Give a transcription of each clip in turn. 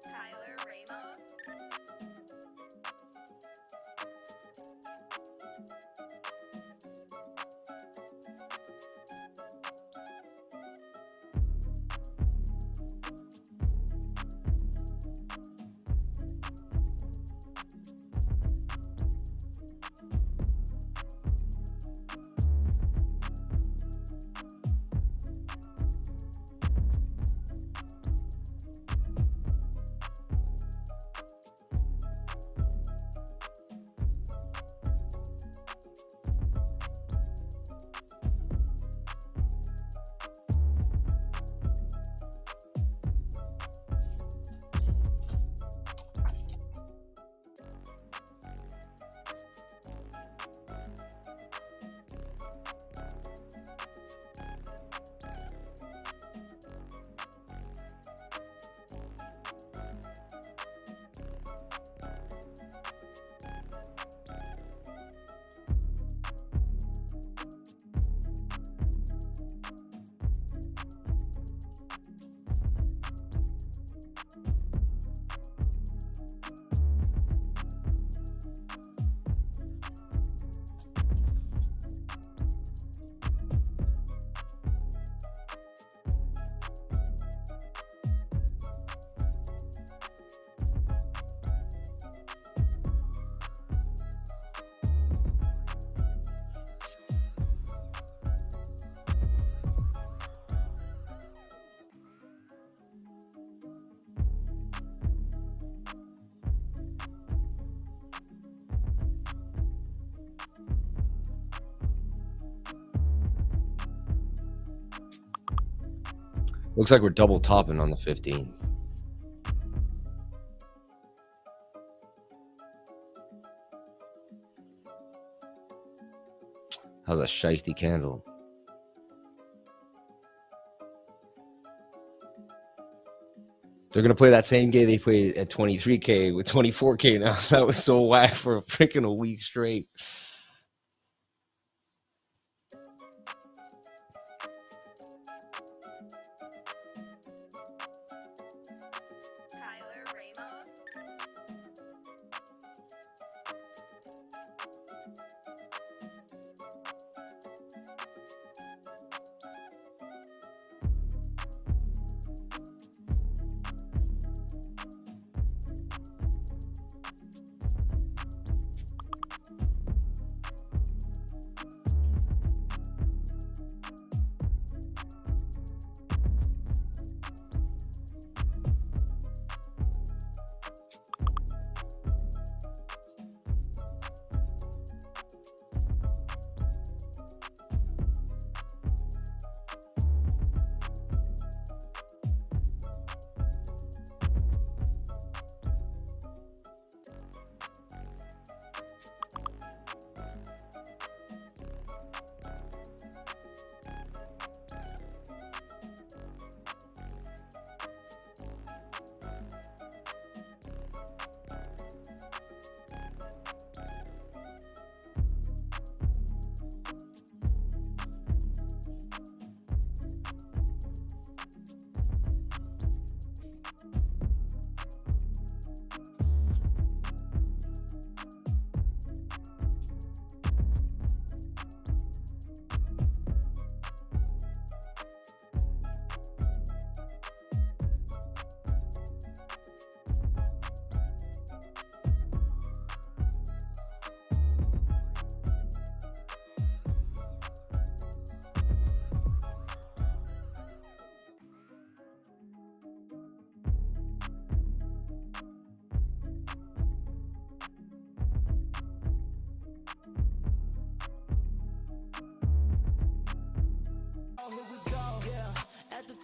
Tyler Ramos. Looks like we're double topping on the 15. How's a shiesty candle? They're going to play that same game they played at 23K with 24K now. That was so whack for a freaking a week straight. Tyler Ramos.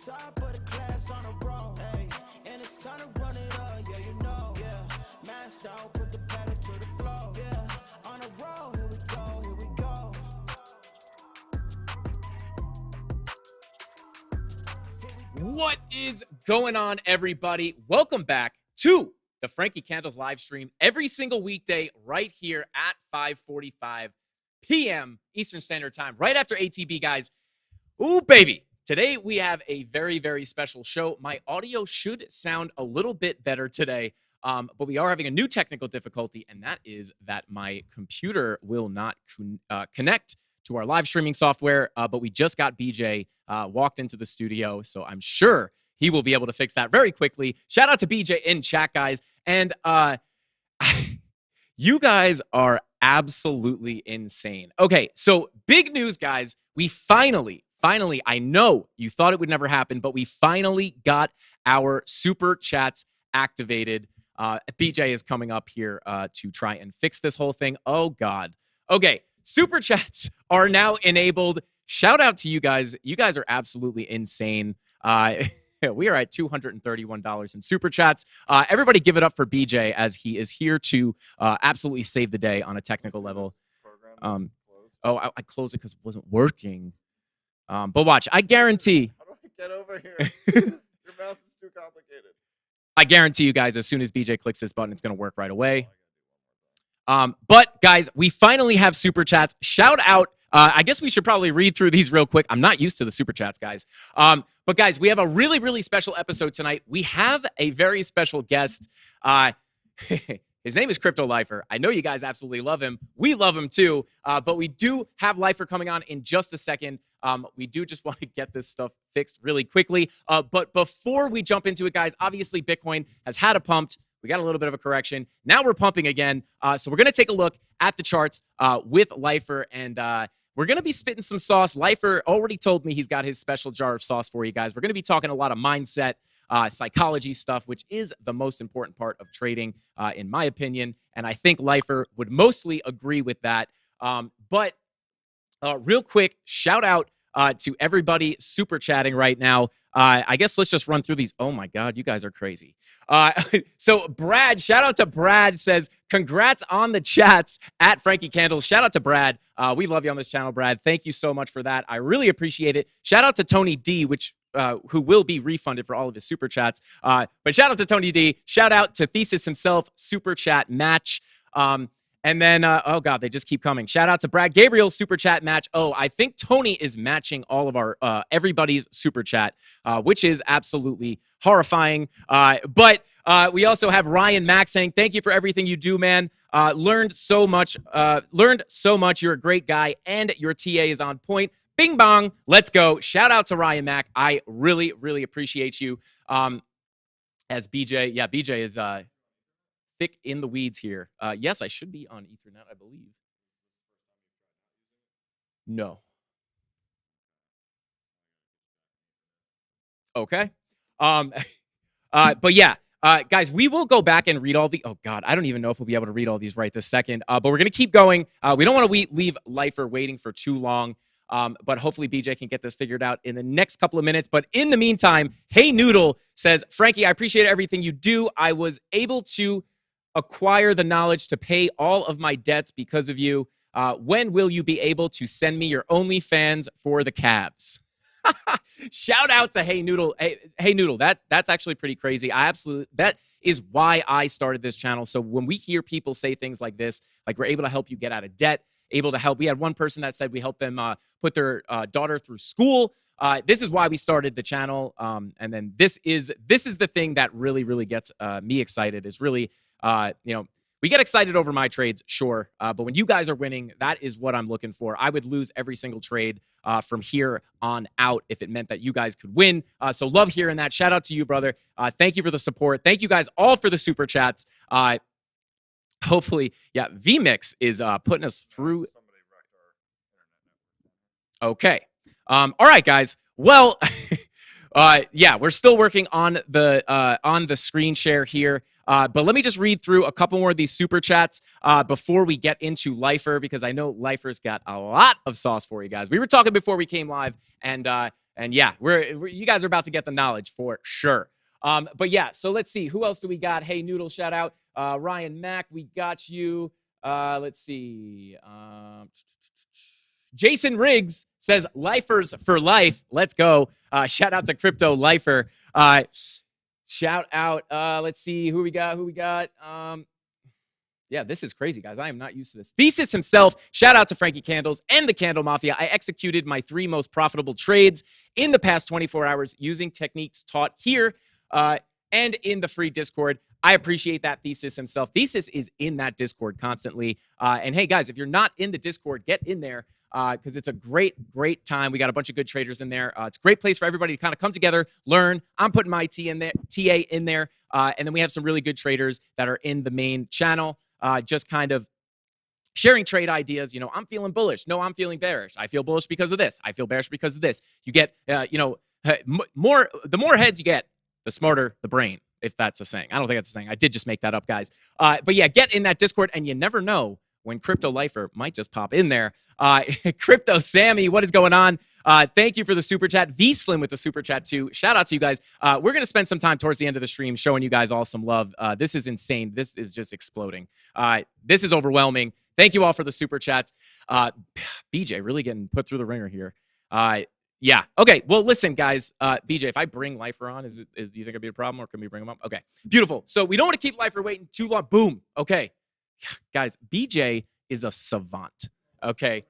top of the class on a roll, hey, and it's time to run it up, yeah, you know, yeah, maxed out, put the pedal to the floor, yeah, on a roll, here we go, here we go. What is going on, everybody? Welcome back to the Frankie Candles live stream every single weekday right here at 5:45 p.m. Eastern Standard Time, right after ATB, guys. Ooh, baby. Today, we have a very, very special show. My audio should sound a little bit better today, but we are having a new technical difficulty, and that is that my computer will not connect to our live streaming software, but we just got BJ walked into the studio, so I'm sure he will be able to fix that very quickly. Shout out to BJ in chat, guys. And you guys are absolutely insane. Okay, so big news, guys. We finally, I know you thought it would never happen, but we finally got our super chats activated. BJ is coming up here to try and fix this whole thing. Oh, God. Okay, super chats are now enabled. Shout out to you guys. You guys are absolutely insane. We are at $231 in super chats. Everybody give it up for BJ as he is here to absolutely save the day on a technical level. I closed it because it wasn't working. But watch, I guarantee. How do I get over here? Your mouse is too complicated. I guarantee you guys, as soon as BJ clicks this button, it's going to work right away. But guys, we finally have super chats. Shout out. I guess we should probably read through these real quick. I'm not used to the super chats, guys. But guys, we have a really, really special episode tonight. We have a very special guest. His name is Crypto Lifer. I know you guys absolutely love him. We love him too. But we do have Lifer coming on in just a second. We do just want to get this stuff fixed really quickly. But before we jump into it, guys, obviously Bitcoin has had a pump. We got a little bit of a correction. Now we're pumping again. So we're going to take a look at the charts with Lifer, and we're going to be spitting some sauce. Lifer already told me he's got his special jar of sauce for you guys. We're going to be talking a lot of mindset, psychology stuff, which is the most important part of trading, in my opinion. And I think Lifer would mostly agree with that. But real quick, shout out to everybody super chatting right now. I guess let's just run through these. Oh my God, you guys are crazy. So Brad, shout out to Brad, says, congrats on the chats at Frankie Candles. Shout out to Brad. We love you on this channel, Brad. Thank you so much for that. I really appreciate it. Shout out to Tony D, who will be refunded for all of his super chats. But shout out to Tony D. Shout out to Thesis himself, super chat match. And then, oh God, they just keep coming. Shout out to Brad Gabriel, super chat match. Oh, I think Tony is matching all of our everybody's super chat, which is absolutely horrifying. But we also have Ryan Mack saying, thank you for everything you do, man. Learned so much. You're a great guy, and your TA is on point. Bing bong. Let's go. Shout out to Ryan Mack. I really, really appreciate you. As BJ, yeah, BJ is thick in the weeds here. Yes, I should be on Ethernet, I believe. No. Okay. But yeah, guys, we will go back and read all the. Oh God, I don't even know if we'll be able to read all these right this second. But we're gonna keep going. We don't want to leave Lifer waiting for too long. But hopefully BJ can get this figured out in the next couple of minutes. But in the meantime, Hey Noodle says, Frankie, I appreciate everything you do. I was able to acquire the knowledge to pay all of my debts because of you. When will you be able to send me your OnlyFans for the Cavs? Shout out to Hey Noodle. Hey Noodle, that's actually pretty crazy. That is why I started this channel. So when we hear people say things like this, like we're able to help you get out of debt, able to help. We had one person that said we helped them put their daughter through school. This is why we started the channel. And then this is the thing that really, really gets me excited, is really, we get excited over my trades, sure. But when you guys are winning, that is what I'm looking for. I would lose every single trade from here on out if it meant that you guys could win. So love hearing that. Shout out to you, brother. Thank you for the support. Thank you guys all for the super chats. Hopefully, yeah, VMix is putting us through. Okay. All right, guys. Well, yeah, we're still working on the screen share here. But let me just read through a couple more of these super chats before we get into Lifer, because I know Lifer's got a lot of sauce for you guys. We were talking before we came live, and yeah, you guys are about to get the knowledge for sure. But yeah, so let's see. Who else do we got? Hey, Noodle, shout out. Ryan Mack, we got you. Let's see. Jason Riggs says, Lifers for life. Let's go. Shout out to Crypto Lifer. Shout out. Let's see who we got. Yeah, this is crazy, guys. I am not used to this. Thesis himself, shout out to Frankie Candles and the Candle Mafia. I executed my 3 most profitable trades in the past 24 hours using techniques taught here and in the free Discord. I appreciate that, Thesis himself. Thesis is in that Discord constantly. And hey, guys, if you're not in the Discord, get in there because it's a great time. We got a bunch of good traders in there. It's a great place for everybody to kind of come together, learn. I'm putting my TA in there. And then we have some really good traders that are in the main channel. Just kind of sharing trade ideas. You know, I'm feeling bullish. No, I'm feeling bearish. I feel bullish because of this. I feel bearish because of this. You get, the more heads you get, the smarter the brain, if that's a saying. I don't think that's a saying. I did just make that up, guys. But yeah, get in that Discord, and you never know when Crypto Lifer might just pop in there. Crypto Sammy, what is going on? Thank you for the super chat. V Slim with the super chat too. Shout out to you guys. We're going to spend some time towards the end of the stream showing you guys all some love. This is insane. This is just exploding. This is overwhelming. Thank you all for the super chats. BJ really getting put through the ringer here. Yeah. Okay. Well, listen, guys. BJ, if I bring Lifer on, do you think it'd be a problem, or can we bring him up? Okay. Beautiful. So we don't want to keep Lifer waiting too long. Boom. Okay. Guys, BJ is a savant. Okay.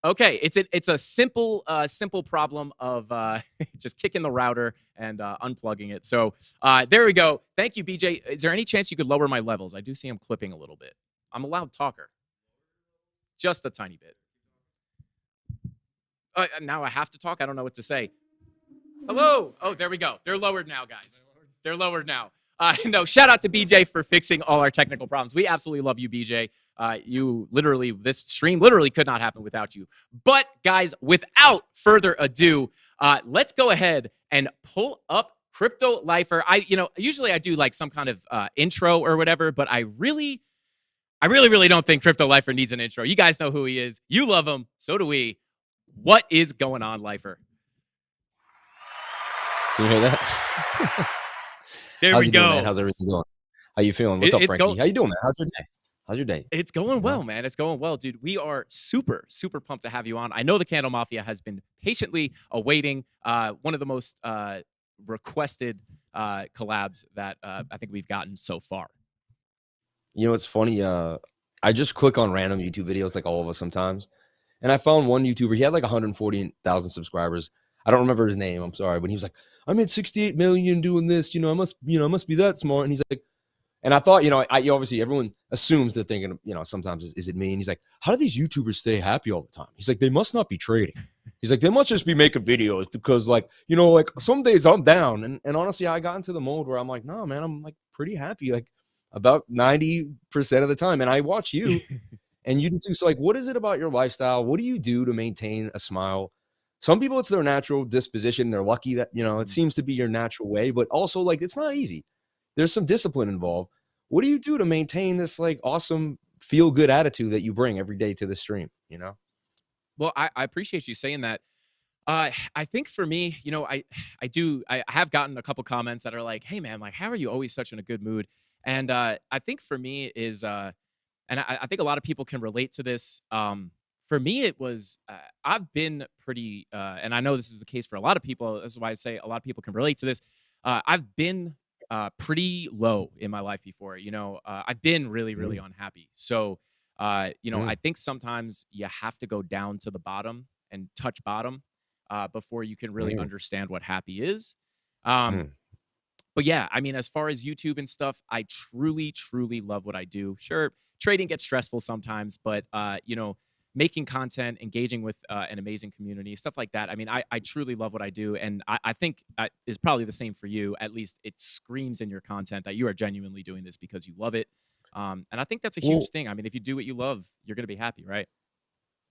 Okay, it's a simple problem of just kicking the router and unplugging it. So there we go. Thank you, BJ. Is there any chance you could lower my levels? I do see him clipping a little bit. I'm a loud talker, just a tiny bit. Now I have to talk. I don't know what to say. Hello. Oh, there we go. They're lowered now, guys. They're lowered now. No, shout out to BJ for fixing all our technical problems. We absolutely love you, BJ. This stream literally could not happen without you. But guys, without further ado, let's go ahead and pull up Crypto Lifer. Usually I do like some kind of intro or whatever, but I really don't think Crypto Lifer needs an intro. You guys know who he is. You love him. So do we. What is going on, Lifer? Can you hear that? There we go. Doing, man? How's everything going? How you feeling? What's up, Frankie? How you doing, man? How's your day? How's your day? It's going well, man. It's going well, dude. We are super pumped to have you on. I know the Candle Mafia has been patiently awaiting one of the most requested collabs that I think we've gotten so far. You know, it's funny. I just click on random YouTube videos, like all of us sometimes, and I found one YouTuber. He had like 140,000 subscribers. I don't remember his name. I'm sorry, but he was like, I made 68 million doing this. I must be that smart. And he's like, and I thought, obviously everyone assumes they're thinking, sometimes is it me? And he's like, how do these YouTubers stay happy all the time? He's like, they must not be trading. He's like, they must just be making videos because like some days I'm down. And honestly, I got into the mode where I'm like, no, man, I'm like pretty happy. Like about 90% of the time. And I watch you and you do too. So like, what is it about your lifestyle? What do you do to maintain a smile? Some people, it's their natural disposition. They're lucky that, it seems to be your natural way, but also like, it's not easy. There's some discipline involved. What do you do to maintain this like awesome feel good attitude that you bring every day to the stream? Well, I appreciate you saying that. I think for me, I have gotten a couple comments that are like, hey man, like, how are you always such in a good mood? And I think for me is, and I think a lot of people can relate to this. For me, it was, I've been pretty, and I know this is the case for a lot of people. This is why I say a lot of people can relate to this. I've been pretty low in my life before. I've been really unhappy. So, I think sometimes you have to go down to the bottom and touch bottom before you can really understand what happy is. But yeah, I mean, as far as YouTube and stuff, I truly love what I do. Sure, trading gets stressful sometimes, but making content, engaging with an amazing community, stuff like that. I mean, I truly love what I do. And I think is probably the same for you. At least it screams in your content that you are genuinely doing this because you love it. And I think that's a huge thing. I mean, if you do what you love, you're going to be happy, right?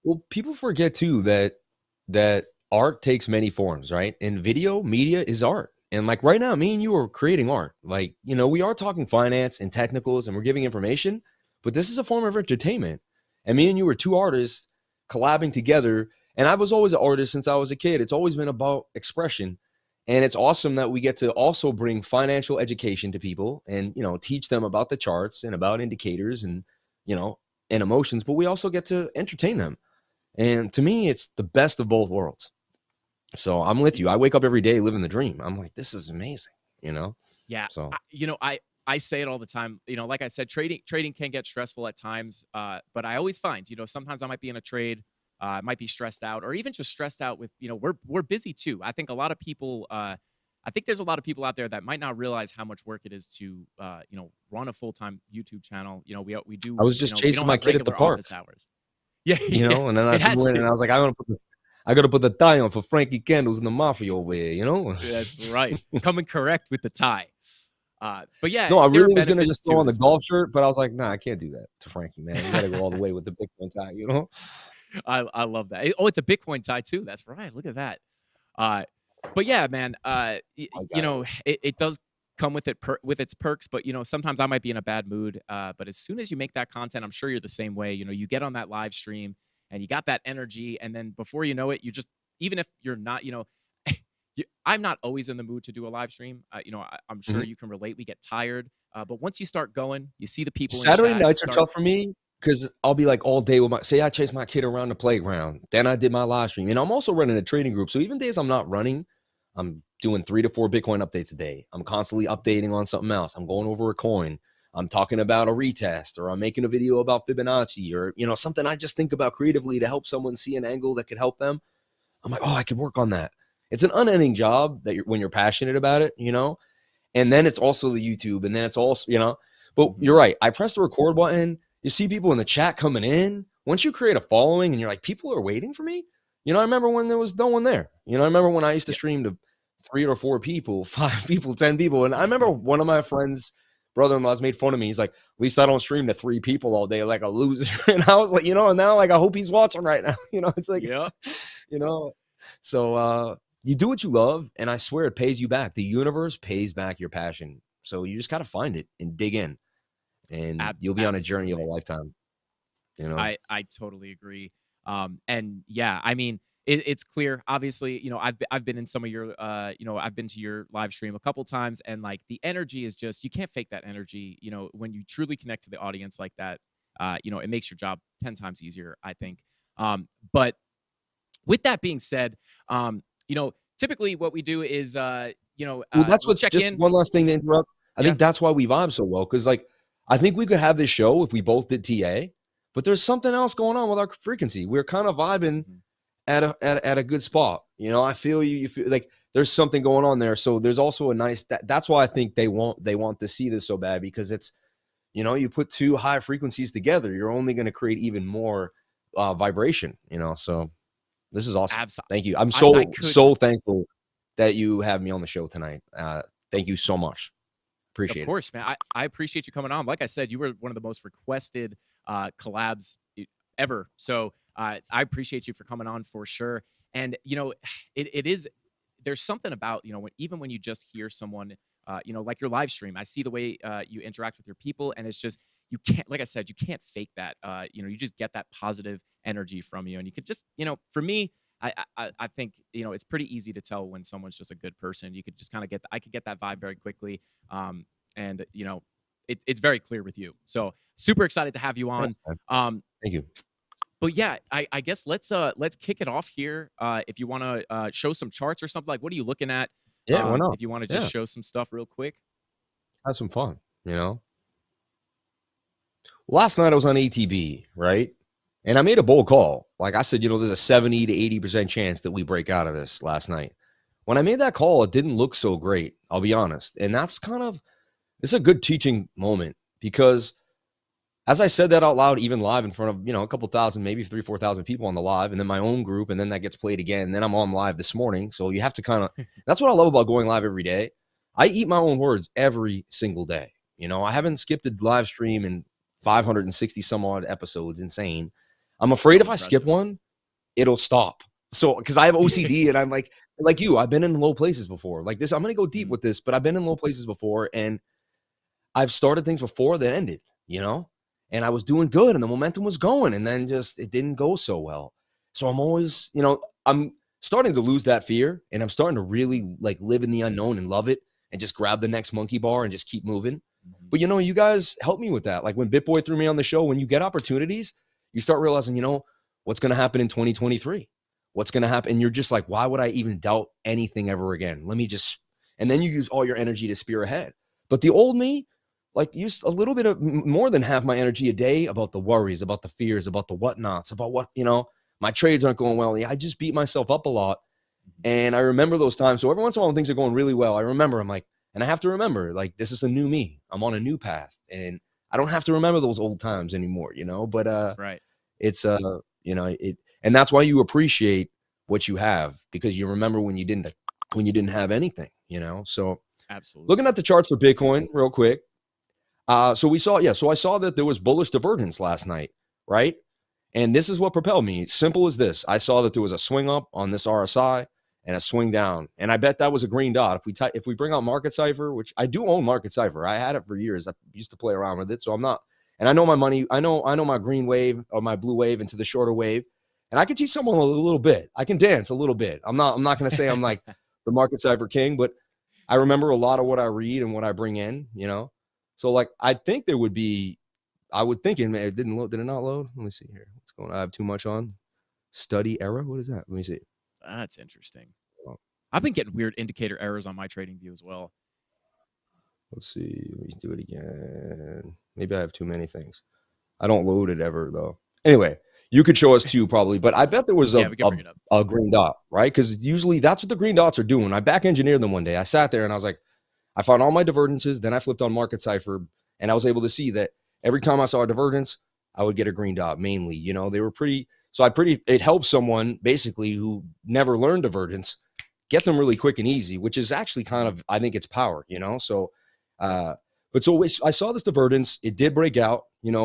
Well, people forget too that art takes many forms, right? And video media is art. And like right now, me and you are creating art. Like, we are talking finance and technicals and we're giving information, but this is a form of entertainment. And me and you were two artists collabing together. And I was always an artist since I was a kid. It's always been about expression. And it's awesome that we get to also bring financial education to people and, teach them about the charts and about indicators and, and emotions. But we also get to entertain them. And to me, it's the best of both worlds. So I'm with you. I wake up every day living the dream. I'm like, this is amazing, Yeah. So, I say it all the time. Like I said, trading can get stressful at times. But I always find, sometimes I might be in a trade, might be stressed out, or even just stressed out with, we're busy too. I think a lot of people, I think there's a lot of people out there that might not realize how much work it is to, run a full-time YouTube channel. We do. I was just We chasing don't my have kid at the regular park, office hours. Yeah, yeah. and then I It has. went and I was like, I gotta put the tie on for Frankie Candles and the Mafia over here, That's right. Coming correct with the tie. But yeah, No, I there are really was gonna benefits just throw to on it the as well. golf shirt, but I was like, nah, I can't do that to Frankie, man. You gotta go all the way with the Bitcoin tie, I love that. Oh, it's a Bitcoin tie too. That's right. Look at that. But yeah, man. It does come with with its perks, but sometimes I might be in a bad mood. But as soon as you make that content, I'm sure you're the same way. You get on that live stream and you got that energy, and then before you know it, you just, even if you're not, I'm not always in the mood to do a live stream. I'm sure Mhm. you can relate. We get tired, but once you start going, you see the people. Saturday in chat, nights are tough for me because I'll be like all day with I chase my kid around the playground. Then I did my live stream. And I'm also running a trading group. So even days I'm not running, I'm doing 3 to 4 Bitcoin updates a day. I'm constantly updating on something else. I'm going over a coin. I'm talking about a retest, or I'm making a video about Fibonacci, or something I just think about creatively to help someone see an angle that could help them. I'm like, oh, I could work on that. It's an unending job when you're passionate about it, and then it's also the YouTube, and then it's also, but you're right. I press the record button. You see people in the chat coming in. Once you create a following and you're like, people are waiting for me. I remember when there was no one there. I remember when I used to stream to 3 or 4 people, 5 people, 10 people. And I remember one of my friends' brother-in-laws made fun of me. He's like, at least I don't stream to 3 people all day like a loser. And I was like, and now like, I hope he's watching right now. It's like, Yeah. So you do what you love, and I swear it pays you back. The universe pays back your passion. So you just got to find it and dig in, and you'll be on a journey of a lifetime. I totally agree. And yeah, I mean, it's clear. Obviously, I've been in some of your, I've been to your live stream a couple times, and like the energy is just, you can't fake that energy. When you truly connect to the audience like that, it makes your job 10 times easier, I think. But with that being said, typically what we do is, well, that's we'll what's check just in. one last thing to interrupt. I Yeah. think that's why we vibe so well, because like I think we could have this show if we both did TA, but there's something else going on with our frequency. We're kind of vibing at a good spot. I feel you feel like there's something going on there. So there's also a nice that's why I think they want to see this so bad, because it's you put 2 high frequencies together, you're only going to create even more vibration. So this is awesome. Thank you. I'm so thankful that you have me on the show tonight. Thank you so much. Appreciate it. Of course, man. I appreciate you coming on. Like I said, you were one of the most requested collabs ever. So I appreciate you for coming on for sure. And it is, there's something about even when you just hear someone, like your live stream. I see the way you interact with your people, and it's just, you can't, like I said, you can't fake that. You just get that positive energy from you, and you could just, for me, I think it's pretty easy to tell when someone's just a good person. You could just kind of I could get that vibe very quickly, and it's very clear with you. So super excited to have you on. Thank you. But yeah, I guess let's kick it off here. If you want to show some charts or something, like what are you looking at? Yeah, why not? If you want to just show some stuff real quick, have some fun. Last night I was on ATB, right? And I made a bold call. Like I said, there's a 70 to 80% chance that we break out of this last night. When I made that call, it didn't look so great, I'll be honest. And that's it's a good teaching moment, because as I said that out loud, even live in front of, a couple thousand, maybe 3,000, 4,000 people on the live, and then my own group, and then that gets played again. And then I'm on live this morning. So you have to that's what I love about going live every day. I eat my own words every single day. I haven't skipped a live stream in 560 some odd episodes. Insane. I'm afraid if I skip one, it'll stop. So, because I have OCD and I'm like you, I've been in low places before. Like this, I'm going to go deep with this, but I've been in low places before, and I've started things before that ended, and I was doing good and the momentum was going, and then just, it didn't go so well. So I'm always, I'm starting to lose that fear, and I'm starting to really like live in the unknown and love it, and just grab the next monkey bar and just keep moving. But you guys help me with that. Like when BitBoy threw me on the show, when you get opportunities, you start realizing, what's going to happen in 2023, what's going to happen. And you're just like, why would I even doubt anything ever again? And then you use all your energy to spear ahead. But the old me like use a little bit of more than half my energy a day about the worries, about the fears, about the whatnots, about what, my trades aren't going well. I just beat myself up a lot. And I remember those times. So every once in a while when things are going really well, I'm like, and I have to remember, like, this is a new me. I'm on a new path. And I don't have to remember those old times anymore, but That's right. it's and that's why you appreciate what you have, because you remember when you didn't have anything, So Absolutely. looking at the charts for Bitcoin real quick. So I saw that there was bullish divergence last night, right? And this is what propelled me. Simple as this. I saw that there was a swing up on this RSI and a swing down. And I bet that was a green dot. If we bring out Market Cipher, which I do own Market Cipher. I had it for years. I used to play around with it. So I'm not, and I know my money, I know my green wave or my blue wave into the shorter wave. And I can teach someone a little bit. I can dance a little bit. I'm not going to say I'm like the Market Cipher king, but I remember a lot of what I read and what I bring in, So like, I think there would be, I would think it didn't load. Did it not load? Let me see here. What's going on? I have too much on. Study error. What is that? Let me see. That's interesting. I've been getting weird indicator errors on my trading view as well. Let's see. Let me do it again. Maybe I have too many things. I don't load it ever though. Anyway, you could show us too probably, but I bet there was a green dot, right? Because usually that's what the green dots are doing. I back engineered them one day. I sat there and I was like, I found all my divergences. Then I flipped on Market Cipher and I was able to see that every time I saw a divergence, I would get a green dot mainly. They were pretty. So it helps someone basically who never learned divergence get them really quick and easy, which is actually kind of, I think it's power, So, but so I saw this divergence. It did break out, and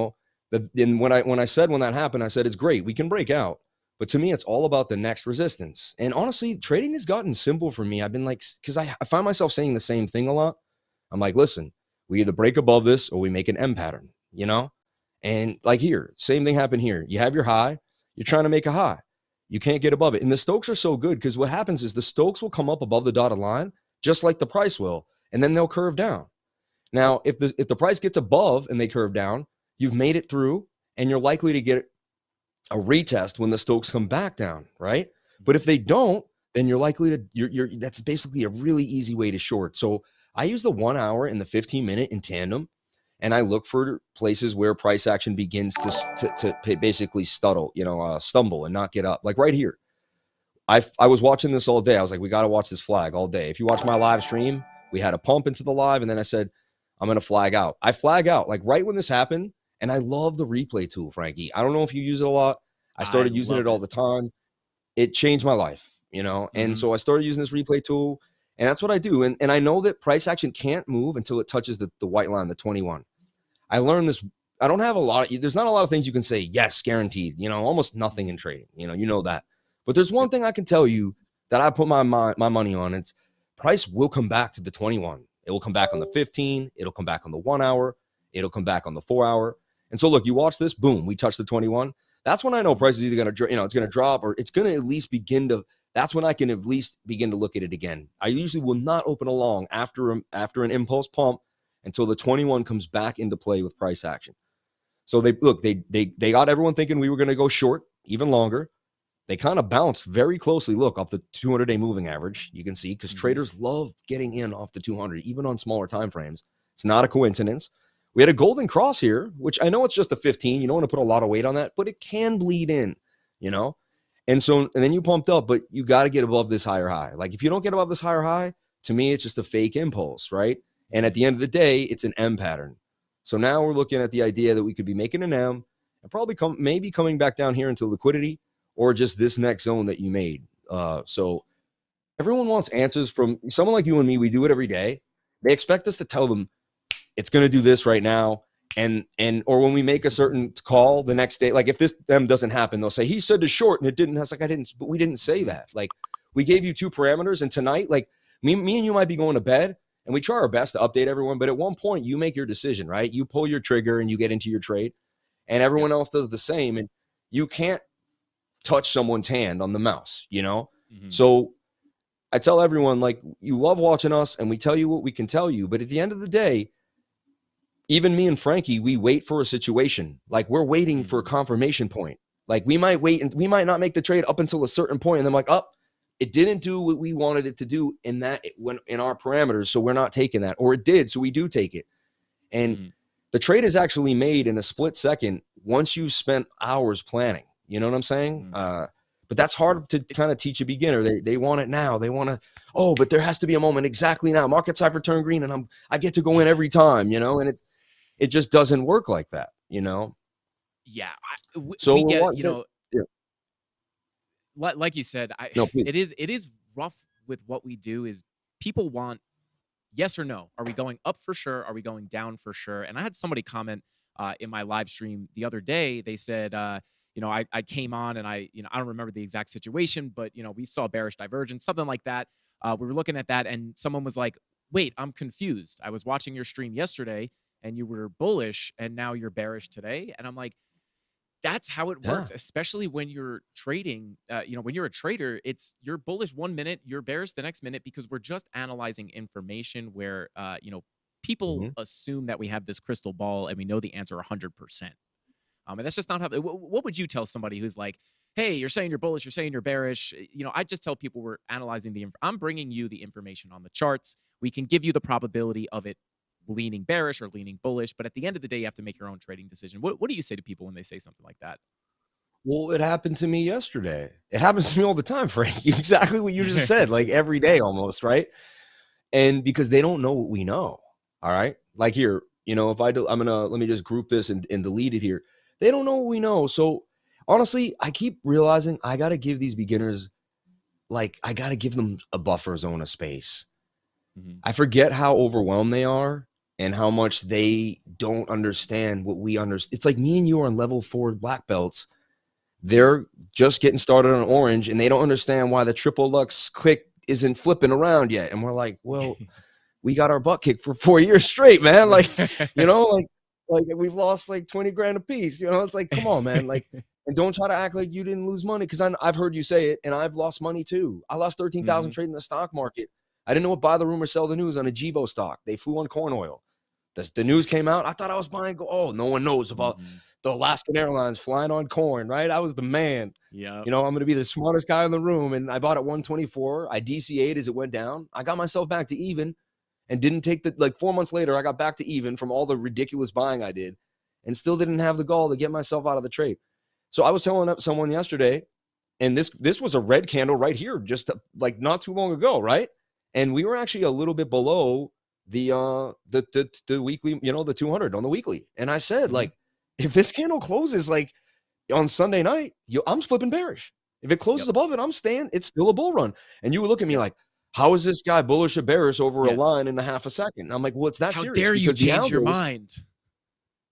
when that happened, I said, it's great. We can break out. But to me, it's all about the next resistance. And honestly, trading has gotten simple for me. I've been like, because I find myself saying the same thing a lot. I'm like, listen, we either break above this or we make an M pattern, And like here, same thing happened here. You have your high, you're trying to make a high. You can't get above it. And the Stokes are so good because what happens is the Stokes will come up above the dotted line, just like the price will, and then they'll curve down. Now, if the price gets above and they curve down, you've made it through and you're likely to get a retest when the Stokes come back down, right? But if they don't, then you're likely to, that's basically a really easy way to short. So I use the 1 hour and the 15 minute in tandem. And I look for places where price action begins to basically stumble and not get up. Like right here. I was watching this all day. I was like, we got to watch this flag all day. If you watch my live stream, we had a pump into the live. And then I said, I'm going to flag out. I flag out like right when this happened. And I love the replay tool, Frankie. I don't know if you use it a lot. I started using it all the time. It changed my life, And so I started using this replay tool. And that's what I do. And I know that price action can't move until it touches the white line, the 21. I learned this. I don't have there's not a lot of things you can say, yes, guaranteed, almost nothing in trading, you know that. But there's one thing I can tell you that I put my money on. It's price will come back to the 21. It will come back on the 15. It'll come back on the 1 hour. It'll come back on the 4 hour. And so look, you watch this, boom, we touch the 21. That's when I know price is either going to, it's going to drop or it's going to at least that's when I can at least begin to look at it again. I usually will not open along after an impulse pump until the 21 comes back into play with price action. So they got everyone thinking we were going to go short even longer. They kind of bounced very closely. Look, off the 200-day moving average, you can see, because traders love getting in off the 200, even on smaller time frames. It's not a coincidence. We had a golden cross here, which I know it's just a 15. You don't want to put a lot of weight on that, but it can bleed in, And then you pumped up, but you got to get above this higher high. Like if you don't get above this higher high, to me, it's just a fake impulse, right? And at the end of the day, it's an M pattern. So now we're looking at the idea that we could be making an M and probably maybe coming back down here into liquidity or just this next zone that you made. So everyone wants answers from someone like you and me. We do it every day. They expect us to tell them it's going to do this right now. Or when we make a certain call the next day, like if this M doesn't happen, they'll say, he said to short and it didn't. I was like, but we didn't say that. Like we gave you 2 parameters and tonight, like me and you might be going to bed. And we try our best to update everyone, but at one point you make your decision, right? You pull your trigger and you get into your trade and everyone else does the same. And you can't touch someone's hand on the mouse, So I tell everyone, like, you love watching us and we tell you what we can tell you. But at the end of the day, even me and Frankie, we wait for a situation. Like we're waiting for a confirmation point. Like we might wait and we might not make the trade up until a certain point. And then like, it didn't do what we wanted it to do in our parameters. So we're not taking that, or it did. So we do take it. And Mhm. the trade is actually made in a split second once you've spent hours planning. You know what I'm saying? Mhm. But that's hard to kind of teach a beginner. They want it now. They want to, oh, but there has to be a moment exactly now. Market cipher turn green and I get to go in every time, you know, and it just doesn't work like that, you know? Yeah, So we we're get it. what You that, know, yeah, like you said, no, please. it is rough with what we do. Is people want yes or no? Are we going up for sure? Are we going down for sure? And I had somebody comment in my live stream the other day. They said, you know, I came on and I don't remember the exact situation, but you know, we saw bearish divergence, something like that. We were looking at that, and someone was like, "Wait, I'm confused. I was watching your stream yesterday, and you were bullish, and now you're bearish today." And I'm like, that's how it Yeah. works, especially when you're trading. You know, when you're a trader, it's you're bullish 1 minute, you're bearish the next minute, because we're just analyzing information where, you know, people Mhm. assume that we have this crystal ball and we know the answer 100%. And that's just not how. What would you tell somebody who's like, "Hey, you're saying you're bullish, you're saying you're bearish"? You know, I just tell people we're analyzing I'm bringing you the information on the charts. We can give you the probability of it leaning bearish or leaning bullish, but at the end of the day, you have to make your own trading decision. What do you say to people when they say something like that? Well, it happened to me yesterday. It happens to me all the time, Frank. Exactly what you just said, like every day almost, right? And because they don't know what we know. All right. Like here, you know, if let me just group this and delete it here. They don't know what we know. So honestly, I keep realizing I got to give these beginners, like, I got to give them a buffer zone of space. Mhm. I forget how overwhelmed they are and how much they don't understand what we understand. It's like me and you are on level 4 black belts. They're just getting started on orange and they don't understand why the triple lux click isn't flipping around yet. And we're like, well, we got our butt kicked for 4 years straight, man. Like, you know, like we've lost like 20 grand a piece. You know, it's like, come on, man. Like, and don't try to act like you didn't lose money, because I've heard you say it, and I've lost money too. I lost 13,000 Mhm. trading the stock market. I didn't know what buy the rumor, sell the news on a Givo stock. They flew on corn oil. The news came out. I thought I was buying gold. Oh, no one knows about Mhm. the Alaskan Airlines flying on corn, right? I was the man. Yep. You know, I'm going to be the smartest guy in the room. And I bought at 124. I DCA'd as it went down. I got myself back to even and didn't take like 4 months later, I got back to even from all the ridiculous buying I did and still didn't have the gall to get myself out of the trade. So I was telling up someone yesterday, and this was a red candle right here, just like not too long ago, right? And we were actually a little bit below the weekly, you know, the 200 on the weekly. And I said, Mhm. like, if this candle closes like on Sunday night, I'm flipping bearish. If it closes Yep. above it, I'm staying. It's still a bull run. And you would look at me Yep. like, how is this guy bullish or bearish over a Yeah. line in a half a second? And I'm like, well, it's that How serious dare you because the change your algos, mind?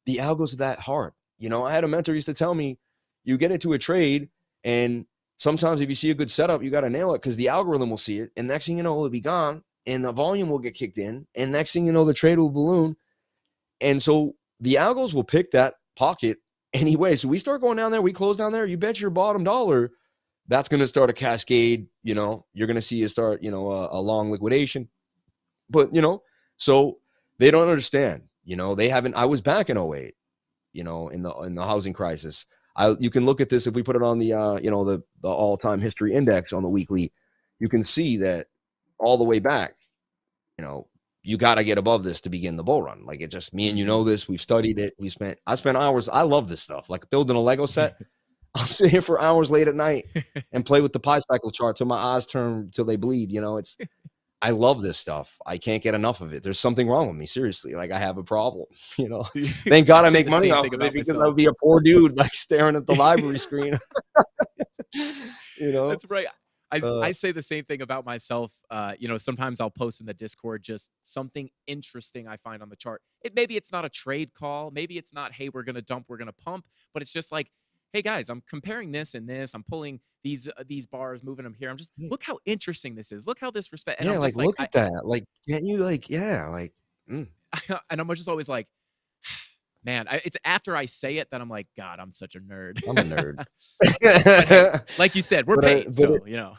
are that hard. You know, I had a mentor used to tell me, you get into a trade, and sometimes if you see a good setup, you got to nail it because the algorithm will see it. And next thing you know, it'll be gone and the volume will get kicked in. And next thing you know, the trade will balloon. And so the algos will pick that pocket anyway. So we start going down there, we close down there. You bet your bottom dollar that's going to start a cascade. You know, you're going to see it start, you know, a long liquidation. But, you know, so they don't understand, you know, they haven't. I was back in 08, you know, in the housing crisis. You can look at this if we put it on the, you know, the all-time history index on the weekly. You can see that all the way back, you know, you got to get above this to begin the bull run. Like, it just, me and you know Mhm. this. We've studied it. I spent hours. I love this stuff. Like building a Lego set. I'll sit here for hours late at night and play with the pi cycle chart till my eyes turn till they bleed. You know, I love this stuff. I can't get enough of it. There's something wrong with me. Seriously. Like, I have a problem, you know. Thank I God I say make the money same off thing of it, about because I myself. would be a poor dude like staring at the library screen. You know. That's right. I Uh, say the same thing about myself. You know, sometimes I'll post in the Discord just something interesting I find on the chart. Maybe it's not a trade call. Maybe it's not, hey, we're gonna dump, we're gonna pump, but it's just like, hey guys, I'm comparing this and this. I'm pulling these bars, moving them here. I'm just look how interesting this is. Look how this respect. And yeah, I'm like just like, look at that. Like, can't you like, yeah, like and I'm just always like, man, it's after I say it that I'm like, God, I'm such a nerd. I'm a nerd. But hey, like you said, we're paid, But so you know.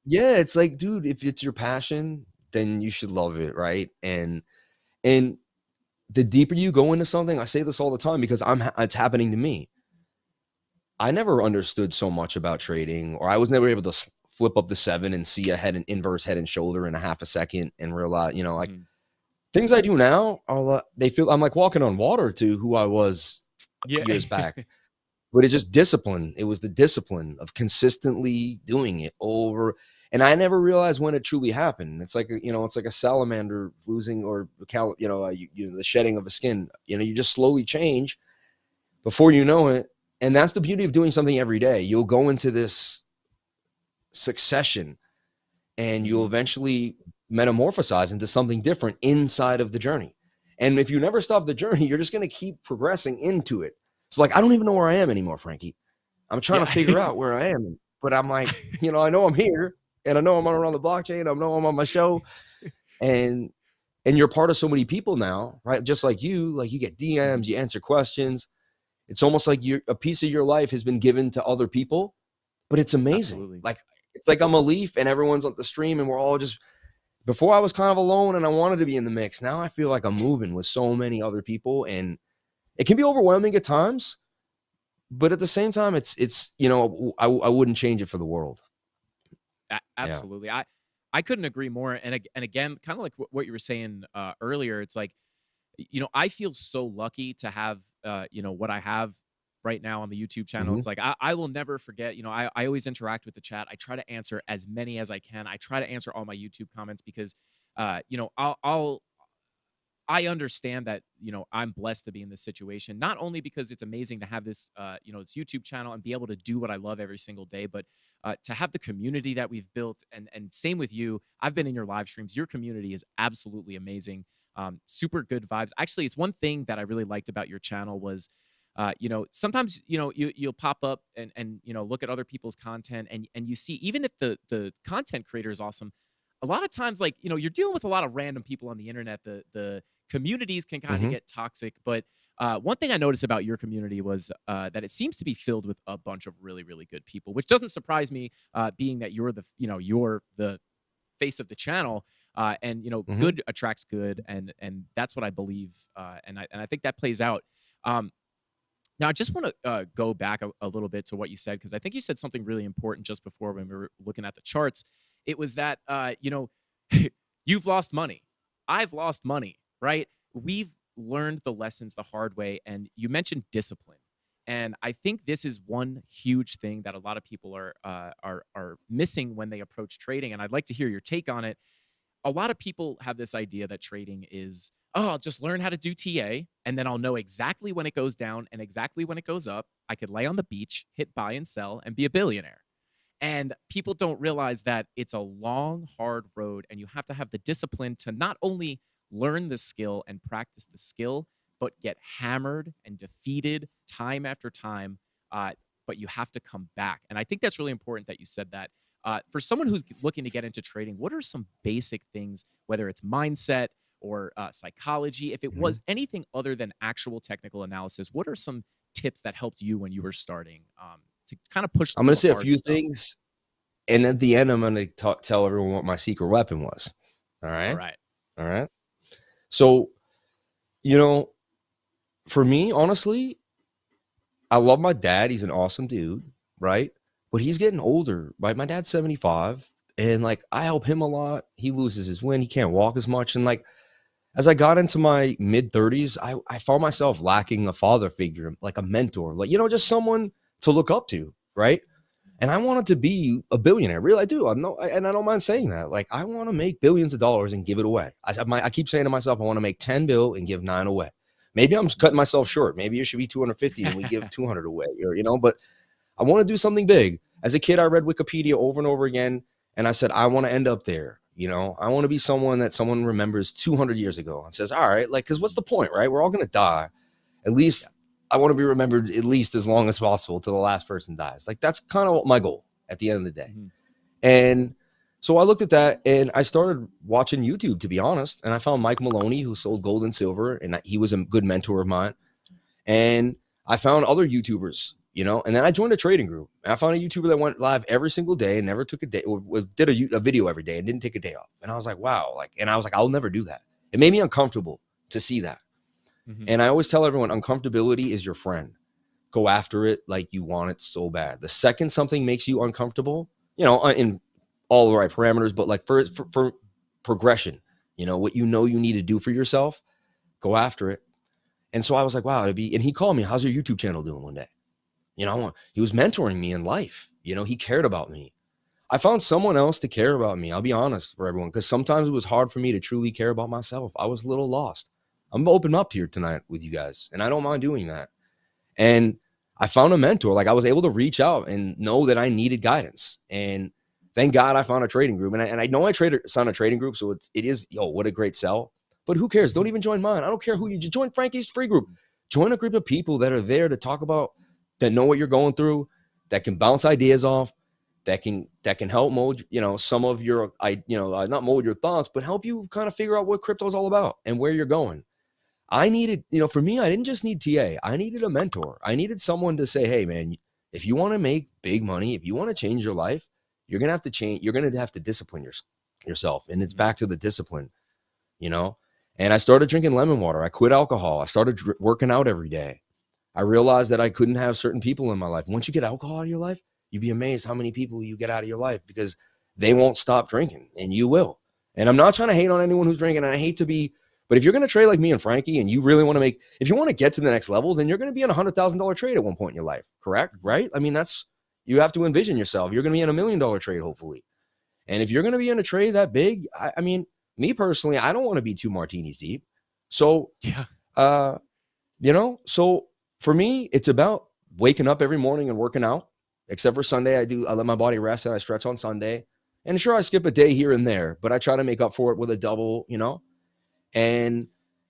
yeah, it's like, dude, if it's your passion, then you should love it, right? And the deeper you go into something, I say this all the time because it's happening to me. I never understood so much about trading, or I was never able to flip up the 7 and see a inverse head and shoulder in a half a second and realize, you know, like, Mhm. things I do now are they feel I'm like walking on water to who I was Yeah. years back. But it's just discipline. It was the discipline of consistently doing it over. And I never realized when it truly happened. It's like, it's like a salamander losing or, the shedding of a skin. You just slowly change before you know it. And that's the beauty of doing something every day. You'll go into this succession and you'll eventually metamorphosize into something different inside of the journey. And if you never stop the journey, you're just going to keep progressing into it. So like, I don't even know where I am anymore, Frankie. I'm trying to figure out where I am, but I'm like, I know I'm here and I know I'm around the blockchain. I know I'm on my show and you're part of so many people now, right? Just like you get DMs, you answer questions. It's almost like a piece of your life has been given to other people, but it's amazing. Absolutely. Like, it's like I'm a leaf and everyone's on the stream and we're all just, before I was kind of alone and I wanted to be in the mix. Now I feel like I'm moving with so many other people and it can be overwhelming at times, but at the same time, it's I wouldn't change it for the world. Absolutely. I couldn't agree more. And again, kind of like what you were saying earlier, it's like, I feel so lucky to have, what I have right now on the YouTube channel. Mm-hmm. It's like, I will never forget, I always interact with the chat. I try to answer as many as I can. I try to answer all my YouTube comments because, I understand that, I'm blessed to be in this situation, not only because it's amazing to have this, this YouTube channel and be able to do what I love every single day, but to have the community that we've built. And same with you. I've been in your live streams. Your community is absolutely amazing. Super good vibes. Actually, it's one thing that I really liked about your channel was, sometimes, you'll pop up and look at other people's content and you see, even if the content creator is awesome, a lot of times, like, you're dealing with a lot of random people on the internet. The communities can kind of get toxic. But one thing I noticed about your community was that it seems to be filled with a bunch of really, really good people, which doesn't surprise me, being that you're the face of the channel. And good attracts good, and that's what I believe. And I think that plays out. Now, I just want to go back a little bit to what you said, because I think you said something really important just before when we were looking at the charts. It was that, you've lost money. I've lost money, right? We've learned the lessons the hard way. And you mentioned discipline. And I think this is one huge thing that a lot of people are missing when they approach trading. And I'd like to hear your take on it. A lot of people have this idea that trading is, I'll just learn how to do TA, and then I'll know exactly when it goes down and exactly when it goes up. I could lay on the beach, hit buy and sell, and be a billionaire. And people don't realize that it's a long, hard road, and you have to have the discipline to not only learn the skill and practice the skill, but get hammered and defeated time after time. But you have to come back. And I think that's really important that you said that. For someone who's looking to get into trading, what are some basic things, whether it's mindset or psychology, if it was anything other than actual technical analysis, what are some tips that helped you when you were starting to kind of push? I'm going to say a few things, and at the end, I'm going to tell everyone what my secret weapon was. All right. So, for me, honestly, I love my dad. He's an awesome dude, right? But he's getting older, right? My dad's 75, and like I help him a lot. He loses his wind. He can't walk as much. And like, as I got into my mid 30s, I found myself lacking a father figure, like a mentor, like, just someone to look up to, right? And I wanted to be a billionaire. Really, I do. And I don't mind saying that. Like, I want to make billions of dollars and give it away. I keep saying to myself, I want to make 10 bill and give 9 away. Maybe I'm just cutting myself short. Maybe it should be 250 and we give 200 away, or, but I want to do something big. As a kid, I read Wikipedia over and over again, and I said, I want to end up there. I want to be someone that someone remembers 200 years ago and says, all right, like, because what's the point, right? We're all going to die. At least I want to be remembered at least as long as possible till the last person dies. Like, that's kind of my goal at the end of the day. And so I looked at that and I started watching YouTube, to be honest. And I found Mike Maloney, who sold gold and silver, and he was a good mentor of mine. And I found other YouTubers, and then I joined a trading group. And I found a YouTuber that went live every single day and never took a day, or did a video every day and didn't take a day off. And I was like, wow. And I was like, I'll never do that. It made me uncomfortable to see that. And I always tell everyone, uncomfortability is your friend. Go after it like you want it so bad. The second something makes you uncomfortable, in all the right parameters, but like for progression, what you need to do for yourself, go after it. And so I was like, wow, and he called me, how's your YouTube channel doing one day? He was mentoring me in life. He cared about me. I found someone else to care about me. I'll be honest for everyone, because sometimes it was hard for me to truly care about myself. I was a little lost. I'm open up here tonight with you guys, and I don't mind doing that. And I found a mentor. Like, I was able to reach out and know that I needed guidance. And thank God I found a trading group. And I know I signed a trading group, so it is, what a great sell. But who cares? Don't even join mine. I don't care who you join. Frankie's free group. Join a group of people that are there to talk about, that know what you're going through, that can bounce ideas off, that can help mold, some of your, not mold your thoughts, but help you kind of figure out what crypto is all about and where you're going. I needed, for me, I didn't just need TA. I needed a mentor. I needed someone to say, hey, man, if you want to make big money, if you want to change your life, you're going to have to change. You're going to have to discipline yourself. And it's back to the discipline, and I started drinking lemon water. I quit alcohol. I started working out every day. I realized that I couldn't have certain people in my life. Once you get alcohol out of your life, you'd be amazed how many people you get out of your life, because they won't stop drinking, and you will. And I'm not trying to hate on anyone who's drinking, and I hate to be, but if you're going to trade like me and Frankie, and you really want to if you want to get to the next level, then you're going to be in $100,000 trade at one point in your life. Correct? Right? I mean, you have to envision yourself. You're going to be in $1 million trade, hopefully. And if you're going to be in a trade that big, I mean, me personally, I don't want to be 2 martinis deep. So, so for me, it's about waking up every morning and working out. Except for Sunday, I let my body rest and I stretch on Sunday. And sure, I skip a day here and there, but I try to make up for it with a double, and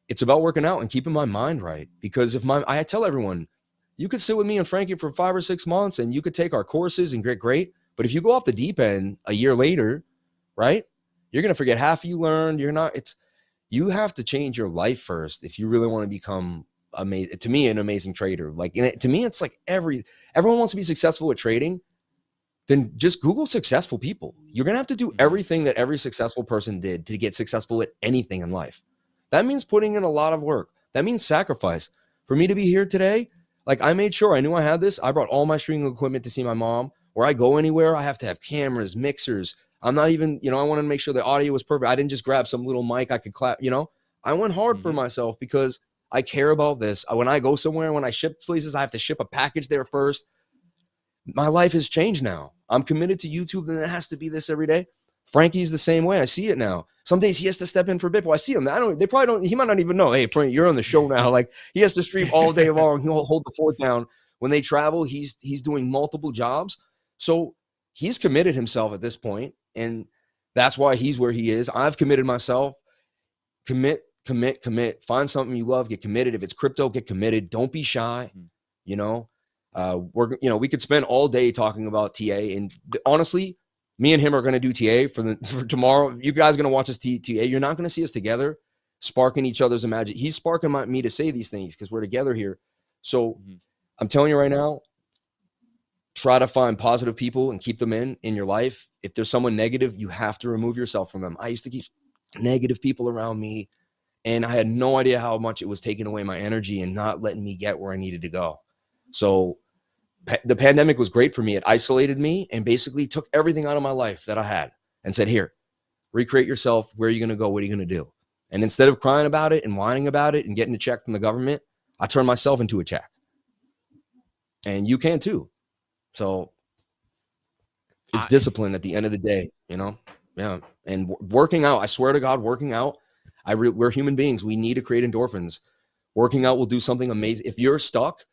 it's about working out and keeping my mind right. Because I tell everyone, you could sit with me and Frankie for 5 or 6 months and you could take our courses and get great. But if you go off the deep end a year later, right, you're going to forget half you learned. You have to change your life first if you really want to become amazing. To me, an amazing trader. Like, to me, it's like everyone wants to be successful at trading. Then just Google successful people. You're going to have to do everything that every successful person did to get successful at anything in life. That means putting in a lot of work. That means sacrifice. For me to be here today, like, I made sure I knew I had this. I brought all my streaming equipment to see my mom. Where I go anywhere, I have to have cameras, mixers. I'm not even, I wanted to make sure the audio was perfect. I didn't just grab some little mic I could clap, I went hard for myself because I care about this. When I go somewhere, when I ship places, I have to ship a package there first. My life has changed now. I'm committed to YouTube, and it has to be this every day. Frankie's the same way. I see it now. Some days he has to step in for Bitcoin. I see him. They probably don't. He might not even know. Hey, Frank, you're on the show now. Like, he has to stream all day long. He'll hold the fort down. When they travel, he's doing multiple jobs. So he's committed himself at this point, and that's why he's where he is. I've committed myself. Commit. Find something you love. Get committed. If it's crypto, get committed. Don't be shy. We could spend all day talking about TA, and honestly, me and him are going to do TA for tomorrow. You guys are going to watch us TA. You're not going to see us together sparking each other's imagination. He's sparking me to say these things because we're together here. So I'm telling you right now, try to find positive people and keep them in your life. If there's someone negative, you have to remove yourself from them. I used to keep negative people around me, and I had no idea how much it was taking away my energy and not letting me get where I needed to go. So the pandemic was great for me. It isolated me and basically took everything out of my life that I had and said, here, recreate yourself. Where are you going to go? What are you going to do? And instead of crying about it and whining about it and getting a check from the government, I turned myself into a check. And you can too. So it's discipline at the end of the day, Yeah. And working out, I swear to God, working out, we're human beings. We need to create endorphins. Working out will do something amazing. If you're stuck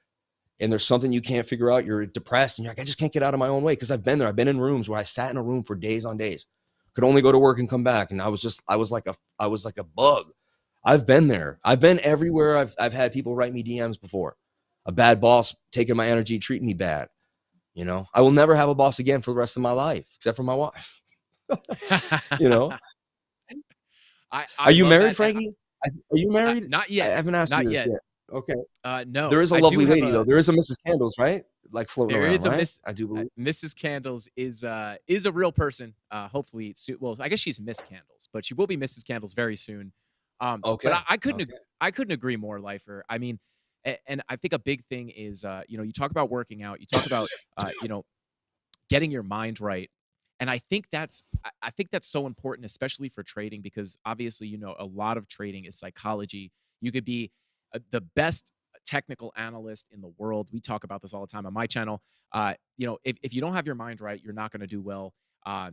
and there's something you can't figure out, you're depressed and you're like, I just can't get out of my own way. Because I've been there. I've been in rooms where I sat in a room for days on days, could only go to work and come back. And I was like a bug. I've been there. I've been everywhere. I've had people write me DMs before. A bad boss taking my energy, treating me bad. I will never have a boss again for the rest of my life, except for my wife. Are you married, Frankie? Are you married? Not yet. I haven't asked you this yet. Okay. No. There is a lovely lady though. There is a Mrs. Candles, right? Like floating around. There is a right? I do believe Mrs. Candles is a real person. Hopefully, well, I guess she's Miss Candles, but she will be Mrs. Candles very soon. Okay. But I couldn't agree more, Lifer. I mean, and I think a big thing is, you talk about working out. You talk about, getting your mind right. And I think that's so important, especially for trading, because obviously, a lot of trading is psychology. You could be the best technical analyst in the world. We talk about this all the time on my channel. If you don't have your mind right, you're not going to do well.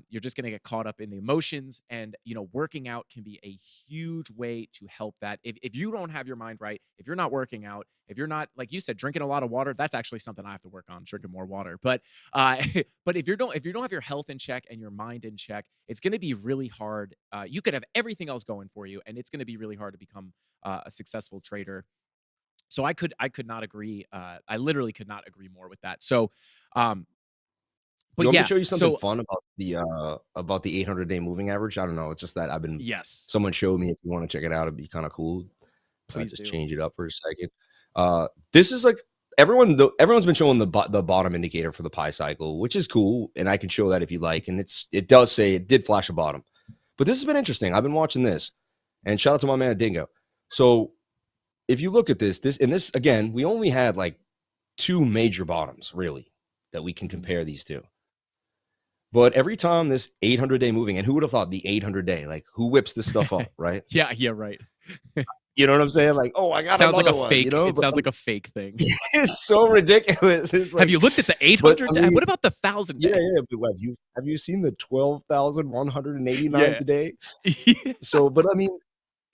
You're just going to get caught up in the emotions, and working out can be a huge way to help that. If you don't have your mind right, if you're not working out, if you're not, like you said, drinking a lot of water, that's actually something I have to work on, drinking more water. But but if you don't have your health in check and your mind in check, it's going to be really hard. You could have everything else going for you, and it's going to be really hard to become a successful trader. So I could not agree. I literally could not agree more with that. So, You but want me yeah, to show you something so fun about the 800-day moving average? I don't know. It's just that yes, someone showed me. If you want to check it out, it'd be kind of cool. please Just do. change it up for a second. This is like everyone's been showing the bottom indicator for the pi cycle, which is cool, and I can show that if you like. And it does say it did flash a bottom, but this has been interesting. I've been watching this, and shout out to my man Dingo. So if you look at this again, we only had like 2 major bottoms really that we can compare these to. But every time this 800-day moving, and who would have thought the 800-day, like who whips this stuff up, right? Yeah, right. You know what I'm saying? Like, oh, I got Sounds like another a one, fake. you know? It But sounds like a fake thing. it's so ridiculous. It's like, Have you looked at the 800? I mean, What about the 1,000 yeah, day? yeah. But have you seen the 12,189th Yeah. day? So, but I mean,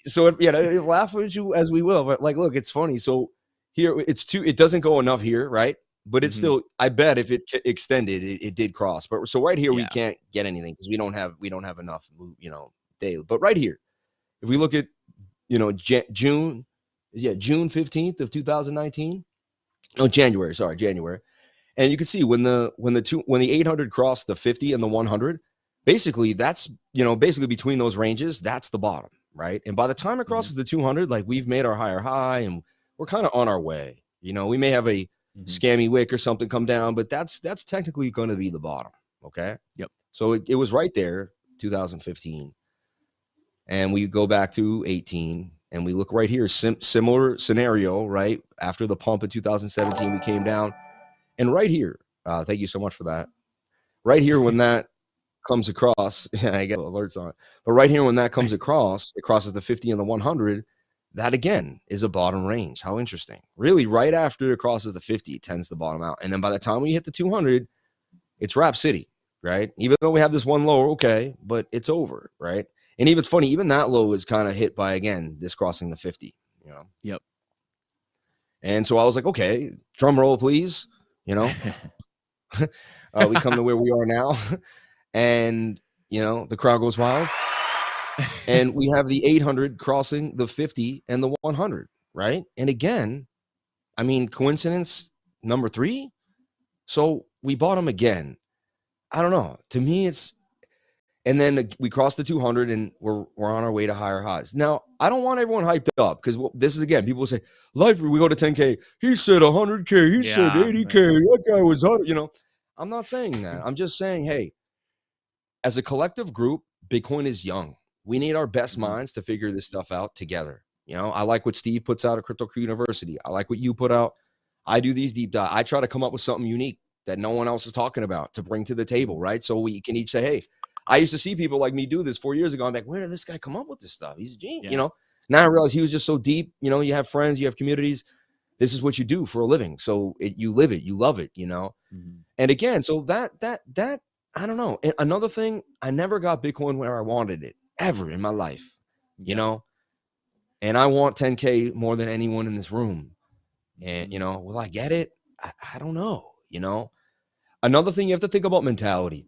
so laugh at you as we will, but like, look, it's funny. So here it doesn't go enough here, right? But it's still, I bet if it extended, it did cross. But so right here, we Yeah. can't get anything because we don't have enough, daily. But right here, if we look at, June 15th of 2019, no, January, sorry, January. And you can see when the 800 crossed the 50 and the 100, basically that's, basically between those ranges, that's the bottom, right? And by the time it crosses the 200, like we've made our higher high and we're kind of on our way. We may have a scammy wick or something come down, but that's technically going to be the bottom. Okay. Yep. So it was right there, 2015. And we go back to 18 and we look right here, similar scenario, right? After the pump in 2017, we came down. And right here, thank you so much for that. Right here, when that comes across, I get alerts on it. But right here, when that comes across, it crosses the 50 and the 100. That again is a bottom range. How interesting. Really, right after it crosses the 50, it tends to bottom out. And then by the time we hit the 200, it's Rap City, right? Even though we have this one low, okay, but it's over, right? And even funny, even that low is kind of hit by, again, this crossing the 50, Yep. And so I was like, okay, drum roll, please. We come to where we are now, and the crowd goes wild, and we have the 800 crossing the 50 and the 100, right? And again, I mean, coincidence number 3. So we bought them again. I don't know. To me, it's, and then we crossed the 200 and we're on our way to higher highs. Now, I don't want everyone hyped up because this is, again, people say, life, we go to 10K. He said 100K. He said 80K. That guy was 100, I'm not saying that. I'm just saying, hey, as a collective group, Bitcoin is young. We need our best minds to figure this stuff out together. I like what Steve puts out at Crypto Crew University. I like what you put out. I do these deep dive. I try to come up with something unique that no one else is talking about to bring to the table, right? So we can each say, hey, I used to see people like me do this 4 years ago. I'm like, where did this guy come up with this stuff? He's a genius, Now I realize he was just so deep. You have friends, you have communities. This is what you do for a living. So you live it, you love it, And again, so that I don't know. And another thing, I never got Bitcoin where I wanted it ever in my life, And I want 10K more than anyone in this room. And will I get it? I don't know. Another thing you have to think about mentality.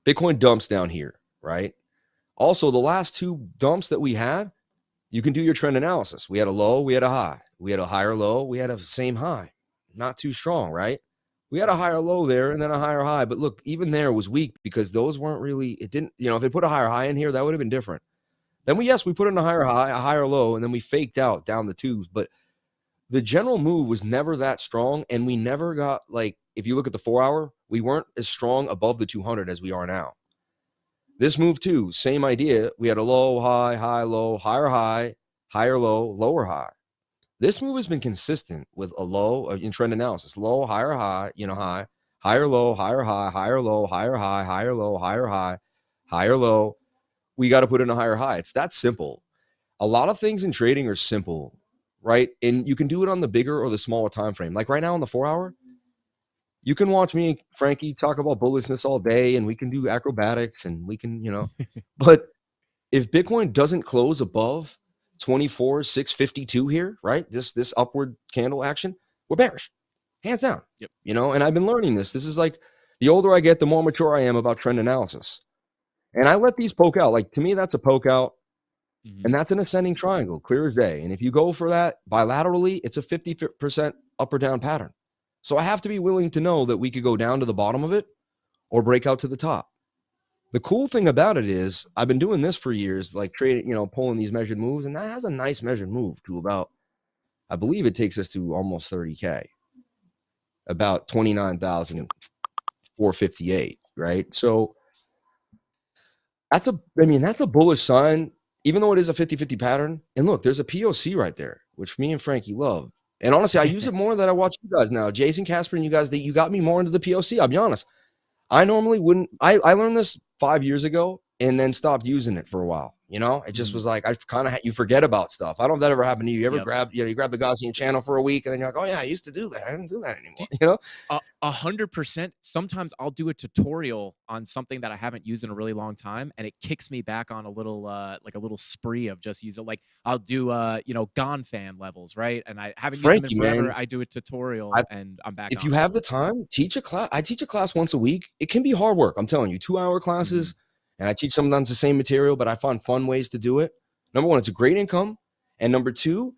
Bitcoin dumps down here, right? Also, the last 2 dumps that we had, you can do your trend analysis. We had a low, we had a high. We had a higher low, we had a same high. Not too strong, right? We had a higher low there and then a higher high. But look, even there was weak because those weren't really, it didn't, if they put a higher high in here, that would have been different. Then we put in a higher high, a higher low, and then we faked out down the 2s. But the general move was never that strong. And we never got, like, if you look at the 4-hour, we weren't as strong above the 200 as we are now. This move too, same idea. We had a low, high, high, low, higher low, lower high. This move has been consistent with a low in trend analysis, low, higher high, high, higher low, higher high, higher low, higher high, higher low, higher high, higher low. We got to put in a higher high. It's that simple. A lot of things in trading are simple, right? And you can do it on the bigger or the smaller time frame. Like right now on the 4-hour, you can watch me and Frankie talk about bullishness all day, and we can do acrobatics, and we can, but if Bitcoin doesn't close above 24,652 here, right? This upward candle action, we're bearish, hands down. Yep. And I've been learning this. This is like the older I get, the more mature I am about trend analysis. And I let these poke out. Like to me, that's a poke out. And that's an ascending triangle, clear as day. And if you go for that bilaterally, it's a 50% up or down pattern. So I have to be willing to know that we could go down to the bottom of it or break out to the top. The cool thing about it is I've been doing this for years, like trading, pulling these measured moves. And that has a nice measured move to about, I believe it takes us to almost 30K, about 29,458, right? So that's a bullish sign, even though it is a 50-50 pattern. And look, there's a POC right there, which me and Frankie love. And honestly, I use it more that I watch you guys now. Jason, Casper, and you guys, that you got me more into the POC. I'll be honest. I normally wouldn't. I learned this 5 years ago and then stopped using it for a while. It just was like, you forget about stuff. I don't know if that ever happened to you. You ever grab the Gaussian channel for a week and then you're like, oh yeah, I used to do that. I don't do that anymore. 100%. Sometimes I'll do a tutorial on something that I haven't used in a really long time, and it kicks me back on a little like a little spree of just using. Like I'll do Gone fan levels, right? And I haven't used them in forever. Man, I do a tutorial and I'm back. If you have the time, teach a class. I teach a class once a week. It can be hard work. I'm telling you, 2-hour classes, and I teach sometimes the same material, but I find fun ways to do it. Number one, it's a great income, and number two,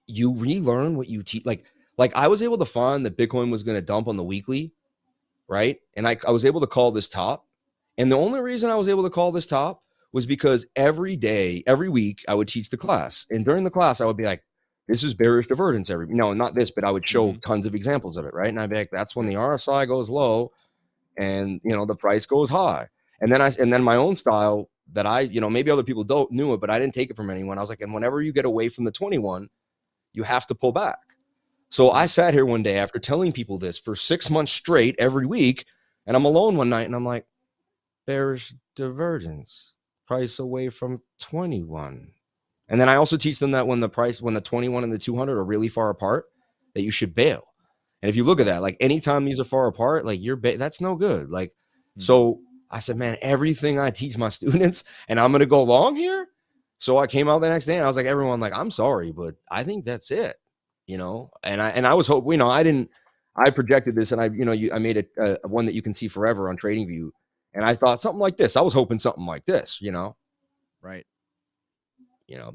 you relearn what you teach. Like I was able to find that Bitcoin was going to dump on the weekly, right? And I was able to call this top. And the only reason I was able to call this top was because every day, every week, I would teach the class. And during the class, I would be like, this is bearish divergence. No, not this, but I would show tons of examples of it, right? And I'd be like, that's when the RSI goes low and, the price goes high. And then my own style that I, maybe other people knew it, but I didn't take it from anyone. I was like, and whenever you get away from the 21, you have to pull back. So I sat here one day after telling people this for 6 months straight every week, and I'm alone one night and I'm like, bearish divergence, price away from 21. And then I also teach them that when the 21 and the 200 are really far apart, that you should bail. And if you look at that, like anytime these are far apart, like that's no good. Like, so I said, man, everything I teach my students and I'm going to go long here. So I came out the next day and I was like, everyone, like, I'm sorry, but I think that's it. And I was hoping, I projected this and I made a one that you can see forever on TradingView. And I thought something like this. I was hoping something like this, right.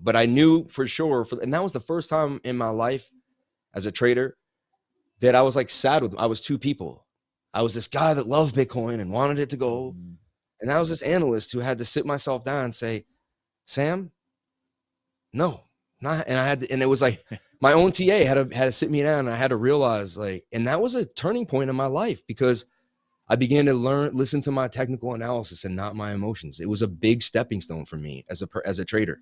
But I knew for sure and that was the first time in my life as a trader that I was like sad with. I was two people. I was this guy that loved Bitcoin and wanted it to go. And I was this analyst who had to sit myself down and say, Sam, no, not. And I had to, and it was like, my own TA had to sit me down and I had to realize and that was a turning point in my life because I began to listen to my technical analysis and not my emotions. It was a big stepping stone for me as a trader.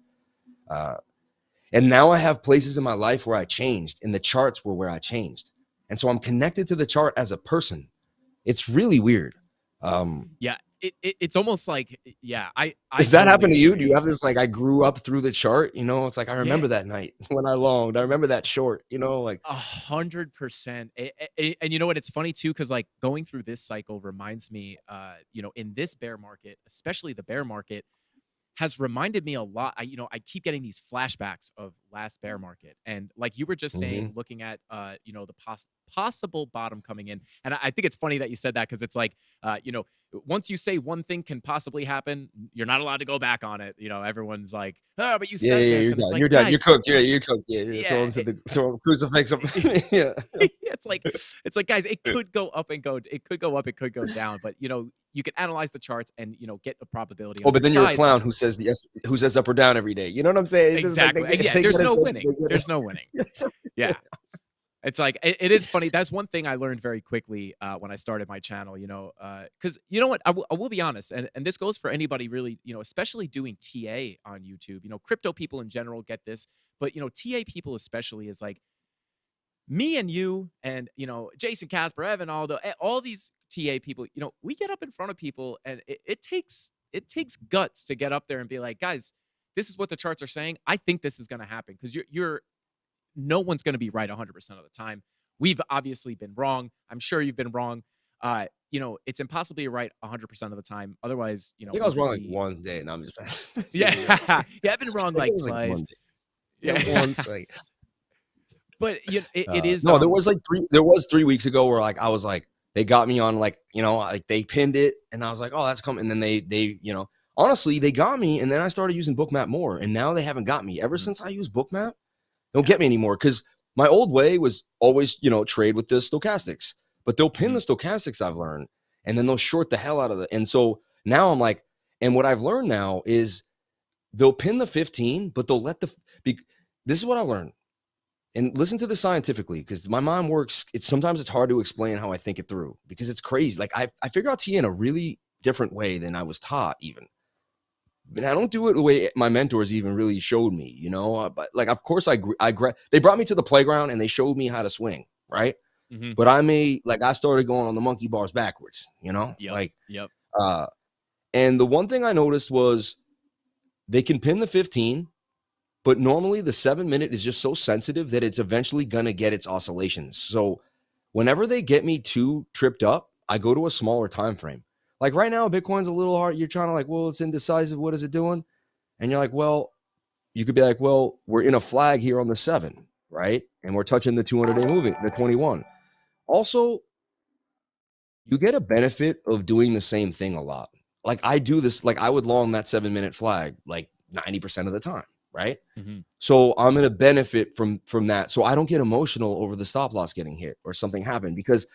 And now I have places in my life where I changed and the charts were where I changed. And so I'm connected to the chart as a person. It's really weird. Yeah. It's almost like, does that happen to you? Do you have this, like, I grew up through the chart, it's like, I remember that night when I longed, I remember that short, like 100%. And you know what? It's funny too. Cause like going through this cycle reminds me, in this bear market, especially the bear market, has reminded me a lot. I keep getting these flashbacks of last bear market. And like you were just saying, looking at, the possible bottom coming in. And I think it's funny that you said that because it's like, once you say one thing can possibly happen, you're not allowed to go back on it. Everyone's like, oh, but you said this. You're and done. It's like, You're done. guys, You're cooked. You're cooked. Yeah. Throw a crucifix up. Yeah. It's like, guys, it could go up and go. It could go up. It could go down. But, you can analyze the charts and, get a probability. Oh, but then you're a clown who says yes, who says up or down every day. You know what I'm saying? It's exactly. There's no winning. There's no winning. Yeah. It's like, it is funny. That's one thing I learned very quickly when I started my channel, because you know what, I will be honest. And this goes for anybody really, especially doing TA on YouTube, crypto people in general get this, but, TA people especially is like, me and you and Jason, Casper, Evan, Aldo, all these TA people, we get up in front of people, and it takes guts to get up there and be like, guys, this is what the charts are saying. I think this is going to happen, because you're no one's going to be right 100% of the time. We've obviously been wrong. I'm sure you've been wrong. It's impossible to be right 100% of the time. Otherwise, I think I was wrong like one day. No, I'm just yeah. I've been wrong like twice. One day. Yeah, once. Like, but it is. No, there was 3 weeks ago where like I was like, they got me on like, like they pinned it, and I was like, oh, that's coming. And then they honestly, they got me, and then I started using Bookmap more, and now they haven't got me. Ever since I use Bookmap, they don't get me anymore, because my old way was always, trade with the stochastics, but they'll pin the stochastics, I've learned, and then they'll short the hell out of it. And so now I'm like, and what I've learned now is they'll pin the 15, but they'll let this is what I learned. And listen to this scientifically, because my mind works. Sometimes it's hard to explain how I think it through, because it's crazy. Like I figure out TA in a really different way than I was taught even. And I don't do it the way my mentors even really showed me, but like, of course they brought me to the playground and they showed me how to swing. Right. Mm-hmm. But I started going on the monkey bars backwards, Yep. And the one thing I noticed was they can pin the 15, but normally the 7-minute is just so sensitive that it's eventually going to get its oscillations. So whenever they get me too tripped up, I go to a smaller time frame. Like right now, Bitcoin's a little hard. You're trying to like, well, it's indecisive. What is it doing? And you're like, well, you could be like, well, we're in a flag here on the 7, right? And we're touching the 200-day moving, the 21. Also, you get a benefit of doing the same thing a lot. Like I do this, like I would long that 7-minute flag like 90% of the time, right? Mm-hmm. So I'm going to benefit from that. So I don't get emotional over the stop loss getting hit or something happened, because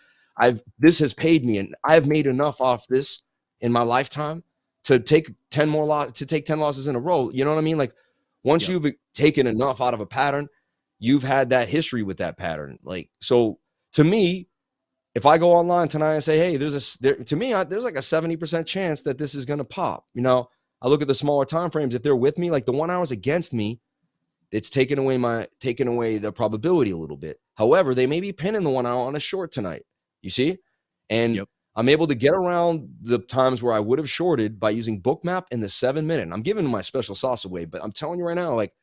this has paid me, and I've made enough off this in my lifetime to take 10 losses in a row. You know what I mean? Like once you've taken enough out of a pattern, you've had that history with that pattern. Like, so to me, if I go online tonight and say, hey, there's like a 70% chance that this is going to pop. I look at the smaller time frames. If they're with me, like the 1 hour's against me, it's taken away the probability a little bit. However, they may be pinning the 1 hour on a short tonight. You see? And I'm able to get around the times where I would have shorted by using Bookmap in the 7-minute. I'm giving my special sauce away, but I'm telling you right now, like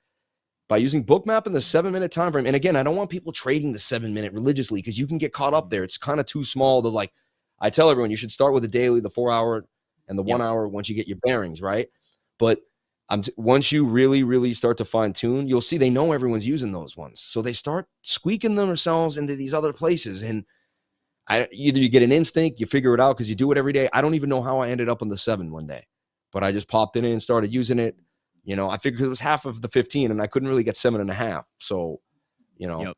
by using Bookmap in the 7-minute time frame. And again, I don't want people trading the 7-minute religiously, because you can get caught up there. It's kind of too small to like, I tell everyone you should start with the daily, the 4 hour and the 1 hour once you get your bearings, right? But once you really, really start to fine tune, you'll see they know everyone's using those ones. So they start squeaking themselves into these other places. And either you get an instinct, you figure it out because you do it every day. I don't even know how I ended up on the 7 one day, but I just popped it in and started using it. I figured it was half of the 15 and I couldn't really get 7.5. So, and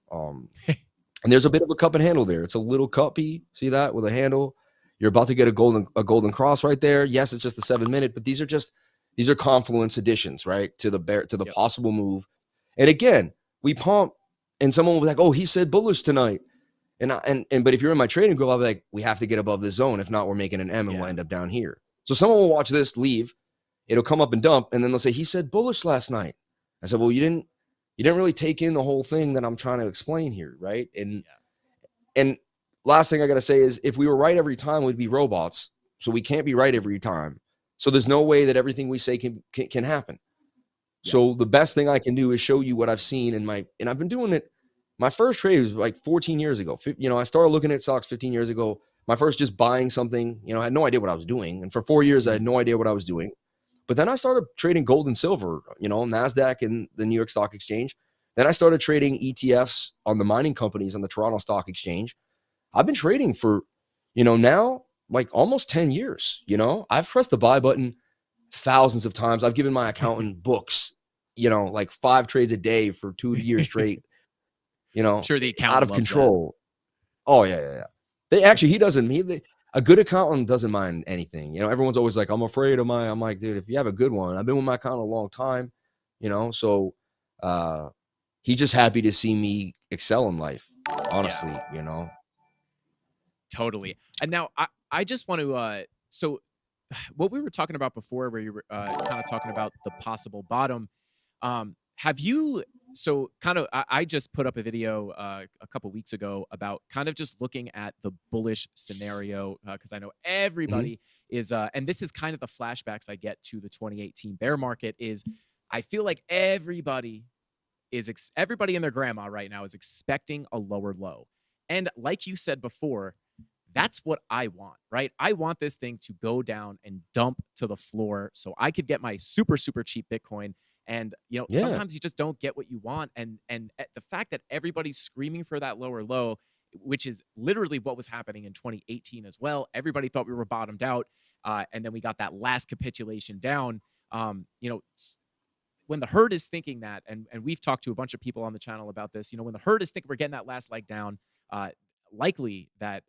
there's a bit of a cup and handle there. It's a little cuppy. See that with a handle? You're about to get a golden cross right there. Yes, it's just the 7-minute, but these are confluence additions, right? To the possible move. And again, we pump, and someone will be like, oh, he said bullish tonight. But if you're in my trading group, I'll be like, we have to get above this zone. If not, we're making an M and we'll end up down here. So someone will watch this, leave, it'll come up and dump, and then they'll say, he said bullish last night. I said, well, you didn't really take in the whole thing that I'm trying to explain here, right? And last thing I got to say is, if we were right every time, we'd be robots. So we can't be right every time. So there's no way that everything we say can happen. Yeah. So the best thing I can do is show you what I've seen and I've been doing it. My first trade was like 14 years ago. I started looking at stocks 15 years ago. My first just buying something, I had no idea what I was doing. And for 4 years, I had no idea what I was doing. But then I started trading gold and silver, NASDAQ and the New York Stock Exchange. Then I started trading ETFs on the mining companies on the Toronto Stock Exchange. I've been trading for, now like almost 10 years. I've pressed the buy button thousands of times. I've given my accountant books, like 5 trades a day for 2 years straight. Sure, the accountant out of control. That. Oh yeah. A good accountant doesn't mind anything. Everyone's always like, I'm afraid of I'm like, dude, if you have a good one, I've been with my accountant a long time, so he's just happy to see me excel in life, honestly, Totally. And now I just want to, so what we were talking about before, where you were kind of talking about the possible bottom, have you so kind of, I just put up a video a couple weeks ago about kind of just looking at the bullish scenario because I know everybody is, and this is kind of the flashbacks I get to the 2018 bear market. Is I feel like everybody everybody and their grandma right now is expecting a lower low, and like you said before, that's what I want, right? I want this thing to go down and dump to the floor so I could get my super, super cheap Bitcoin. And, you know, Yeah. sometimes you just don't get what you want. And the fact that everybody's screaming for that lower low, which is literally what was happening in 2018 as well. Everybody thought we were bottomed out. And then we got that last capitulation down. You know, when the herd is thinking that, and we've talked to a bunch of people on the channel about this, you know, when the herd is thinking we're getting that last leg down, likely that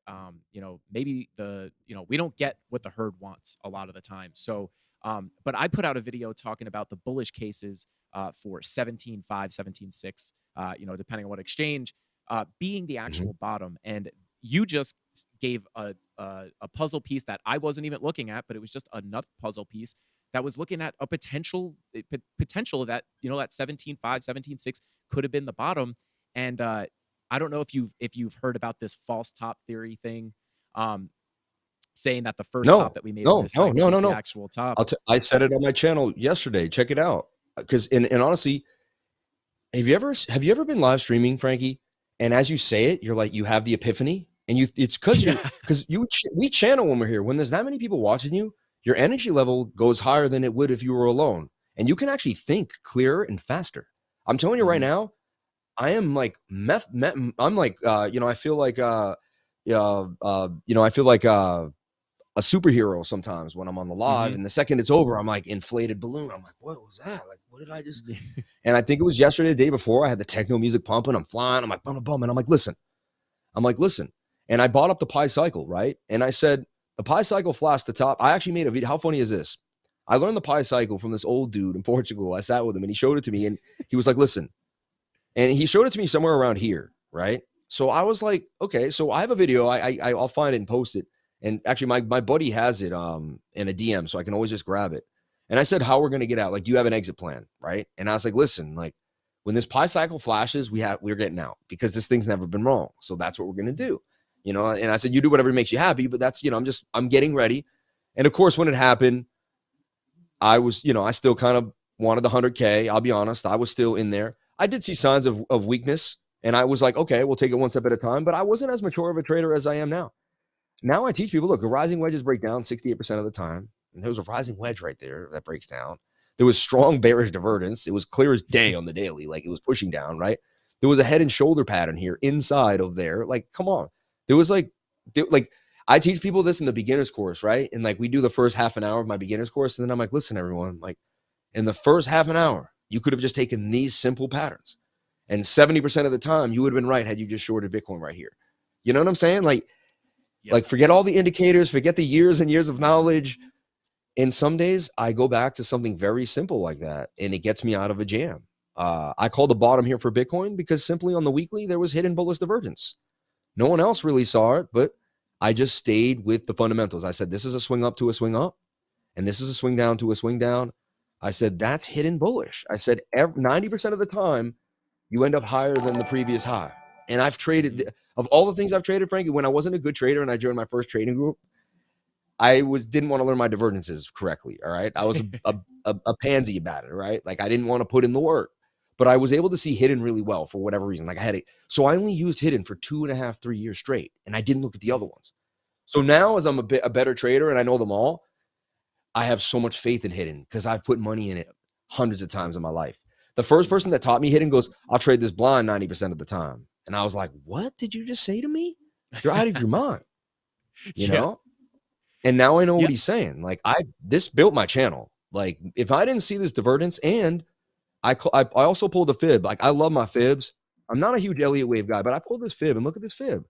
you know, maybe we don't get what the herd wants a lot of the time. So but I put out a video talking about the bullish cases for 17.5, 17.6, you know, depending on what exchange, being the actual bottom. And you just gave a puzzle piece that I wasn't even looking at, but it was just another puzzle piece that was looking at a potential that, you know, that 17.5, 17.6 could have been the bottom. And I don't know if you've heard about this false top theory thing, saying that the first top that we made in this cycle is the actual top. I said it on my channel yesterday. Check it out. Because and honestly, have you ever been live streaming, Frankie? And as you say it, you're like, you have the epiphany, and it's because we channel when we're here. When there's that many people watching you, your energy level goes higher than it would if you were alone, and you can actually think clearer and faster. I'm telling you right now, I am like I'm like you know, I feel like you know, I feel like a superhero sometimes when I'm on the live, and the second it's over, I'm like inflated balloon. I'm like, what was that? Like, what did I just? And I think it was yesterday, the day before, I had the techno music pumping. I'm flying. I'm like, bum, bum, and I'm like, listen. And I bought up the pi cycle, right? And I said, the pi cycle flashed the top. I actually made a video. How funny is this? I learned the pi cycle from this old dude in Portugal. I sat with him and he showed it to me, and he was like, listen. And he showed it to me somewhere around here, right? So I was like, okay, so I have a video. I'll find it and post it. And actually, my buddy has it in a DM, so I can always just grab it. And I said, how we're going to get out? Like, do you have an exit plan, right? And I was like, listen, like, when this pi cycle flashes, we're getting out because this thing's never been wrong. So that's what we're going to do, you know? And I said, you do whatever makes you happy, but that's, you know, I'm getting ready. And of course, when it happened, I was, you know, I still kind of wanted the 100K. I'll be honest. I was still in there. I did see signs of weakness, and I was like, okay, we'll take it one step at a time. But I wasn't as mature of a trader as I am now. Now I teach people, look, the rising wedges break down 68% of the time. And there was a rising wedge right there that breaks down. There was strong bearish divergence. It was clear as day on the daily. Like, it was pushing down, right? There was a head and shoulder pattern here inside of there. Like, come on. There was like I teach people this in the beginner's course, right? And like, we do the first half an hour of my beginner's course. And then I'm like, listen, everyone, like, in the first half an hour, you could have just taken these simple patterns. And 70% of the time, you would have been right had you just shorted Bitcoin right here. You know what I'm saying? Like, like, forget all the indicators, forget the years and years of knowledge. And some days I go back to something very simple like that, and it gets me out of a jam. I called the bottom here for Bitcoin because simply on the weekly, there was hidden bullish divergence. No one else really saw it, but I just stayed with the fundamentals. I said, this is a swing up to a swing up, and this is a swing down to a swing down. I said, that's hidden bullish. I said, 90% of the time, you end up higher than the previous high. And I've traded, of all the things I've traded, Frankie, when I wasn't a good trader and I joined my first trading group, I didn't want to learn my divergences correctly. All right. I was a pansy about it. Right. Like, I didn't want to put in the work, but I was able to see hidden really well for whatever reason. Like, I had it. So I only used hidden for 2.5, 3 years straight. And I didn't look at the other ones. So now, as I'm a better trader and I know them all, I have so much faith in hidden because I've put money in it hundreds of times in my life. The first person that taught me hidden goes, I'll trade this blind 90% of the time. And I was like, what did you just say to me? You're out of your mind, you know? And now I know what he's saying. Like, this built my channel. Like, if I didn't see this divergence, and I also pulled a fib. Like, I love my fibs. I'm not a huge Elliott wave guy, but I pulled this fib, and look at this fib.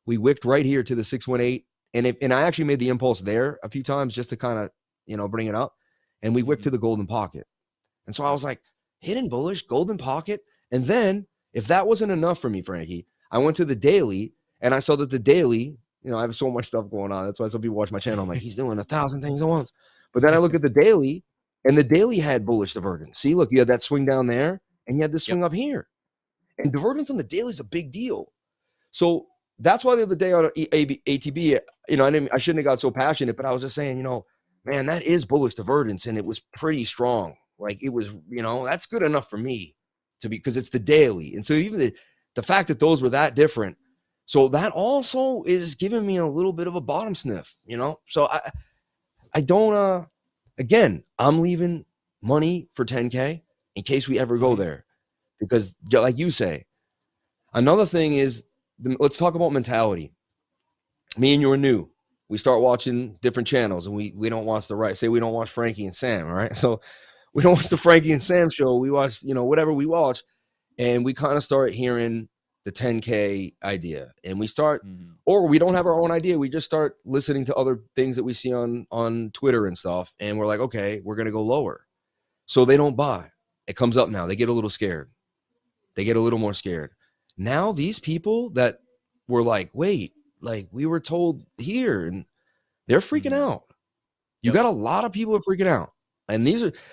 We wicked right here to the 618. And I actually made the impulse there a few times just to kind of, you know, bring it up. And we wicked to the golden pocket. And so I was like, hidden bullish, golden pocket. And then, if that wasn't enough for me, Frankie, I went to the daily, and I saw that the daily, you know, I have so much stuff going on. That's why some people watch my channel. I'm like, he's doing 1,000 things at once. But then I look at the daily, and the daily had bullish divergence. See, look, you had that swing down there, and you had this swing up here. And divergence on the daily is a big deal. So that's why the other day on ATB, I shouldn't have got so passionate, but I was just saying, man, that is bullish divergence, and it was pretty strong. Like it was, that's good enough for me because it's the daily. And so even the fact that those were that different, so that also is giving me a little bit of a bottom sniff, So I don't, again, I'm leaving money for 10K in case we ever go there, because like you say, another thing is, let's talk about mentality. Me and you are new. We start watching different channels, and we don't watch we don't watch Frankie and Sam, all right? So we don't watch the Frankie and Sam show. We watch, whatever we watch, and we kind of start hearing the 10K idea, and we start, or we don't have our own idea. We just start listening to other things that we see on Twitter and stuff, and we're like, okay, we're going to go lower. So they don't buy. It comes up now. They get a little scared. They get a little more scared. Now these people that were like, wait, like we were told here, and they're freaking out. You got a lot of people are freaking out. And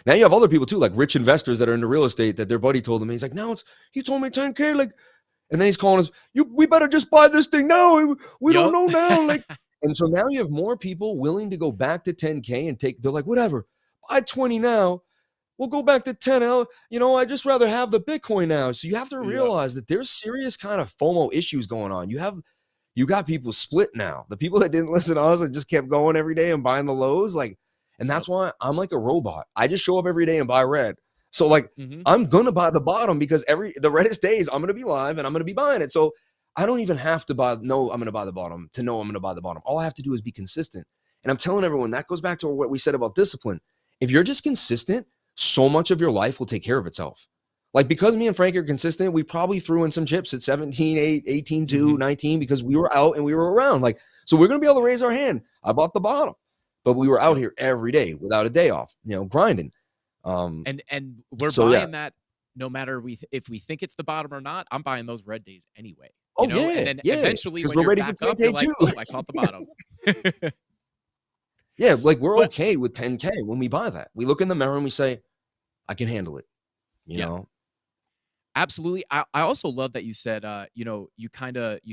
now you have other people too, like rich investors that are into real estate that their buddy told them. He's like, no, he told me 10K, like, and then he's calling us, we better just buy this thing now. We don't know now. Like, and so now you have more people willing to go back to 10K and they're like, whatever, buy 20 now. We'll go back to 10. I just rather have the Bitcoin now. So you have to realize that there's serious kind of FOMO issues going on. You got people split now. The people that didn't listen to us and just kept going every day and buying the lows, like, and that's why I'm like a robot. I just show up every day and buy red. So like, I'm going to buy the bottom because the reddest days I'm going to be live and I'm going to be buying it. So I don't even have to I'm going to buy the bottom to know I'm going to buy the bottom. All I have to do is be consistent. And I'm telling everyone that goes back to what we said about discipline. If you're just consistent, so much of your life will take care of itself. Like, because me and Frank are consistent, we probably threw in some chips at 17, 8, 18, 2, 19, because we were out and we were around. Like, so we're going to be able to raise our hand. I bought the bottom, but we were out here every day without a day off, grinding. And we're buying that no matter if we think it's the bottom or not. I'm buying those red days anyway. And then eventually when you're back up, you're like, oh, I caught the bottom. Yeah, like we're okay with 10K when we buy that. We look in the mirror and we say, I can handle it, you know? Absolutely. I also love that you said, you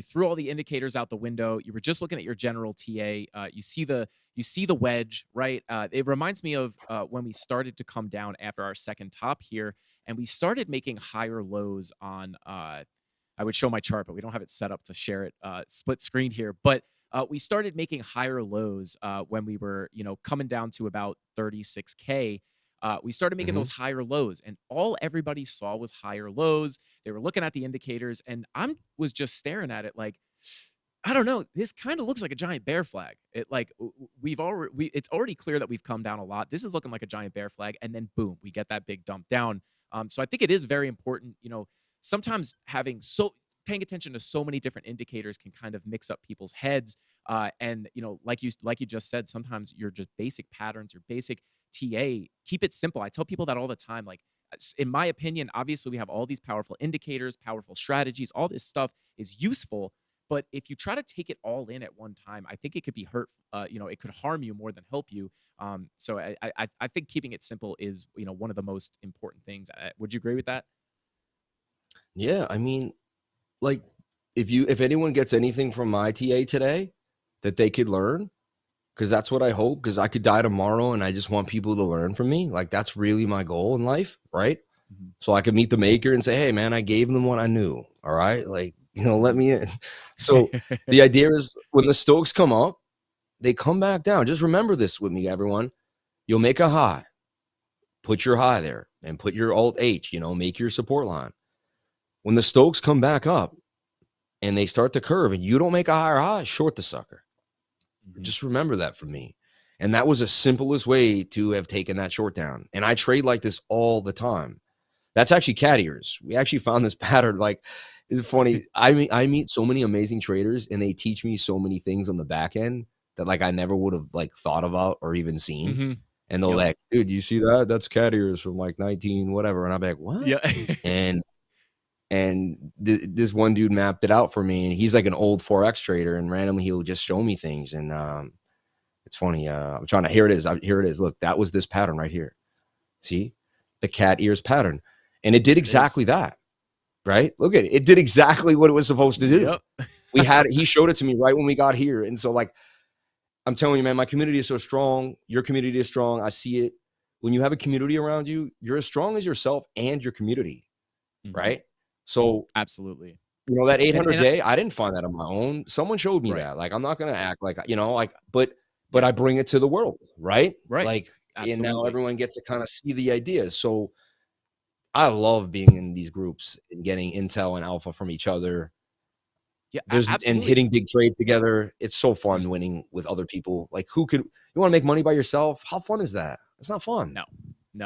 threw all the indicators out the window. You were just looking at your general TA. You see the wedge, right? It reminds me of when we started to come down after our second top here, and we started making higher lows on, I would show my chart, but we don't have it set up to share it split screen here. But we started making higher lows when we were, coming down to about 36K. We started making those higher lows, and all everybody saw was higher lows. They were looking at the indicators, and I was just staring at it like, I don't know, this kind of looks like a giant bear flag. It's already clear that we've come down a lot. This is looking like a giant bear flag, and then boom, we get that big dump down. So I think it is very important, sometimes paying attention to so many different indicators can kind of mix up people's heads. And like you just said, sometimes your just basic patterns, your basic TA, keep it simple. I tell people that all the time. Like, in my opinion, obviously we have all these powerful indicators, powerful strategies, all this stuff is useful. But if you try to take it all in at one time, I think it could be hurt. It could harm you more than help you. So I think keeping it simple is, one of the most important things. Would you agree with that? Yeah. I mean, like, if anyone gets anything from my TA today that they could learn, because that's what I hope, because I could die tomorrow and I just want people to learn from me. Like, that's really my goal in life, right? So I could meet the maker and say, hey, man, I gave them what I knew. All right. Like, let me in. So the idea is when the Stokes come up, they come back down. Just remember this with me, everyone. You'll make a high. Put your high there and put your alt H, make your support line. When the Stokes come back up and they start to curve and you don't make a higher high, short the sucker. Just remember that from me. And that was the simplest way to have taken that short down. And I trade like this all the time. That's actually cat ears. We actually found this pattern. Like, it's funny. I meet so many amazing traders and they teach me so many things on the back end that like I never would have like thought about or even seen. And they'll like, dude, you see that? That's cat ears from like 19, whatever. And I'm like, what? Yeah. And this one dude mapped it out for me, and he's like an old Forex trader, and randomly he'll just show me things. And it's funny. I'm trying to, here it is. Look, that was this pattern right here. See the cat ears pattern. And it did There it is. exactly that, right? Look at it. It did exactly what it was supposed to do. Yep. He showed it to me right when we got here. And so like, I'm telling you, man, my community is so strong. Your community is strong. I see it. When you have a community around you, you're as strong as yourself and your community, right? So, Absolutely. you know, that 800 and day, I didn't find that on my own. Someone showed me Right. that. Like, I'm not going to act like, you know, like, but I bring it to the world, right? Right. Like, and now Absolutely. everyone gets to kind of see the ideas. So I love being in these groups and getting intel and alpha from each other. Yeah, And absolutely. hitting big trades together. It's so fun Mhm. winning with other people. Like, you want to make money by yourself? How fun is that? It's not fun. No,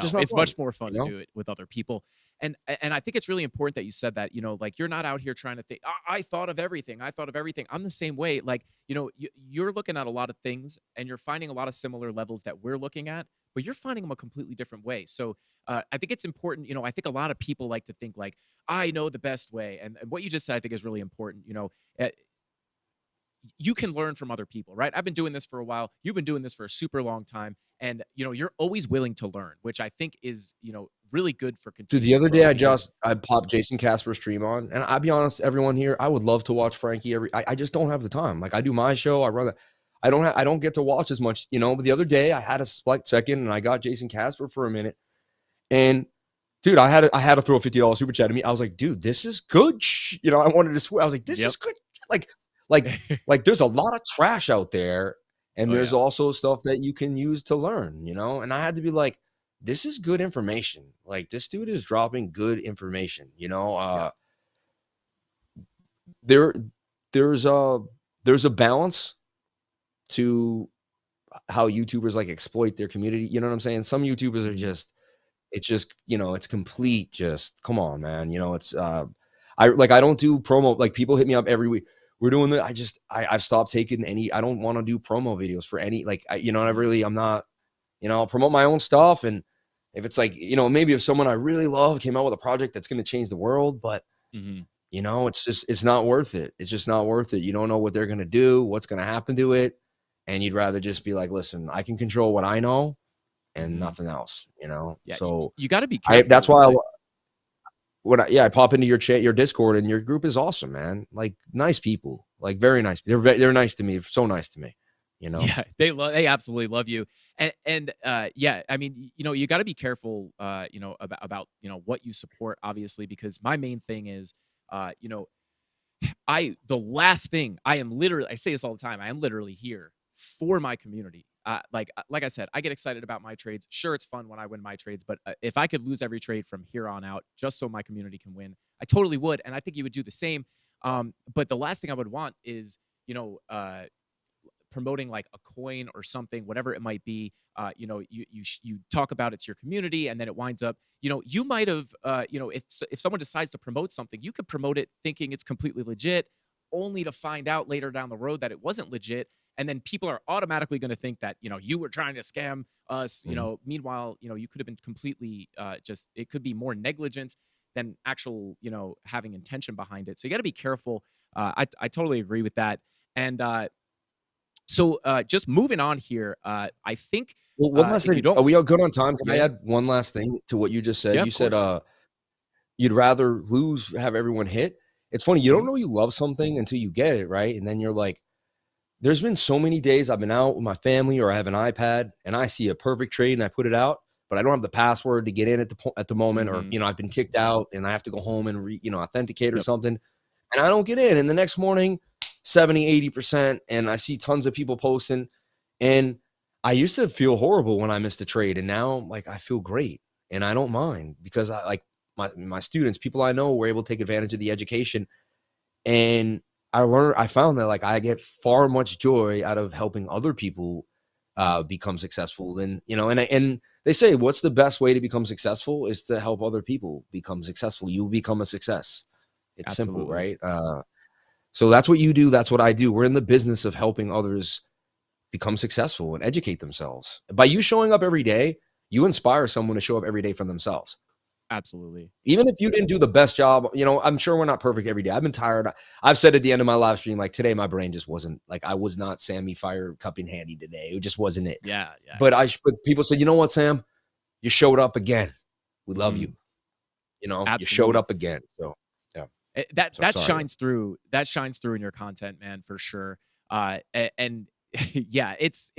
Just not it's fun, much more fun you know? to do it with other people. And I think it's really important that you said that, you know, like you're not out here trying to think, I thought of everything. I thought of everything. I'm the same way. Like, you know, you're looking at a lot of things and you're finding a lot of similar levels that we're looking at, but you're finding them a completely different way. So I think it's important, you know, I think a lot of people like to think like, I know the best way. And what you just said, I think is really important. You know, you can learn from other people, right? I've been doing this for a while. You've been doing this for a super long time. And, you know, you're always willing to learn, which I think is, you know, really good for Dude, continuing. the other day because I popped Jason Casper's stream on, and I'll be honest, everyone here, I would love to watch Frankie I just don't have the time. Like, I do my show, I run that. I don't get to watch as much, you know, but the other day I had a split second and I got Jason Casper for a minute. And dude, I had to throw a $50 super chat at me. I was like, dude, this is good. You know, I wanted to swear. I was like, this is good. Like there's a lot of trash out there, and Oh, there's yeah. also stuff that you can use to learn, you know? And I had to be like, this is good information. Like, this dude is dropping good information, you know? There's a balance to how YouTubers like exploit their community. You know what I'm saying? Some YouTubers are just, it's just, you know, it's complete, just come on, man. You know, it's I don't do promo. Like, people hit me up every week. We're doing the, I've stopped taking any, I don't want to do promo videos for any, like, you know, I'm not, you know, I'll promote my own stuff. And if it's like, you know, maybe if someone I really love came out with a project that's going to change the world, but you know, it's just, it's not worth it. It's just not worth it. You don't know what they're going to do, what's going to happen to it. And you'd rather just be like, listen, I can control what I know and nothing else, you know? Yeah, So you got to be careful. that's why I pop into your chat, your Discord, and your group is awesome, man. Like, nice people, like very nice. They're nice to me. So nice to me, you know? Yeah, they absolutely love you. And yeah, I mean, you know, you got to be careful, you know, about, you know, what you support, obviously, because my main thing is, you know, the last thing I am literally, I say this all the time, I am literally here for my community. Like I said, I get excited about my trades. Sure, it's fun when I win my trades, but if I could lose every trade from here on out just so my community can win, I totally would, and I think you would do the same. But the last thing I would want is, you know, promoting like a coin or something, whatever it might be. You know, you talk about it's your community, and then it winds up, you know, you might have, you know, if someone decides to promote something, you could promote it thinking it's completely legit, only to find out later down the road that it wasn't legit. And then people are automatically going to think that, you know, you were trying to scam us, you know, meanwhile, you know, you could have been completely just, it could be more negligence than actual, you know, having intention behind it. So you got to be careful. I totally agree with that. And so just moving on here, I think Well, one last if you thing. don't, Are we all good on time? Can I yeah, add one last thing to what you just said? yeah, You of said, course. you'd rather lose, have everyone hit. It's funny. You don't know you love something until you get it, right? And then you're like, there's been so many days I've been out with my family, or I have an iPad and I see a perfect trade and I put it out, but I don't have the password to get in at the moment, or, you know, I've been kicked out and I have to go home and you know, authenticate or Yep. something, and I don't get in. And the next morning, 70-80%, and I see tons of people posting. And I used to feel horrible when I missed a trade, and now, like, I feel great and I don't mind, because I like my students, people I know, were able to take advantage of the education. And I found that, like, I get far much joy out of helping other people become successful than, you know, and they say, what's the best way to become successful is to help other people become successful. You become a success. It's simple, Absolutely. right? So that's what you do. That's what I do. We're in the business of helping others become successful and educate themselves. By you showing up every day, you inspire someone to show up every day for themselves. Absolutely. Even if you didn't do the best job, you know, I'm sure we're not perfect every day. I've been tired. I've said at the end of my live stream, like, today, my brain just wasn't, like, I was not Sammy Fire cupping handy today. It just wasn't it. Yeah. But people said, you know what, Sam, you showed up again. We love you. You know, you Absolutely. showed up again. So yeah. That So sorry. shines through. That shines through in your content, man, for sure. And yeah, it's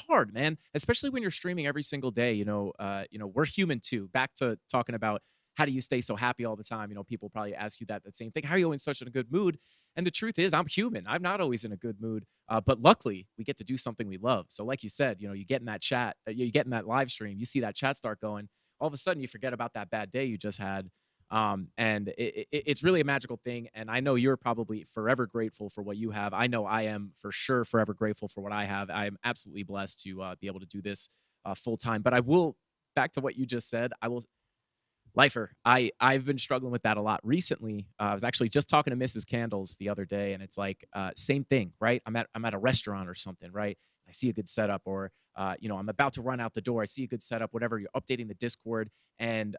hard, man, especially when you're streaming every single day. We're human too. Back to talking about how do you stay so happy all the time? People probably ask you that same thing. How are you in such a good mood? And the truth is, I'm human. I'm not always in a good mood. But luckily, we get to do something we love. So, like you said, you get in that chat, you get in that live stream, you see that chat start going. All of a sudden, you forget about that bad day you just had. And it's really a magical thing. And I know you're probably forever grateful for what you have. I know I am for sure forever grateful for what I have. I am absolutely blessed to be able to do this full time. But I will, back to what you just said, I will, lifer, I've been struggling with that a lot recently. I was actually just talking to Mrs. Candles the other day, and it's like same thing, right? I'm at a restaurant or something, right? I see a good setup, or I'm about to run out the door. I see a good setup, whatever. You're updating the Discord, and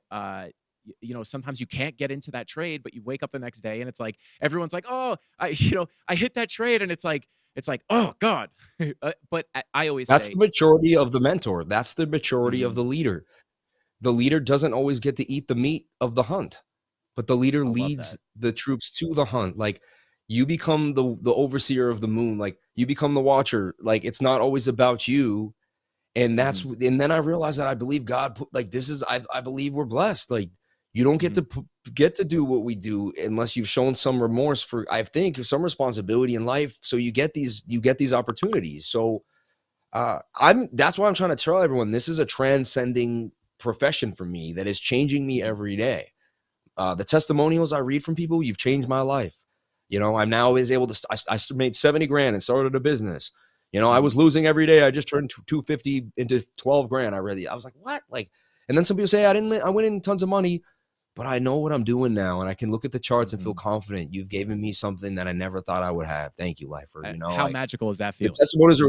sometimes you can't get into that trade, but you wake up the next day and it's like everyone's like, oh, I hit that trade, and it's like, oh God. But I always That's say the maturity of the mentor. That's the maturity of Mhm. the leader. The leader doesn't always get to eat the meat of the hunt, but the leader love leads that. the troops to the hunt. Like, you become the overseer of the moon. Like, you become the watcher. Like, it's not always about you. And that's and then I realized that I believe God put, like, this is I believe we're blessed. Like, you don't get to do what we do unless you've shown some remorse for, I think, some responsibility in life. So you get these opportunities. So that's why I'm trying to tell everyone, this is a transcending profession for me that is changing me every day. The testimonials I read from people, you've changed my life. I'm now is able to, I made 70 grand and started a business. I was losing every day. I just turned 250 into 12 grand. I was like, what? Like, and then some people say, I went in tons of money, but I know what I'm doing now. And I can look at the charts and feel confident. You've given me something that I never thought I would have. Thank you, lifer. How Like, magical is that the feeling? testimonials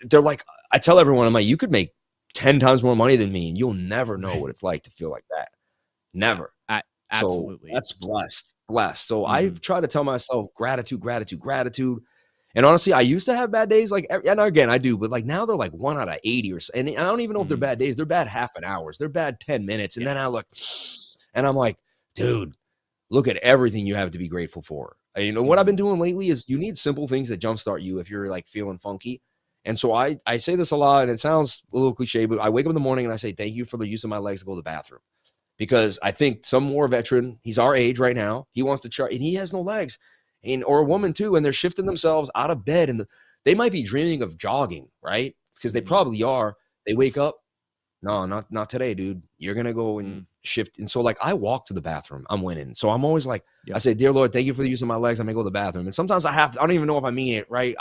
they're like, I tell everyone, I'm like, you could make 10 times more money than me, and you'll never know what it's like to feel like that. Never. Absolutely. So that's blessed. So I've tried to tell myself gratitude. And honestly, I used to have bad days. Like, and again, I do, but like now they're like 1 out of 80 or so. And I don't even know if they're bad days. They're bad half an hour. They're bad 10 minutes. And then I look and I'm like, dude, look at everything you have to be grateful for. What I've been doing lately is you need simple things that jumpstart you if you're like feeling funky. And so I say this a lot, and it sounds a little cliche, but I wake up in the morning and I say, thank you for the use of my legs to go to the bathroom. Because I think some war veteran, he's our age right now, he wants to try, and he has no legs, or a woman too, and they're shifting themselves out of bed, and they might be dreaming of jogging, right? Because they probably are. They wake up, no, not today, dude. You're gonna go and shift. And so, like, I walk to the bathroom. I'm winning. So I'm always like, I say, dear Lord, thank you for the use of my legs. I'm gonna go to the bathroom. And sometimes I don't even know if I mean it, right?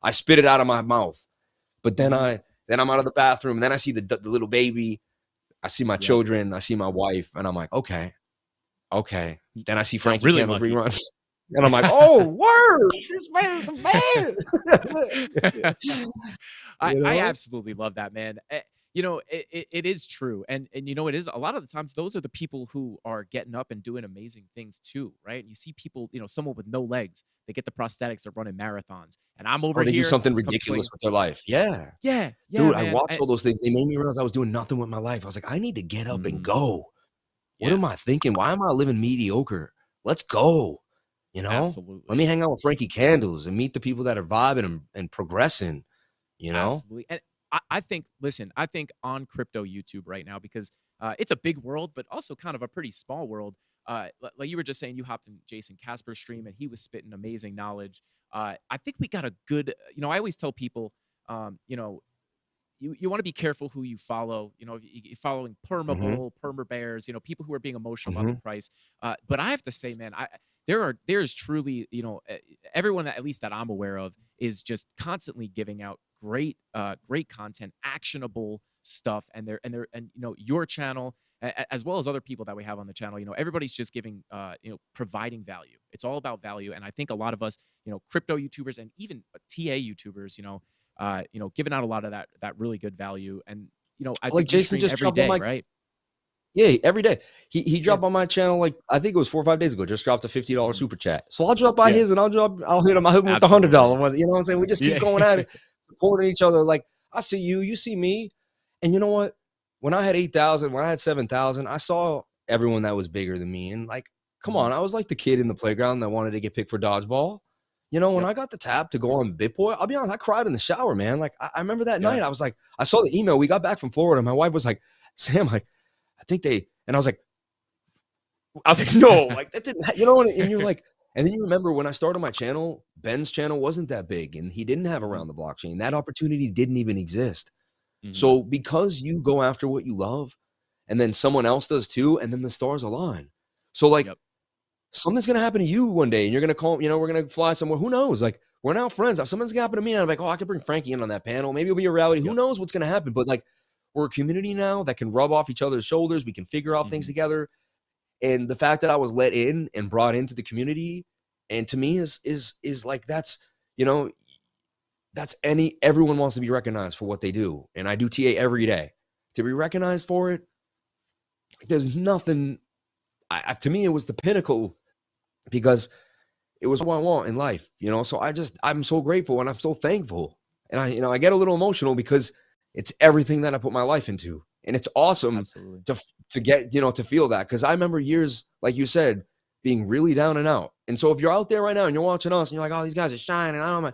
I spit it out of my mouth. But then I'm out of the bathroom, and then I see the little baby. I see my children, I see my wife, and I'm like, okay. Then I see Frankie really Candles lucky. rerun, and I'm like, oh, word, this man is the man. I absolutely love that, man. It is true, and it is a lot of the times those are the people who are getting up and doing amazing things too, right? And you see people, someone with no legs, they get the prosthetics, they're running marathons, and I'm over Or they here do something ridiculous with their life. Yeah. Dude, I man. watched all those things. They made me realize I was doing nothing with my life. I was like, I need to get up and go. What am I thinking? Why am I living mediocre? Let's go. Absolutely. Let me hang out with Frankie Candles and meet the people that are vibing and progressing. Absolutely. And I think, listen, I think on crypto YouTube right now, because it's a big world, but also kind of a pretty small world. Like you were just saying, you hopped in Jason Casper's stream and he was spitting amazing knowledge. I think we got a good, I always tell people, you want to be careful who you follow. If you're following perma bull, perma bears, people who are being emotional about the price. But I have to say, man, there's truly, everyone at least that I'm aware of is just constantly giving out great content, actionable stuff, and your channel as well as other people that we have on the channel. Everybody's just giving, providing value. It's all about value, and I think a lot of us, crypto YouTubers and even TA YouTubers, giving out a lot of that really good value. And I like think Jason just every dropped on day, my right? Yeah, every day. He dropped on my channel, like, I think it was 4 or 5 days ago, just dropped a $50 super chat. So I'll drop by his and I'll hit him with the $100 one. You know what I'm saying? We just keep going at it, supporting each other. Like, I see you see me. And you know what? When I had 8,000, when I had 7,000, I saw everyone that was bigger than me. And like, come Mhm. on, I was like the kid in the playground that wanted to get picked for dodgeball. You know, when Yep. I got the tap to go on BitBoy, I'll be honest, I cried in the shower, man. Like, I remember that Yeah. night. I was like, I saw the email. We got back from Florida. My wife was like, Sam, like, I think they, and I was like, no, like that didn't, you know, and you're like, and then you remember when I started my channel, Ben's channel wasn't that big and he didn't have around the blockchain. That opportunity didn't even exist. Mhm. So because you go after what you love and then someone else does too, and then the stars align. So like Yep. something's going to happen to you one day and you're going to call, you know, we're going to fly somewhere. Who knows? Like we're now friends. If something's going to happen to me and I'm like, oh, I could bring Frankie in on that panel. Maybe it'll be a reality. Who Yep. knows what's going to happen? But like we're a community now that can rub off each other's shoulders. We can figure out things Mhm. together. And the fact that I was let in and brought into the community, and to me is like, that's, you know, that's everyone wants to be recognized for what they do. And I do TA every day. To be recognized for it, there's nothing, to me, it was the pinnacle because it was what I want in life, you know? So I'm so grateful and I'm so thankful. And I get a little emotional because it's everything that I put my life into. And it's awesome Absolutely. to get, you know, to feel that. Cause I remember years, like you said, being really down and out. And so if you're out there right now and you're watching us and you're like, oh, these guys are shining, I don't know,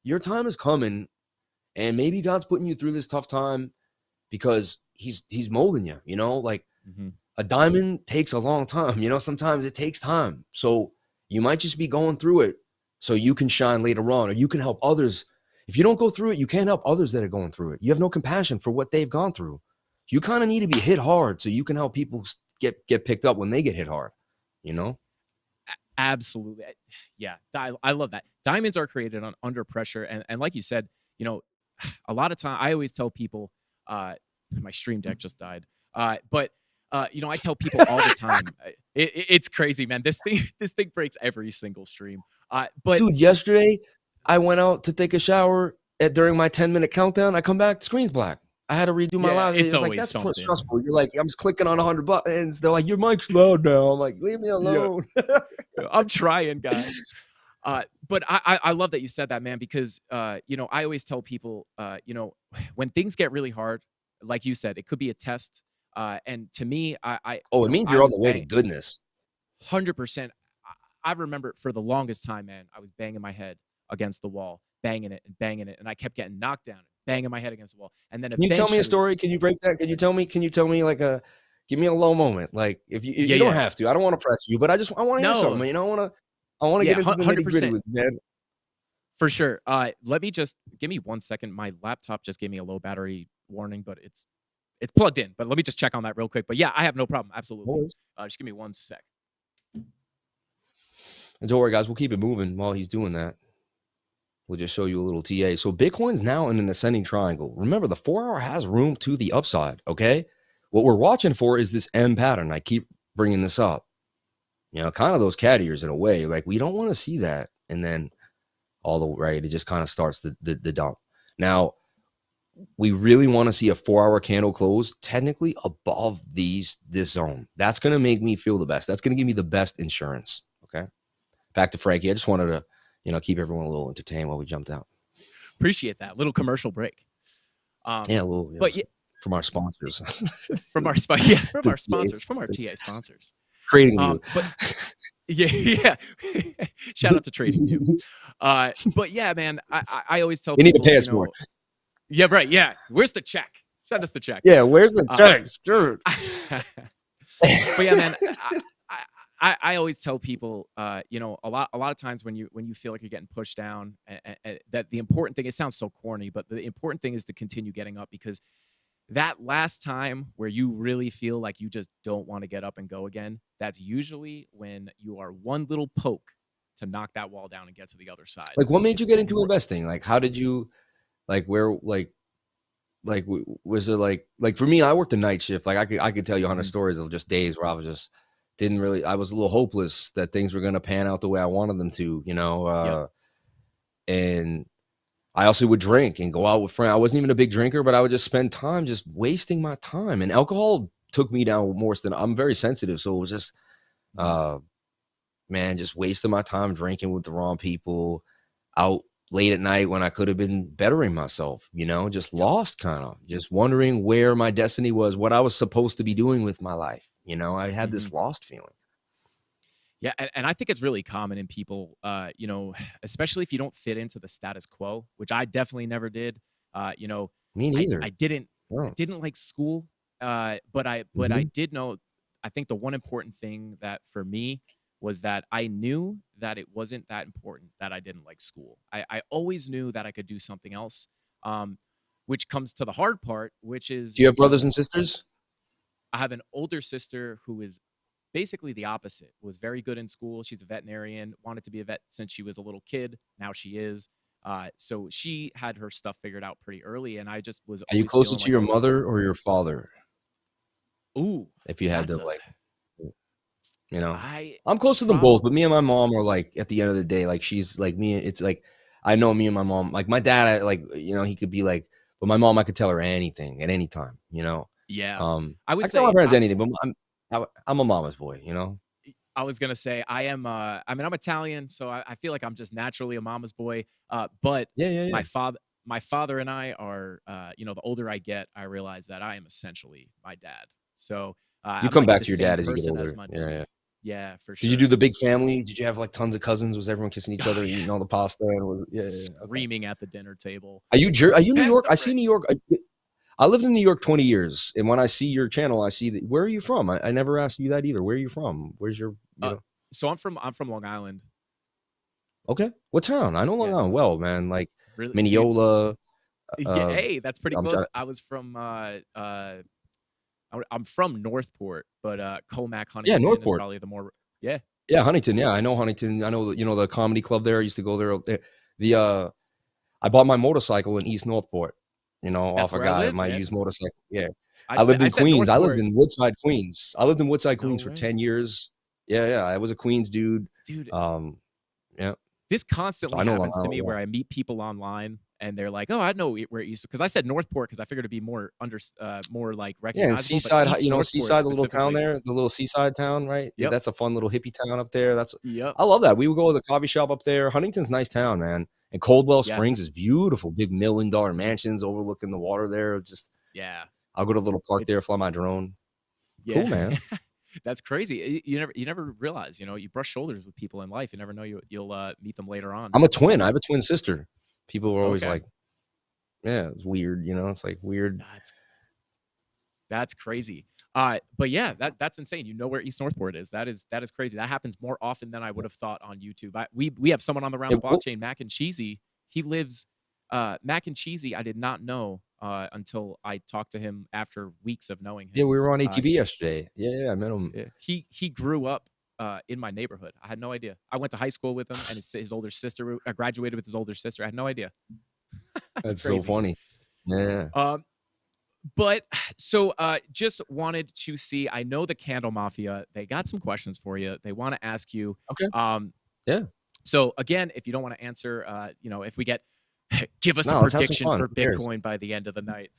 your time is coming and maybe God's putting you through this tough time because he's molding you, you know, like Mhm. a diamond takes a long time, you know, sometimes it takes time. So you might just be going through it so you can shine later on, or you can help others. If you don't go through it, you can't help others that are going through it. You have no compassion for what they've gone through. You kind of need to be hit hard so you can help people get picked up when they get hit hard, you know? Absolutely. Yeah. I love that. Diamonds are created under pressure. And like you said, you know, a lot of time I always tell people, my stream deck just died. But you know, I tell people all the time, it's crazy, man. This thing breaks every single stream. But Dude, yesterday I went out to take a shower during my 10-minute countdown. I come back, the screen's black. I had to redo my yeah, live. it's It was like, always that's something. stressful. You're like, I'm just clicking on 100 buttons. They're like, your mic's low now. I'm like, leave me alone. I'm trying, guys. But I love that you said that, man, because you know, I always tell people, you know, when things get really hard, like you said, it could be a test. And to me, Oh, you it know, means I you're on was the way to goodness. 100%. I remember for the longest time, man, I was banging my head against the wall, banging it, and I kept getting knocked down, banging my head against the wall, and then Can you tell me a eventually, story? Can you break that? Can you tell me like give me a low moment? Like if yeah, you don't yeah, have to, I don't want to press you, but I want to hear something. no, You know, I want to yeah, get into the nitty gritty 100%. with you, man. For sure. Let me just give me 1 second. My laptop just gave me a low battery warning, but it's plugged in. But let me just check on that real quick. But yeah, I have no problem. Absolutely. Always. Just give me 1 sec. And don't worry, guys, we'll keep it moving while he's doing that. We'll just show you a little TA. So Bitcoin's now in an ascending triangle. Remember, the 4-hour has room to the upside, okay? What we're watching for is this M pattern. I keep bringing this up. You know, kind of those cat ears in a way. Like, we don't want to see that. And then all the right, it just kind of starts the dump. Now, we really want to see a 4-hour candle close technically above this zone. That's going to make me feel the best. That's going to give me the best insurance, okay? Back to Frankie. I just wanted to, you know, keep everyone a little entertained while we jumped out. Appreciate that little commercial break. Yeah, a little. But yeah, from our sponsors, from our from our sponsors, from our TA sponsors. Trading View. But yeah. Shout out to Trading View. But yeah, man, I always tell You need to people, pay us you know, more. yeah, right. Yeah. Where's the check? Send us the check. Yeah, where's the check? Sure. But yeah, man, I always tell people, you know, a lot of times when you feel like you're getting pushed down, that the important thing, it sounds so corny, but the important thing is to continue getting up, because that last time where you really feel like you just don't want to get up and go again, that's usually when you are one little poke to knock that wall down and get to the other side. Like, what made you get into investing? Like, how did you, like, where, like, was it like for me, I worked a night shift. Like, I could tell you 100 stories of just days where I was just I was a little hopeless that things were going to pan out the way I wanted them to, you know? And I also would drink and go out with friends. I wasn't even a big drinker, but I would just spend time just wasting my time. And alcohol took me down worse than, I'm very sensitive. So it was just, man, just wasting my time drinking with the wrong people, out late at night when I could have been bettering myself, you know, just lost, kind of just wondering where my destiny was, what I was supposed to be doing with my life, You know, I had Mhm. this lost feeling. Yeah, and I think it's really common in people, you know, especially if you don't fit into the status quo, which I definitely never did. You know, Me I neither. I didn't I Oh. didn't like school, but I Mhm. did know. I think the one important thing that for me was that I knew that it wasn't that important that I didn't like school. I always knew that I could do something else, um, which comes to the hard part, which is, Do you have you brothers know, and sisters? I have an older sister who is basically the opposite. Was very good in school. She's a veterinarian, wanted to be a vet since she was a little kid. Now she is. So she had her stuff figured out pretty early, and I just was Are you always closer feeling to like your I was. mother or your father? Ooh, If you had that's to, a like, you know? I I'm close to them both, but me probably and my mom are, like, at the end of the day, like, she's like me, it's like I know me and my mom, like, my dad, I like, you know, he could be like, but my mom, I could tell her anything at any time, you know? yeah. I I would can tell my say parents anything, but I'm a mama's boy, you know? I was gonna say I am. I mean, I'm Italian, so I feel like I'm just naturally a mama's boy. But Yeah, yeah, yeah. my father, my father and I are. You know, the older I get, I realize that I am essentially my dad. So You I'm come like back the to your same dad as you get person as older. my Yeah, dad. yeah. Yeah, for Did you do sure. the big family? Did you have, like, tons of cousins? Was everyone kissing each Oh other, yeah, eating all the pasta, and was yeah, yeah, yeah, okay. screaming at the dinner table. Are you New Pass York? the I bread. see New York. I lived in New York 20 years, and when I see your channel, I see that. Where are you from? I never asked you that either. Where are you from? Where's your, you Uh, know? so I'm from Long Island. Okay. What town? I know Long Yeah, Island well, man. Like really, dude. Mineola. Yeah, Uh, hey, that's pretty I'm trying. close. I was from I'm from Northport, but Comac Yeah, Huntington is Northport. probably the more. Yeah, Yeah, Huntington. Yeah, I know Huntington. I know, you know, the comedy club there. I used to go there. The I bought my motorcycle in East Northport. You know, that's off a where I guy, live, my man. used motorcycle. Yeah, I I said lived I in said Queens. I lived Northport. in Woodside, Queens. I lived in Woodside, No Queens for way, 10 years. Yeah, yeah. I was a Queens dude. dude. Um, yeah. This So constantly I know Long happens to Island me where well. I meet people online and they're like, "Oh, I know where East," because I said Northport because I figured it'd be more like Yeah, and recognizable, but Seaside, East you know, Northport Seaside, the little town specifically is. there, the little seaside town, right? Yeah, Yep, that's a fun little hippie town up there. yep, I love that. We would go to the coffee shop up there. Huntington's a nice town, man. And Coldwell yeah, Springs is beautiful, big $1 million mansions overlooking the water there. Just yeah. I'll go to the little park It's there, fly my drone. yeah. Cool, man. That's crazy. You never realize, you brush shoulders with people in life. You never know you'll meet them later on. I'm a twin. I have a twin sister. People are always Okay, like, yeah, it's weird, you know, it's like weird. that's That's crazy. But yeah, that's insane. You know where East Northport is. That is crazy. That happens more often than I would have thought on YouTube. We have someone on the round Yeah, the blockchain, Mac and Cheesy. He lives Mac and Cheesy. I did not know until I talked to him after weeks of knowing yeah, him. we were on ATB He yesterday. Yeah, yeah, I met him. yeah, he grew up in my neighborhood. I had no idea. I went to high school with him, and his older sister. I graduated with his older sister. I had no idea. That's That's so crazy. funny. Yeah. Um, But so just wanted to see. I know the Candle Mafia, they got some questions for you. They want to ask you. Okay. Um, Yeah. so again, if you don't want to answer, if we get give us a No, let's have some prediction fun. for Who cares? Bitcoin by the end of the night.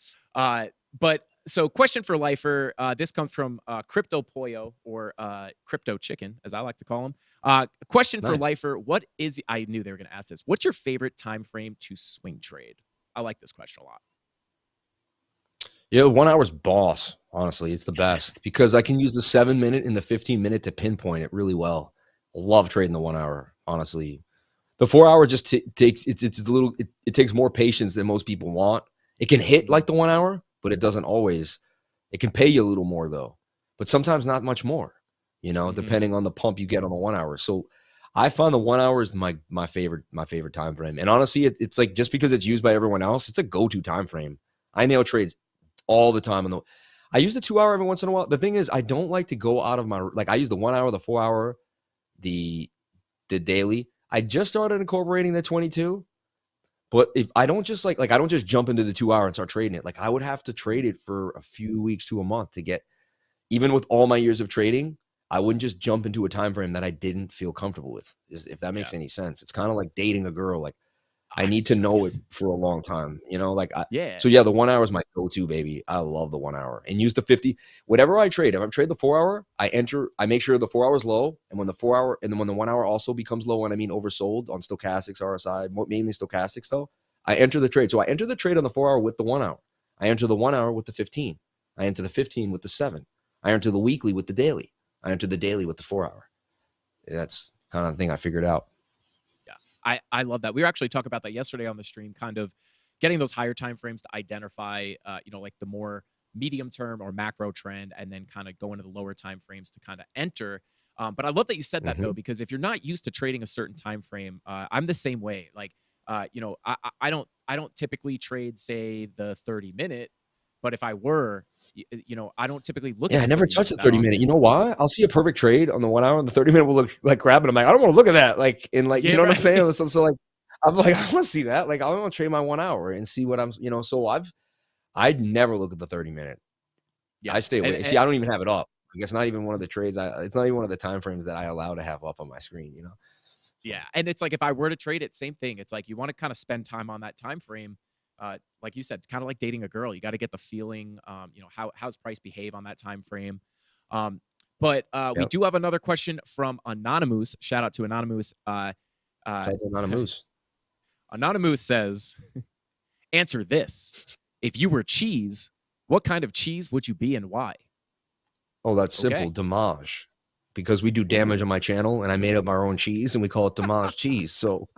But so question for lifer. This comes from Crypto Pollo or Crypto Chicken, as I like to call him. Question for Nice. lifer. What is? I knew they were going to ask this. What's your favorite time frame to swing trade? I like this question a lot. Yeah, 1 hour's boss. Honestly, it's the best because I can use the 7 minute and the 15 minute to pinpoint it really well. Love trading the 1 hour. Honestly, the 4 hour just takes it's a little. It takes more patience than most people want. It can hit like the 1 hour, but it doesn't always. It can pay you a little more though, but sometimes not much more. You know, Mhm. depending on the pump you get on the 1 hour. So I find the 1 hour is my favorite time frame. And honestly, it's like just because it's used by everyone else, it's a go-to time frame. I nail trades all the time. I use the 2 hour every once in a while. The thing is, I don't like to go out of my like. I use the 1 hour, the 4 hour, the daily. I just started incorporating the 22. But if I don't just like I don't just jump into the 2 hour and start trading it. Like I would have to trade it for a few weeks to a month to get. Even with all my years of trading, I wouldn't just jump into a time frame that I didn't feel comfortable with. If that Yeah. makes any sense, it's kind of like dating a girl. Like I I need was to just know it for a long time, you know, yeah. so yeah, the 1 hour is my go-to, baby. I love the 1 hour and use the 50, whatever I trade. If I trade the 4 hour, I make sure the 4 hour is low. And when the 4 hour, and then when the 1 hour also becomes low, and I mean oversold on stochastics, RSI, mainly stochastics though, I enter the trade. So I enter the trade on the 4 hour with the 1 hour. I enter the 1 hour with the 15. I enter the 15 with the 7. I enter the weekly with the daily. I enter the daily with the 4 hour. That's kind of the thing I figured out. Yeah, I love that. We were actually talking about that yesterday on the stream, kind of getting those higher time frames to identify, like the more medium term or macro trend, and then kind of go into the lower time frames to kind of enter. But I love that you said that though, because if you're not used to trading a certain time frame, I'm the same way. Like, I don't typically trade, say, the 30-minute, but if I were, I don't typically look. Yeah, at I never 30 touched the that 30-minute. often. You know why? I'll see a perfect trade on the 1 hour, and the 30-minute will look like crap, and I'm like, I don't want to look at that. Like, in like, Yeah, you know what I'm right. saying? So like, I'm like, I want to see that. Like, I want to trade my 1 hour and see what I'm, So I'd never look at the 30-minute. Yeah, I stay away. and- See, I don't even have it up. Like, it's not even one of the trades. It's not even one of the time frames that I allow to have up on my screen. Yeah, and it's like if I were to trade it, same thing. It's like you want to kind of spend time on that time frame. Like you said, kind of like dating a girl. You got to get the feeling. How's price behave on that time frame. But we Yep. do have another question from Anonymous. Shout out to Anonymous. Shout out to Anonymous. Anonymous says, "Answer this: if you were cheese, what kind of cheese would you be and why?" Oh, that's simple. Okay. Damage. Because we do damage on my channel, and I made up our own cheese, and we call it Damage cheese. So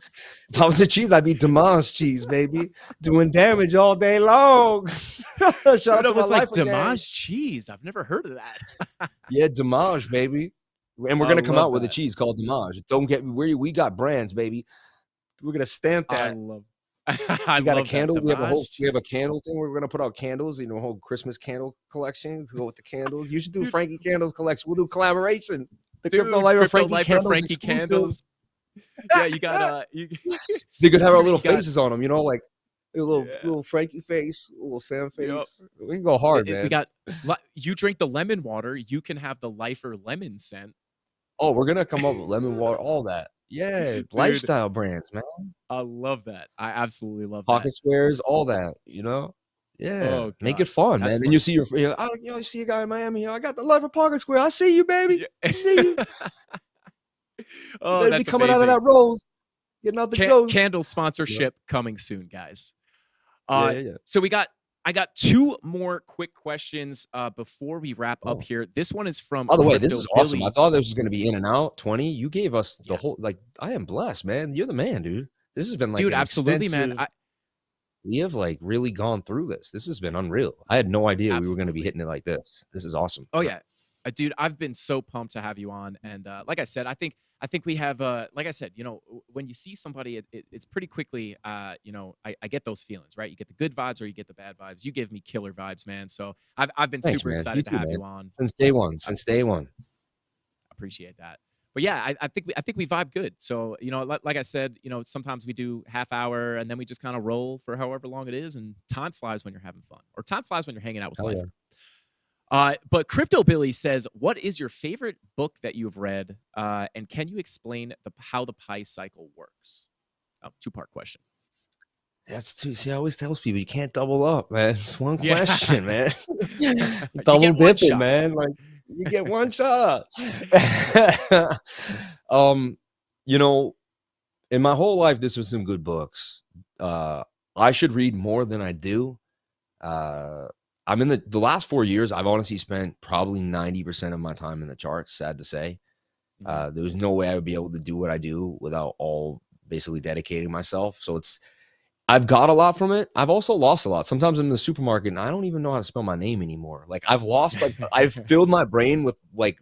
if I was a cheese, I'd be Damage cheese, baby. Doing damage all day long. Shout out to my was like life again. Damage cheese. I've never heard of that. Yeah, Damage, baby. And we're I gonna come love out with a that. cheese called Damage. Don't get we got brands, baby. We're gonna stamp I that. love. We got a love that, candle. We Damage have a candle thing. We're gonna put out candles. A whole Christmas candle collection. Go with the candles. You should do Frankie Candles collection. We'll do collaboration. The Crypto Life of Frankie Candles. Frankie Candles. Yeah, you got They could have our little you got- faces on them, like a little Yeah. little Frankie face, a little Sam face. Yep. We can go hard, man. We got you drink the lemon water, you can have the Lifer lemon scent. Oh, we're gonna come up with lemon water, all that. Yeah, Dude. lifestyle brands, man. I love that. I absolutely love Pocket that. squares, all that. Yeah, Oh, make God. it fun, That's man. Then fun. you see you see a guy in Miami. I got the Life of Pocket Square. I see you, baby. I see you. Oh, Better that's be coming amazing. out of that rose, getting out the ghost. Candle sponsorship coming soon, guys. Yeah. So I got two more quick questions before we wrap up here. This one is from By the way, this Crypto is awesome. Billy. I thought this was going to be in and out 20. You gave us the Yeah. whole, I am blessed, man. You're the man, dude. This has been like, Dude, an absolutely, man. extensive- we have really gone through this. This has been unreal. I had no idea we were going to be hitting it like this. This is awesome. Oh yeah, dude, I've been so pumped to have you on, and like I said, I think we have, like I said, when you see somebody, it's pretty quickly, I get those feelings, right? You get the good vibes or you get the bad vibes. You give me killer vibes, man. So I've been Thanks, super man. excited You to too, have man. you on. Since day one. Appreciate that. But yeah, I think we vibe good. So like I said, sometimes we do half hour and then we just kind of roll for however long it is, and time flies when you're having fun, or time flies when you're hanging out with Hell Lifer. yeah. But Crypto Billy says, "What is your favorite book that you've read, and can you explain how the pi cycle works?" Oh, two-part question. That's too. See, I always tell people you can't double up, man. It's one Yeah. question, man. You Double get one dipping, shot. man. Like you get one shot. In my whole life, this was some good books. I should read more than I do. I'm in the last 4 years. I've honestly spent probably 90% of my time in the charts. Sad to say, there was no way I would be able to do what I do without all basically dedicating myself. So I've got a lot from it. I've also lost a lot. Sometimes I'm in the supermarket and I don't even know how to spell my name anymore. Like I've lost, I've filled my brain with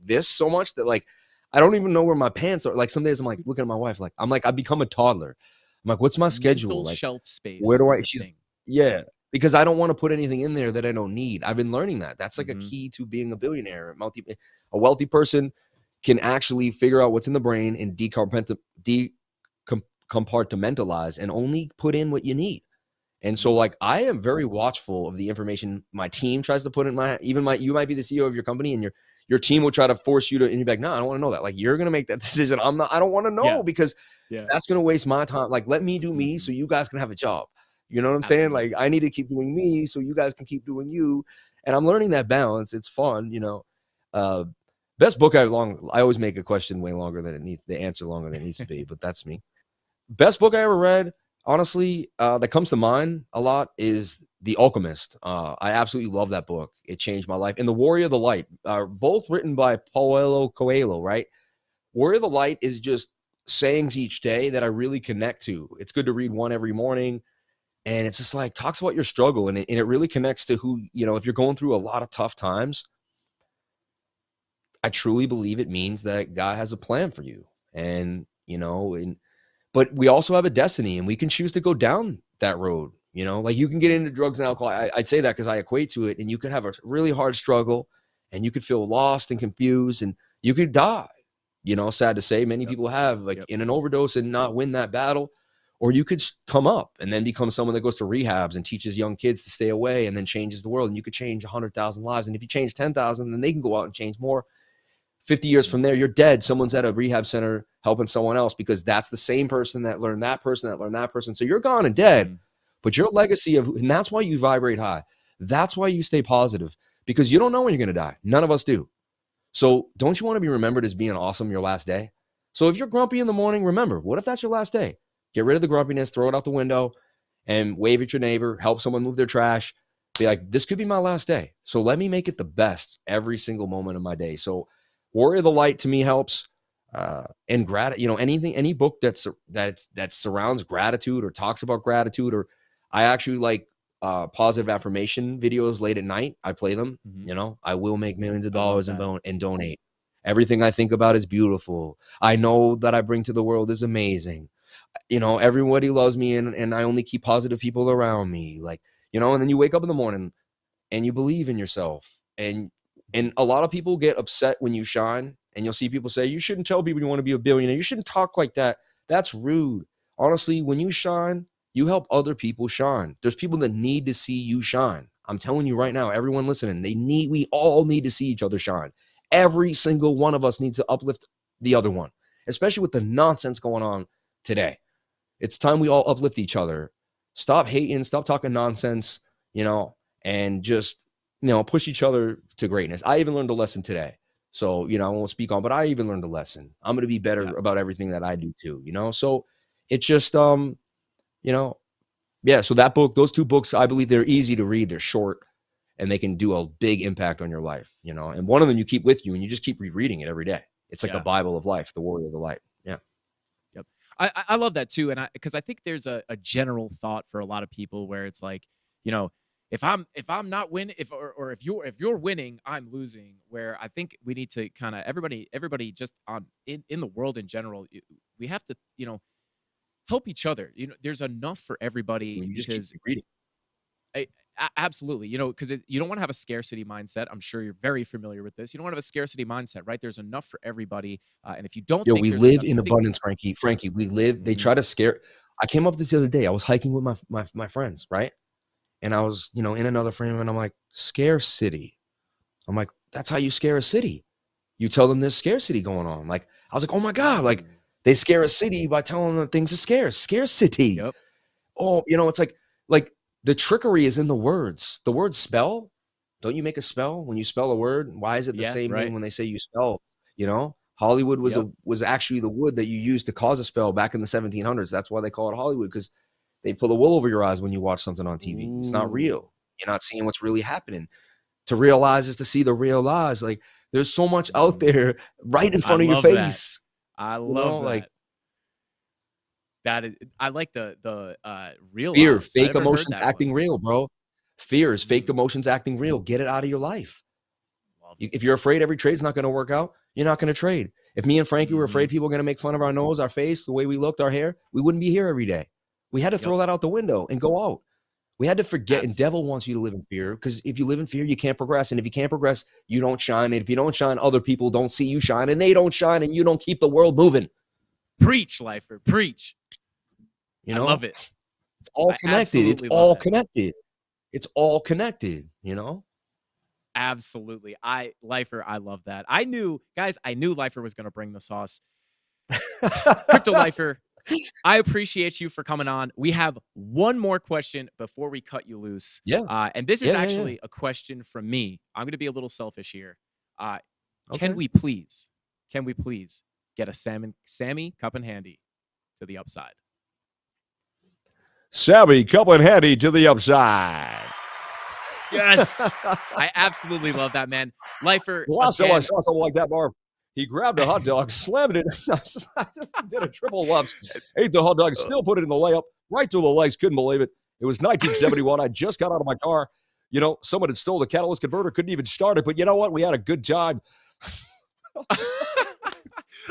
this so much that I don't even know where my pants are. Like some days I'm looking at my wife, I've become a toddler. I'm like, what's my schedule? Mental shelf space. Where do is a she's thing. yeah, because I don't want to put anything in there that I don't need. I've been learning that. That's a Mhm. key to being a billionaire. A wealthy person can actually figure out what's in the brain and compartmentalize and only put in what you need. And so I am very watchful of the information my team tries to put in you might be the CEO of your company and your team will try to force you to, and you're like, no, I don't want to know that. You're going to make that decision. I don't want to know because that's going to waste my time. Let me do me so you guys can have a job. You know what I'm saying? I need to keep doing me so you guys can keep doing you. And I'm learning that balance. It's fun, best book I always make a question way longer than it needs, the answer longer than it needs to be, but that's me. Best book I ever read, Honestly, that comes to mind a lot is The Alchemist. I absolutely love that book. It changed my life. And The Warrior of the Light, both written by Paulo Coelho, right? Warrior of the Light is just sayings each day that I really connect to. It's good to read one every morning. And it's just like talks about your struggle, and it really connects to who, if you're going through a lot of tough times, I truly believe it means that God has a plan for you. And, but we also have a destiny, and we can choose to go down that road. Like you can get into drugs and alcohol. I'd say that because I equate to it, and you could have a really hard struggle, and you could feel lost and confused, and you could die. Sad to say, many people have in an overdose and not win that battle. Or you could come up and then become someone that goes to rehabs and teaches young kids to stay away and then changes the world. And you could change 100,000 lives. And if you change 10,000, then they can go out and change more. 50 years from there, you're dead. Someone's at a rehab center helping someone else because that's the same person that learned that person that learned that person. So you're gone and dead, but your legacy and that's why you vibrate high. That's why you stay positive, because you don't know when you're going to die. None of us do. So don't you want to be remembered as being awesome your last day? So if you're grumpy in the morning, remember, what if that's your last day? Get rid of the grumpiness, throw it out the window, and wave at your neighbor, help someone move their trash. Be like, this could be my last day. So let me make it the best every single moment of my day. So Warrior of the Light to me helps. And any book that surrounds gratitude or talks about gratitude, or I actually like positive affirmation videos late at night. I play them. I will make millions of dollars and donate. Everything I think about is beautiful. I know that I bring to the world is amazing. Everybody loves me, and I only keep positive people around me. And then you wake up in the morning and you believe in yourself. And a lot of people get upset when you shine, and you'll see people say, you shouldn't tell people you want to be a billionaire. You shouldn't talk like that. That's rude. Honestly, when you shine, you help other people shine. There's people that need to see you shine. I'm telling you right now, everyone listening, we all need to see each other shine. Every single one of us needs to uplift the other one, especially with the nonsense going on today. It's time we all uplift each other. Stop hating, stop talking nonsense, and just, push each other to greatness. I even learned a lesson today. So, I won't speak on, but I even learned a lesson. I'm going to be better about everything that I do too, So it's just, so that book, those two books, I believe they're easy to read. They're short and they can do a big impact on your life, and one of them you keep with you and you just keep rereading it every day. It's like the Bible of life, the Warrior of the Light. Yeah. Yep. I love that too. And because I think there's a general thought for a lot of people where it's like, if I'm not winning, if you're winning, I'm losing. Where I think we need to kind of everybody just in the world in general, we have to help each other. There's enough for everybody. You just keep reading. Absolutely, because you don't want to have a scarcity mindset. I'm sure you're very familiar with this. You don't want to have a scarcity mindset, right? There's enough for everybody, and if you don't, think we live in abundance, Frankie. Frankie, we live. They try to scare. I came up with this the other day. I was hiking with my friends, right? And I was, in another frame, and I'm like, scarcity. I'm like, that's how you scare a city. You tell them there's scarcity going on. Like, I was like, oh my God, like they scare a city by telling them things are scarce. Scarcity. Yep. Oh, it's like the trickery is in the words. The word spell. Don't you make a spell when you spell a word? Why is it the same name when they say you spell? Hollywood was actually the wood that you used to cause a spell back in the 1700s. That's why they call it Hollywood, because they pull the wool over your eyes when you watch something on TV. Ooh. It's not real. You're not seeing what's really happening. To realize is to see the real lies. Like, there's so much out there right in front of your face. I love that. That is, I like the real fear, lies. fake emotions acting real, bro. Fear is fake emotions acting real. Get it out of your life. If you're afraid every trade's not going to work out, you're not going to trade. If me and Frankie were afraid people are going to make fun of our nose, our face, the way we looked, our hair, we wouldn't be here every day. We had to throw that out the window and go out. We had to forget. Absolutely. And devil wants you to live in fear, because if you live in fear, you can't progress. And if you can't progress, you don't shine. And if you don't shine, other people don't see you shine, and they don't shine, and you don't keep the world moving. Preach, Lifer, preach. I love it. It's all connected. It's all connected. It's all connected, Absolutely. Lifer, I love that. I knew Lifer was going to bring the sauce. Crypto Lifer, I appreciate you for coming on. We have one more question before we cut you loose. Yeah. And this is actually a question from me. I'm going to be a little selfish here. Can we please get a Sammy Cup and Handy to the upside? Sammy coming handy to the upside. Yes. I absolutely love that, man. Lifer, The last time I again, saw something like that, Marv, he grabbed a hot dog, slammed it, I just did a triple lumps, ate the hot dog, still put it in the layup, right through the legs. Couldn't believe it. It was 1971. I just got out of my car. You know, someone had stolen the catalyst converter, couldn't even start it. But you know what? We had a good time.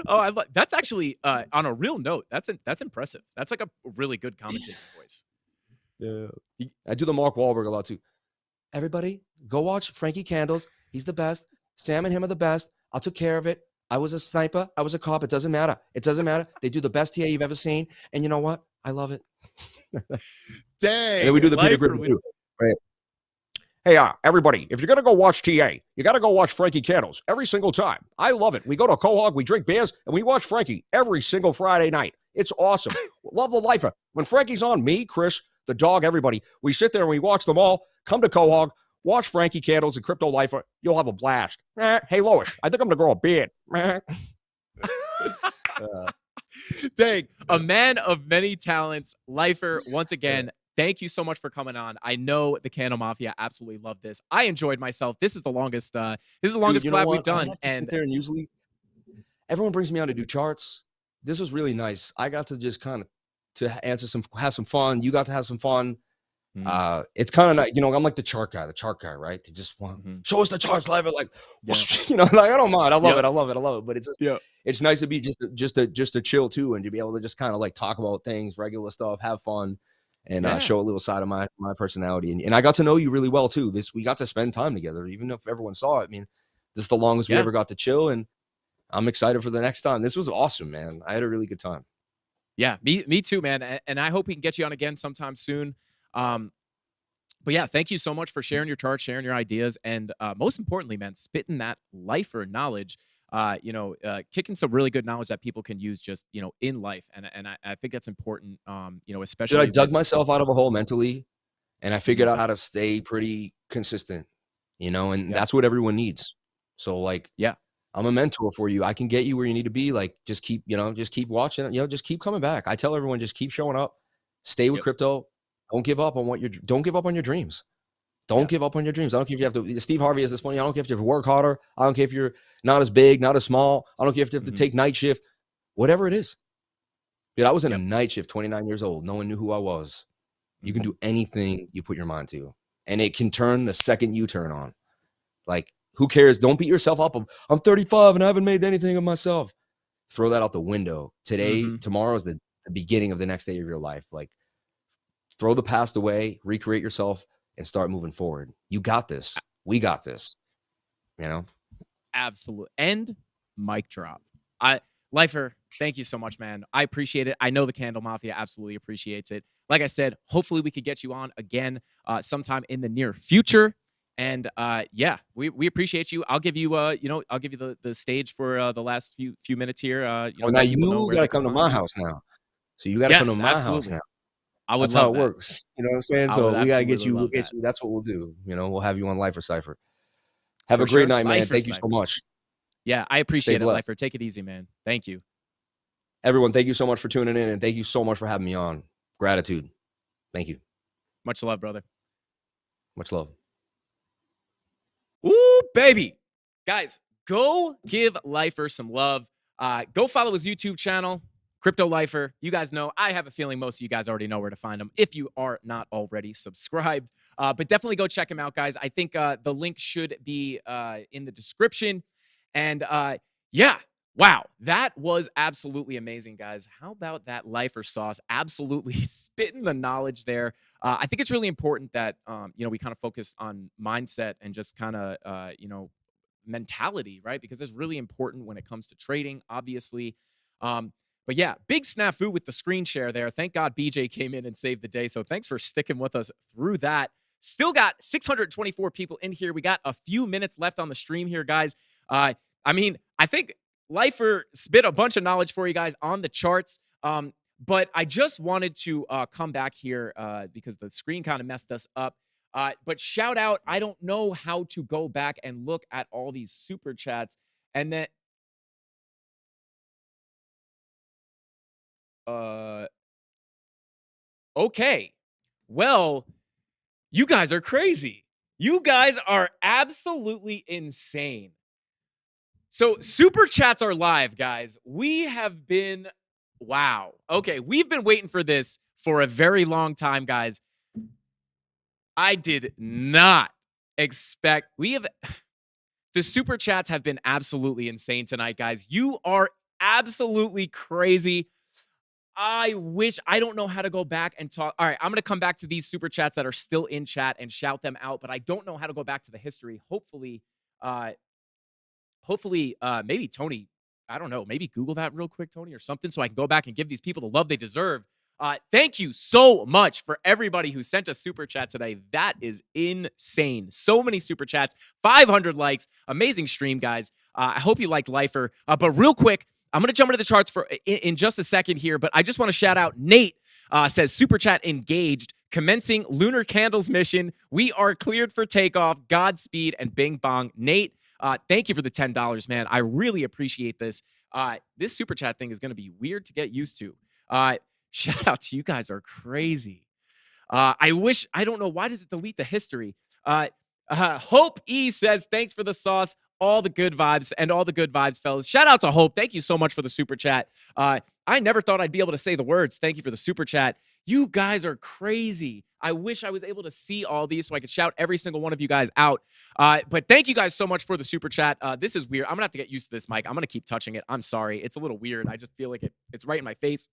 oh, that's actually on a real note. That's impressive. That's like a really good commentating voice. Yeah. I do the Mark Wahlberg a lot too. Everybody, go watch Frankie Candles. He's the best. Sam and him are the best. I took care of it. I was a sniper. I was a cop. It doesn't matter. It doesn't matter. They do the best TA you've ever seen. And you know what? I love it. Dang. And then we do the Peter Lifer Griffin too. Right. Hey, everybody, if you're going to go watch TA, you got to go watch Frankie Candles every single time. I love it. We go to Quahog, we drink beers, and we watch Frankie every single Friday night. It's awesome. Love the lifer. When Frankie's on, me, Chris, the dog, everybody, we sit there and we watch them all. Come to Quahog, watch Frankie Candles and Crypto Lifer. You'll have a blast. Hey, Lois, I think I'm going to grow a beard. Dang, a man of many talents. Lifer, once again, thank you so much for coming on. I know the CandleMafia absolutely love this. I enjoyed myself. This is the longest collab we've done. I and sit there and usually everyone brings me on to do charts. This was really nice. I got to just kind of have some fun. You got to have some fun. It's kind of nice, you know. I'm like the chart guy, right? To just want show us the charts live, like you know, like I don't mind. I love it. But it's just, it's nice to be just to chill too, and to be able to just kind of like talk about things, regular stuff, have fun, and show a little side of my personality. And I got to know you really well too. We got to spend time together, even if everyone saw it. I mean, this is the longest we ever got to chill, and I'm excited for the next time. This was awesome, man. I had a really good time. Yeah, me too, man. And I hope we can get you on again sometime soon. But yeah, thank you so much for sharing your charts, sharing your ideas, and most importantly, man, spitting that lifer knowledge. Kicking some really good knowledge that people can use just in life, and I think that's important. Especially. Dude, I dug myself out of a hole mentally, and I figured out how to stay pretty consistent. And that's what everyone needs. So like, I'm a mentor for you. I can get you where you need to be. Like, just keep watching. Just keep coming back. I tell everyone, just keep showing up. Stay with crypto. Don't give up on don't give up on your dreams. Don't give up on your dreams. I don't care if you have to. Steve Harvey is this funny. I don't care if you have to work harder. I don't care if you're not as big, not as small. I don't care if you have to take night shift. Whatever it is. Dude, I was in a night shift, 29 years old. No one knew who I was. You can do anything you put your mind to, and it can turn the second you turn on. Like, who cares? Don't beat yourself up. I'm 35 and I haven't made anything of myself. Throw that out the window. Tomorrow is the beginning of the next day of your life. Like, throw the past away, recreate yourself, and start moving forward. You got this. We got this. Absolutely. And mic drop. Lifer, thank you so much, man. I appreciate it. I know the CandleMafia absolutely appreciates it. Like I said, hopefully we could get you on again sometime in the near future. And we appreciate you. I'll give you I'll give you the stage for the last few minutes here. Now you got to come to my house now. So you got to come to my house now. That's how it works. You know what I'm saying? So we got to get you. We'll get you. That's what we'll do. We'll have you on Lifer Cypher. Have a great night, man. Thank you so much. Yeah, I appreciate it, Lifer. Take it easy, man. Thank you. Everyone, thank you so much for tuning in, and thank you so much for having me on. Gratitude. Thank you. Much love, brother. Much love. Ooh, baby. Guys, go give Lifer some love. Go follow his YouTube channel, Crypto Lifer. You guys know, I have a feeling most of you guys already know where to find him if you are not already subscribed. But definitely go check him out, guys. I think the link should be in the description. And wow, that was absolutely amazing, guys. How about that Lifer sauce? Absolutely spitting the knowledge there. I think it's really important that we kind of focus on mindset and just kind of mentality, right? Because it's really important when it comes to trading, obviously. But yeah, big snafu with the screen share there. Thank God BJ came in and saved the day. So thanks for sticking with us through that. Still got 624 people in here. We got a few minutes left on the stream here, guys. I think Lifer spit a bunch of knowledge for you guys on the charts. But I just wanted to come back here because the screen kind of messed us up. But shout out, I don't know how to go back and look at all these super chats. And then Okay. Well, you guys are crazy. You guys are absolutely insane. So super chats are live, guys. We have been, wow. Okay, we've been waiting for this for a very long time, guys. I did not expect, the super chats have been absolutely insane tonight, guys. You are absolutely crazy. I don't know how to go back and talk. All right, I'm going to come back to these super chats that are still in chat and shout them out, but I don't know how to go back to the history. Uh, maybe Tony, I don't know, maybe Google that real quick, Tony, or something, so I can go back and give these people the love they deserve. Thank you so much for everybody who sent a super chat today. That is insane. So many super chats, 500 likes, amazing stream, guys. I hope you liked Lifer. But real quick, I'm going to jump into the charts for in just a second here, but I just want to shout out Nate. Says super chat engaged, commencing lunar candles mission. We are cleared for takeoff. Godspeed and bing bong. Nate, thank you for the $10, man. I really appreciate this. This super chat thing is going to be weird to get used to. Shout out to you guys are crazy. I don't know, why does it delete the history? Hope E says, thanks for the sauce. All the good vibes and all the good vibes, fellas. Shout out to Hope. Thank you so much for the super chat. I never thought I'd be able to say the words. Thank you for the super chat. You guys are crazy. I wish I was able to see all these so I could shout every single one of you guys out. But thank you guys so much for the super chat. This is weird. I'm going to have to get used to this mic. I'm going to keep touching it. I'm sorry. It's a little weird. I just feel like it's right in my face.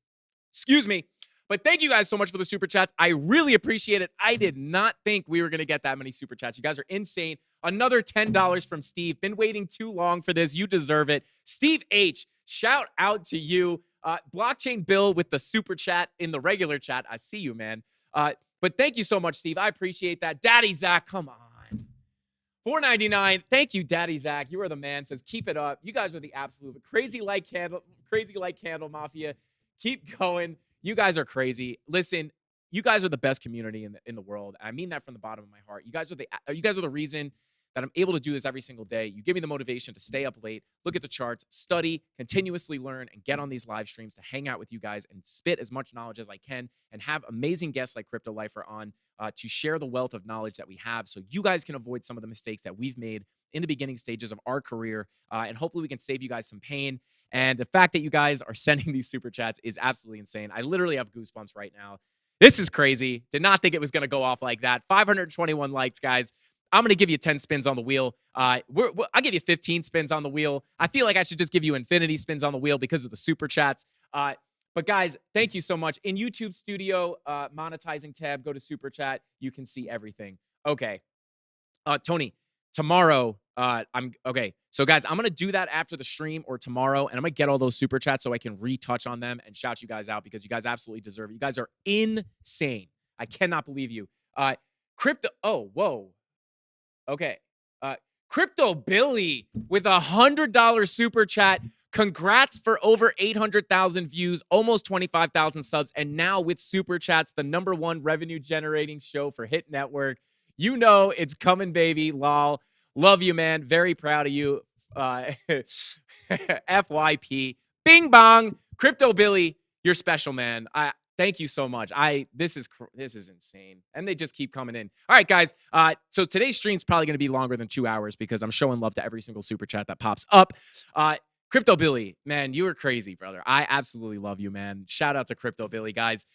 Excuse me. But thank you guys so much for the super chats. I really appreciate it. I did not think we were going to get that many super chats. You guys are insane. Another $10 from Steve. Been waiting too long for this. You deserve it. Steve H., shout out to you. Blockchain Bill with the super chat in the regular chat. I see you, man. But thank you so much, Steve. I appreciate that. Daddy Zach, come on. $4.99. Thank you, Daddy Zach. You are the man. Says, keep it up. You guys are the absolute crazy like CandleMafia. Keep going. You guys are crazy. Listen, you guys are the best community in the world. I mean that from the bottom of my heart. You guys are the reason that I'm able to do this every single day. You give me the motivation to stay up late, look at the charts, study, continuously learn, and get on these live streams to hang out with you guys and spit as much knowledge as I can and have amazing guests like Crypto Lifer on to share the wealth of knowledge that we have so you guys can avoid some of the mistakes that we've made in the beginning stages of our career. And hopefully we can save you guys some pain. And the fact that you guys are sending these super chats is absolutely insane. I literally have goosebumps right now. This is crazy. Did not think it was going to go off like that. 521 likes, guys. I'm going to give you 10 spins on the wheel. I'll give you 15 spins on the wheel. I feel like I should just give you infinity spins on the wheel because of the super chats. But guys, thank you so much. In YouTube Studio, monetizing tab, go to super chat. You can see everything. Okay. Tony, tomorrow, okay. So guys, I'm going to do that after the stream or tomorrow, and I'm going to get all those super chats so I can retouch on them and shout you guys out because you guys absolutely deserve it. You guys are insane. I cannot believe you. Whoa. Okay. Crypto Billy with $100 super chat. Congrats for over 800,000 views, almost 25,000 subs, and now with super chats, the #1 revenue generating show for Hit Network. You know it's coming, baby. Lol. Love you, man. Very proud of you. FYP. Bing bong. Crypto Billy, you're special, man. Thank you so much. This is insane. And they just keep coming in. All right, guys. So today's stream's probably going to be longer than 2 hours because I'm showing love to every single super chat that pops up. Crypto Billy, man, you are crazy, brother. I absolutely love you, man. Shout out to Crypto Billy, guys.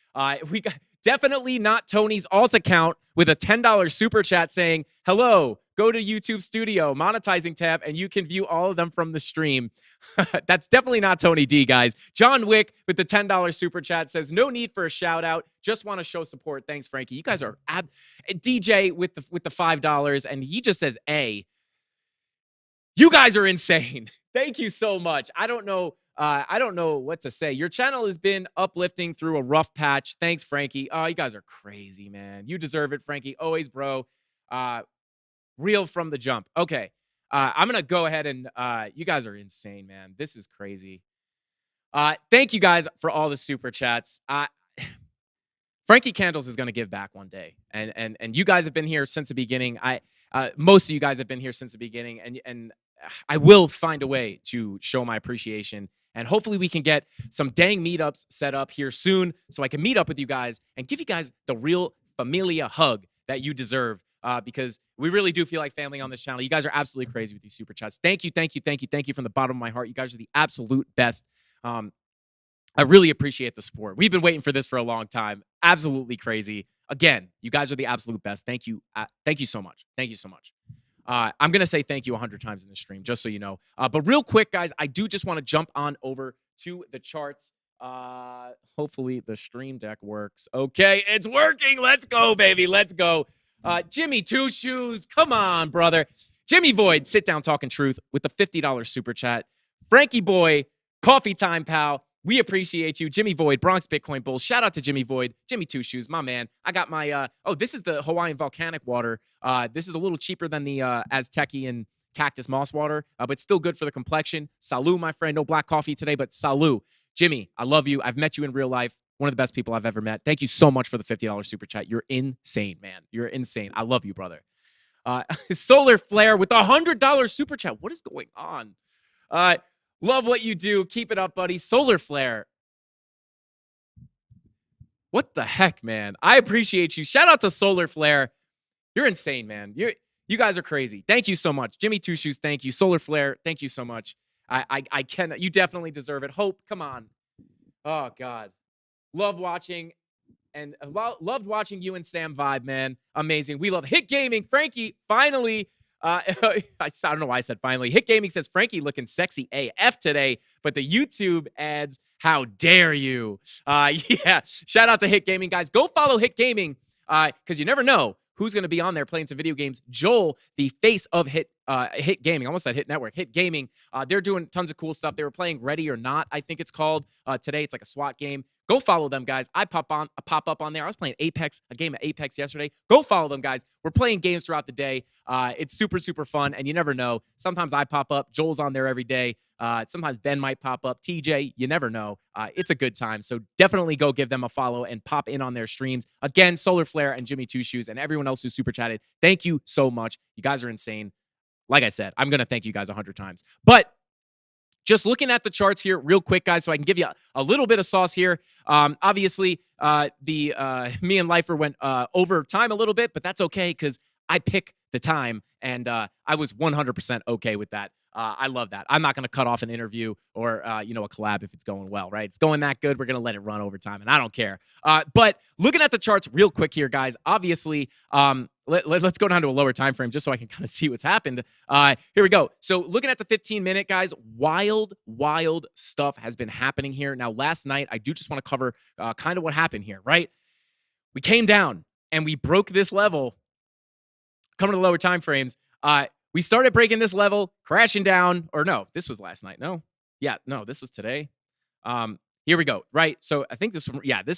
We got definitely not Tony's alt account with a $10 super chat saying, hello, go to YouTube Studio, monetizing tab, and you can view all of them from the stream. That's definitely not Tony D, guys. John Wick with the $10 super chat says, no need for a shout out. Just want to show support. Thanks, Frankie. You guys are DJ with the $5, and he just says A. You guys are insane. Thank you so much. I don't know what to say. Your channel has been uplifting through a rough patch. Thanks, Frankie. Oh, you guys are crazy, man. You deserve it, Frankie. Always, bro. Real from the jump. Okay. I'm going to go ahead and you guys are insane, man. This is crazy. Thank you guys for all the super chats. Frankie Candles is going to give back one day. And you guys have been here since the beginning. Most of you guys have been here since the beginning, and I will find a way to show my appreciation And hopefully we can get some dang meetups set up here soon so I can meet up with you guys and give you guys the real familia hug that you deserve. Because we really do feel like family on this channel. You guys are absolutely crazy with these super chats. Thank you from the bottom of my heart. You guys are the absolute best. I really appreciate the support. We've been waiting for this for a long time. Absolutely crazy. Again, you guys are the absolute best. Thank you. Thank you so much. Thank you so much. I'm going to say thank you 100 times in the stream, just so you know. But real quick, guys, I do just want to jump on over to the charts. Hopefully the stream deck works. Okay, it's working. Let's go, baby. Let's go. Jimmy Two Shoes, come on, brother. Jimmy Void, sit down talking truth with the $50 super chat. Frankie Boy, coffee time, pal. We appreciate you. Jimmy Void, Bronx Bitcoin Bull. Shout out to Jimmy Void. Jimmy Two Shoes, my man. I got my, this is the Hawaiian volcanic water. This is a little cheaper than the Aztecian cactus moss water, but still good for the complexion. Salut, my friend. No black coffee today, but salut. Jimmy, I love you. I've met you in real life. One of the best people I've ever met. Thank you so much for the $50 super chat. You're insane, man. You're insane. I love you, brother. Solar Flare with the $100 super chat. What is going on? Love what you do. Keep it up, buddy. Solar Flare. What the heck, man? I appreciate you. Shout out to Solar Flare. You're insane, man. You guys are crazy. Thank you so much. Jimmy Two Shoes, thank you. Solar Flare, thank you so much. I can. You definitely deserve it. Hope, come on. Oh, God. Love watching and loved watching you and Sam vibe, man. Amazing. We love Hit Gaming. Frankie, finally. I don't know why I said finally. Hit Gaming says, Frankie looking sexy AF today, but the YouTube ads, how dare you? Yeah, shout out to Hit Gaming, guys. Go follow Hit Gaming because you never know who's going to be on there playing some video games. Joel, the face of Hit Gaming, I almost said Hit Network, Hit Gaming. They're doing tons of cool stuff. They were playing Ready or Not, I think it's called. Today, it's like a SWAT game. Go follow them, guys. I pop up on there. I was playing Apex, a game of Apex yesterday. Go follow them, guys. We're playing games throughout the day. It's super, super fun, and you never know. Sometimes I pop up. Joel's on there every day. Sometimes Ben might pop up. TJ, you never know. It's a good time, so definitely go give them a follow and pop in on their streams. Again, Solar Flare and Jimmy Two Shoes and everyone else who super chatted, thank you so much. You guys are insane. Like I said, I'm going to thank you guys 100 times. But just looking at the charts here real quick, guys, so I can give you a little bit of sauce here. Obviously, me and Lifer went over time a little bit, but that's okay because I pick the time, and I was 100% okay with that. I love that. I'm not going to cut off an interview or, a collab if it's going well, right? It's going that good. We're going to let it run over time, and I don't care. But looking at the charts real quick here, guys, obviously, let's go down to a lower time frame just so I can kind of see what's happened. Here we go. So looking at the 15-minute, guys, wild stuff has been happening here. Now, last night, I do just want to cover kind of what happened here, right? We came down, and we broke this level. Coming to the lower time frames, we started breaking this level, crashing down, or no, this was last night. No, this was today. Here we go. Right. So I think this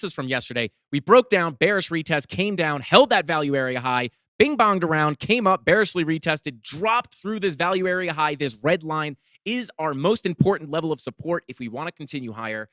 is from yesterday. We broke down, bearish retest, came down, held that value area high, bing bonged around, came up, bearishly retested, dropped through this value area high. This red line is our most important level of support if we want to continue higher.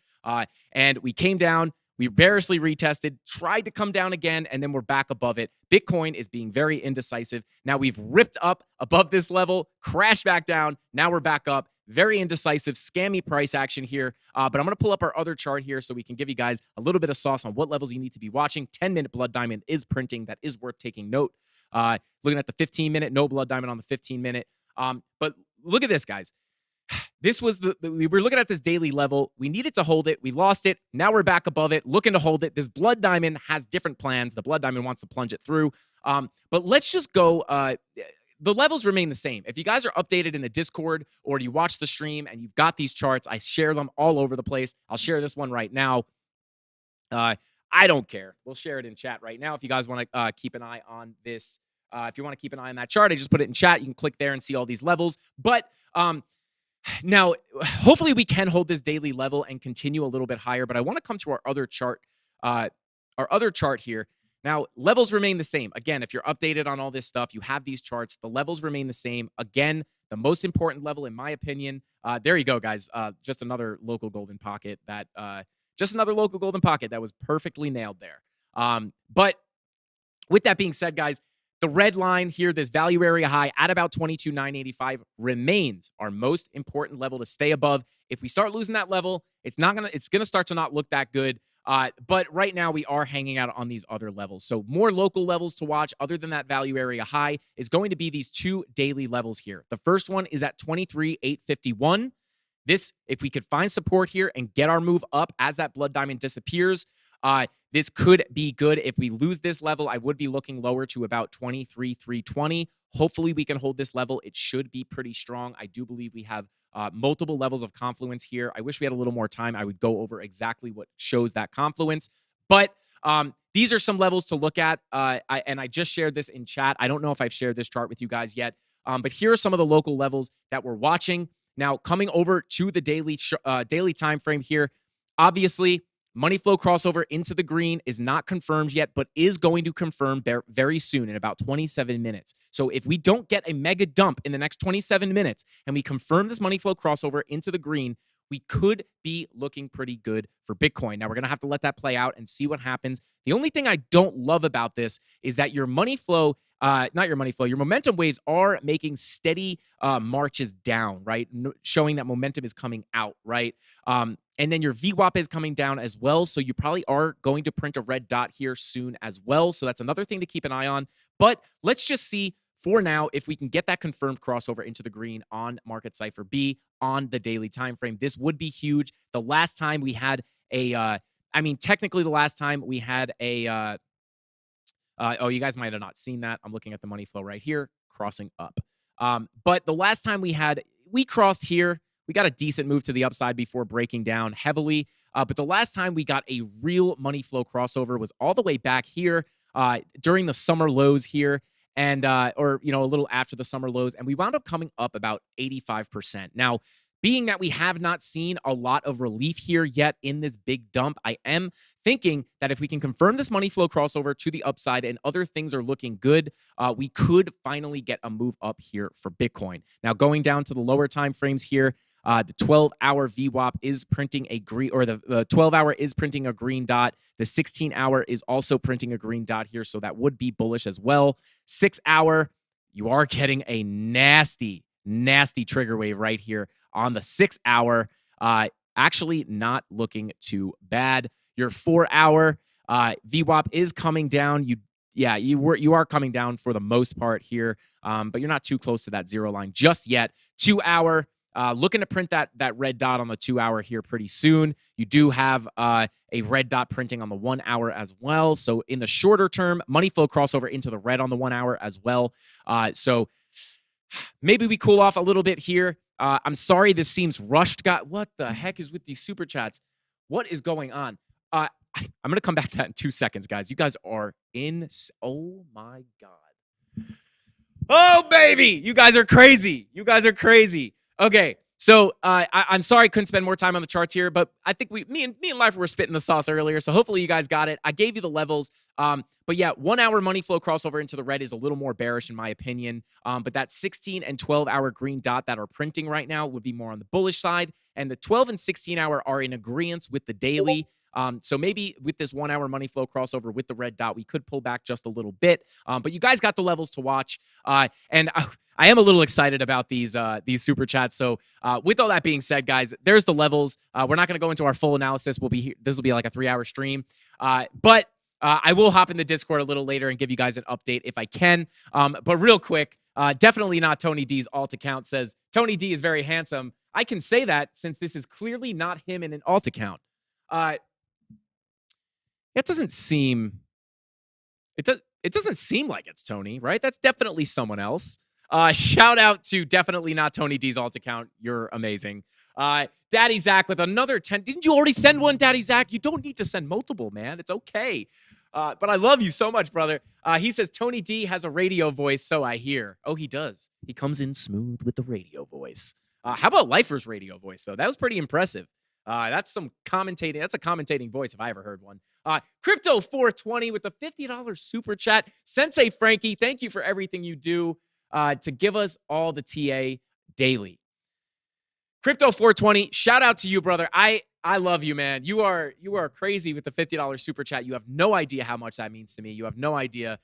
And we came down. We bearishly retested, tried to come down again, and then we're back above it. Bitcoin is being very indecisive. Now we've ripped up above this level, crashed back down. Now we're back up. Very indecisive, scammy price action here. But I'm going to pull up our other chart here so we can give you guys a little bit of sauce on what levels you need to be watching. 10-minute blood diamond is printing. That is worth taking note. Looking at the 15-minute, no blood diamond on the 15-minute. But look at this, guys. This was we were looking at this daily level. We needed to hold it. We lost it. Now we're back above it, looking to hold it. This blood diamond has different plans. The blood diamond wants to plunge it through. But let's just go. The levels remain the same. If you guys are updated in the Discord or you watch the stream and you've got these charts, I share them all over the place. I'll share this one right now. I don't care. We'll share it in chat right now if you guys want to keep an eye on this. If you want to keep an eye on that chart, I just put it in chat. You can click there and see all these levels. But now, hopefully we can hold this daily level and continue a little bit higher, but I want to come to our other chart here. Now, levels remain the same. Again, if you're updated on all this stuff, you have these charts. The levels remain the same. Again, the most important level, in my opinion, there you go, guys. Just another local golden pocket that was perfectly nailed there. But with that being said, guys, The red line here, this value area high at about 22,985 remains our most important level to stay above. If we start losing that level, it's gonna start to not look that good. But right now we are hanging out on these other levels. So more local levels to watch other than that value area high is going to be these two daily levels here. The first one is at 23,851. This, if we could find support here and get our move up as that blood diamond disappears, this could be good. If we lose this level, I would be looking lower to about 23,320. Hopefully we can hold this level. It should be pretty strong. I do believe we have multiple levels of confluence here. I wish we had a little more time. I would go over exactly what shows that confluence. But these are some levels to look at. I just shared this in chat. I don't know if I've shared this chart with you guys yet. But here are some of the local levels that we're watching. Now, coming over to the daily time frame here, obviously, money flow crossover into the green is not confirmed yet, but is going to confirm very soon in about 27 minutes. So if we don't get a mega dump in the next 27 minutes and we confirm this money flow crossover into the green, we could be looking pretty good for Bitcoin. Now, we're going to have to let that play out and see what happens. The only thing I don't love about this is that your money flow, your momentum waves are making steady marches down, right? Showing that momentum is coming out, right? And then your VWAP is coming down as well. So you probably are going to print a red dot here soon as well. So that's another thing to keep an eye on. But let's just see for now if we can get that confirmed crossover into the green on Market Cipher B on the daily time frame. This would be huge. The last time we had technically the last time we had a you guys might have not seen that. I'm looking at the money flow right here, crossing up. But the last time we crossed here, we got a decent move to the upside before breaking down heavily. But the last time we got a real money flow crossover was all the way back here during the summer lows here, and a little after the summer lows, and we wound up coming up about 85%. Now, being that we have not seen a lot of relief here yet in this big dump, I am thinking that if we can confirm this money flow crossover to the upside and other things are looking good, we could finally get a move up here for Bitcoin. Now, going down to the lower time frames here, the 12-hour VWAP is printing a green, or the 12-hour is printing a green dot. The 16-hour is also printing a green dot here, so that would be bullish as well. 6-hour, you are getting a nasty, nasty trigger wave right here on the 6-hour. Actually not looking too bad. Your 4-hour VWAP is coming down. You are coming down for the most part here, but you're not too close to that zero line just yet. 2-hour, looking to print that red dot on the 2-hour here pretty soon. You do have a red dot printing on the 1-hour as well. So in the shorter term, money flow crossover into the red on the 1-hour as well. So maybe we cool off a little bit here. I'm sorry this seems rushed. What the heck is with these super chats? What is going on? I'm going to come back to that in 2 seconds, guys. You guys are oh my God. Oh, baby. You guys are crazy. Okay. So I'm sorry I couldn't spend more time on the charts here, but I think me and Lifer were spitting the sauce earlier, so hopefully you guys got it. I gave you the levels. But yeah, 1-hour money flow crossover into the red is a little more bearish in my opinion. But that 16 and 12-hour green dot that are printing right now would be more on the bullish side. And the 12 and 16-hour are in agreement with the daily. So maybe with this 1-hour money flow crossover with the red dot, we could pull back just a little bit. But you guys got the levels to watch. And I am a little excited about these super chats. So with all that being said, guys, there's the levels. We're not going to go into our full analysis. This will be like a 3-hour stream. But I will hop in the Discord a little later and give you guys an update if I can. But real quick, definitely not Tony D's alt account says, Tony D is very handsome. I can say that since this is clearly not him in an alt account. It doesn't seem like it's Tony, right? That's definitely someone else. Shout out to definitely not Tony D's alt account. You're amazing. Daddy Zach with another 10. Didn't you already send one, Daddy Zach? You don't need to send multiple, man. It's okay. But I love you so much, brother. He says Tony D has a radio voice, so I hear. Oh, he does. He comes in smooth with the radio voice. How about Lifer's radio voice, though? That was pretty impressive. That's some commentating. That's a commentating voice if I ever heard one. Crypto 420 with the $50 super chat. Sensei Frankie, thank you for everything you do to give us all the TA daily. Crypto 420, shout out to you, brother. I love you, man. You are crazy with the $50 super chat. You have no idea how much that means to me. You have no idea.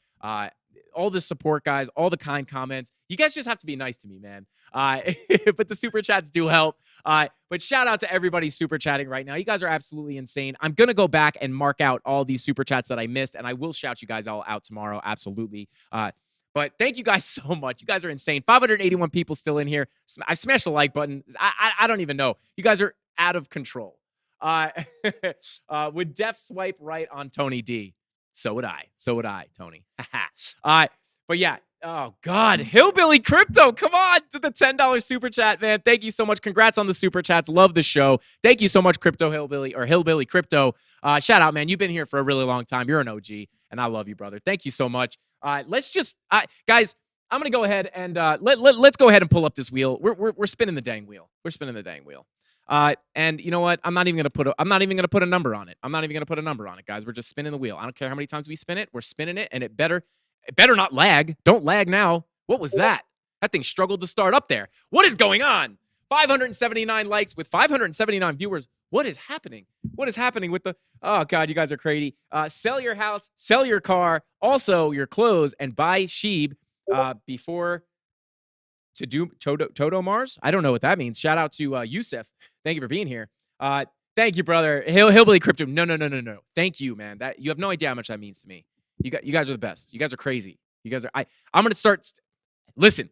all the support, guys, all the kind comments. You guys just have to be nice to me, man. But the super chats do help. But shout out to everybody super chatting right now. You guys are absolutely insane. I'm going to go back and mark out all these super chats that I missed, and I will shout you guys all out tomorrow. Absolutely. But thank you guys so much. You guys are insane. 581 people still in here. I smashed the like button. I don't even know. You guys are out of control. Would Def swipe right on Tony D? So would I. So would I, Tony. But yeah. Oh, God. Hillbilly Crypto. Come on to the $10 super chat, man. Thank you so much. Congrats on the super chats. Love the show. Thank you so much, Crypto Hillbilly or Hillbilly Crypto. Shout out, man. You've been here for a really long time. You're an OG, and I love you, brother. Thank you so much. Let's just, guys, I'm going to go ahead and let's go ahead and pull up this wheel. We're spinning the dang wheel. We're spinning the dang wheel. And you know what? I'm not even gonna put a number on it. I'm not even gonna put a number on it, guys. We're just spinning the wheel. I don't care how many times we spin it. We're spinning it, and it better not lag. Don't lag now. What was that? That thing struggled to start up there. What is going on? 579 likes with 579 viewers. What is happening? What is happening with the? Oh God, you guys are crazy. Sell your house, sell your car, also your clothes, and buy Sheeb before. To do Toto Mars? I don't know what that means. Shout out to Yusuf. Thank you for being here. Thank you, brother. Hillbilly Crypto. No. Thank you, man. That you have no idea how much that means to me. You guys are the best. You guys are crazy. You guys are. I'm gonna start. Listen,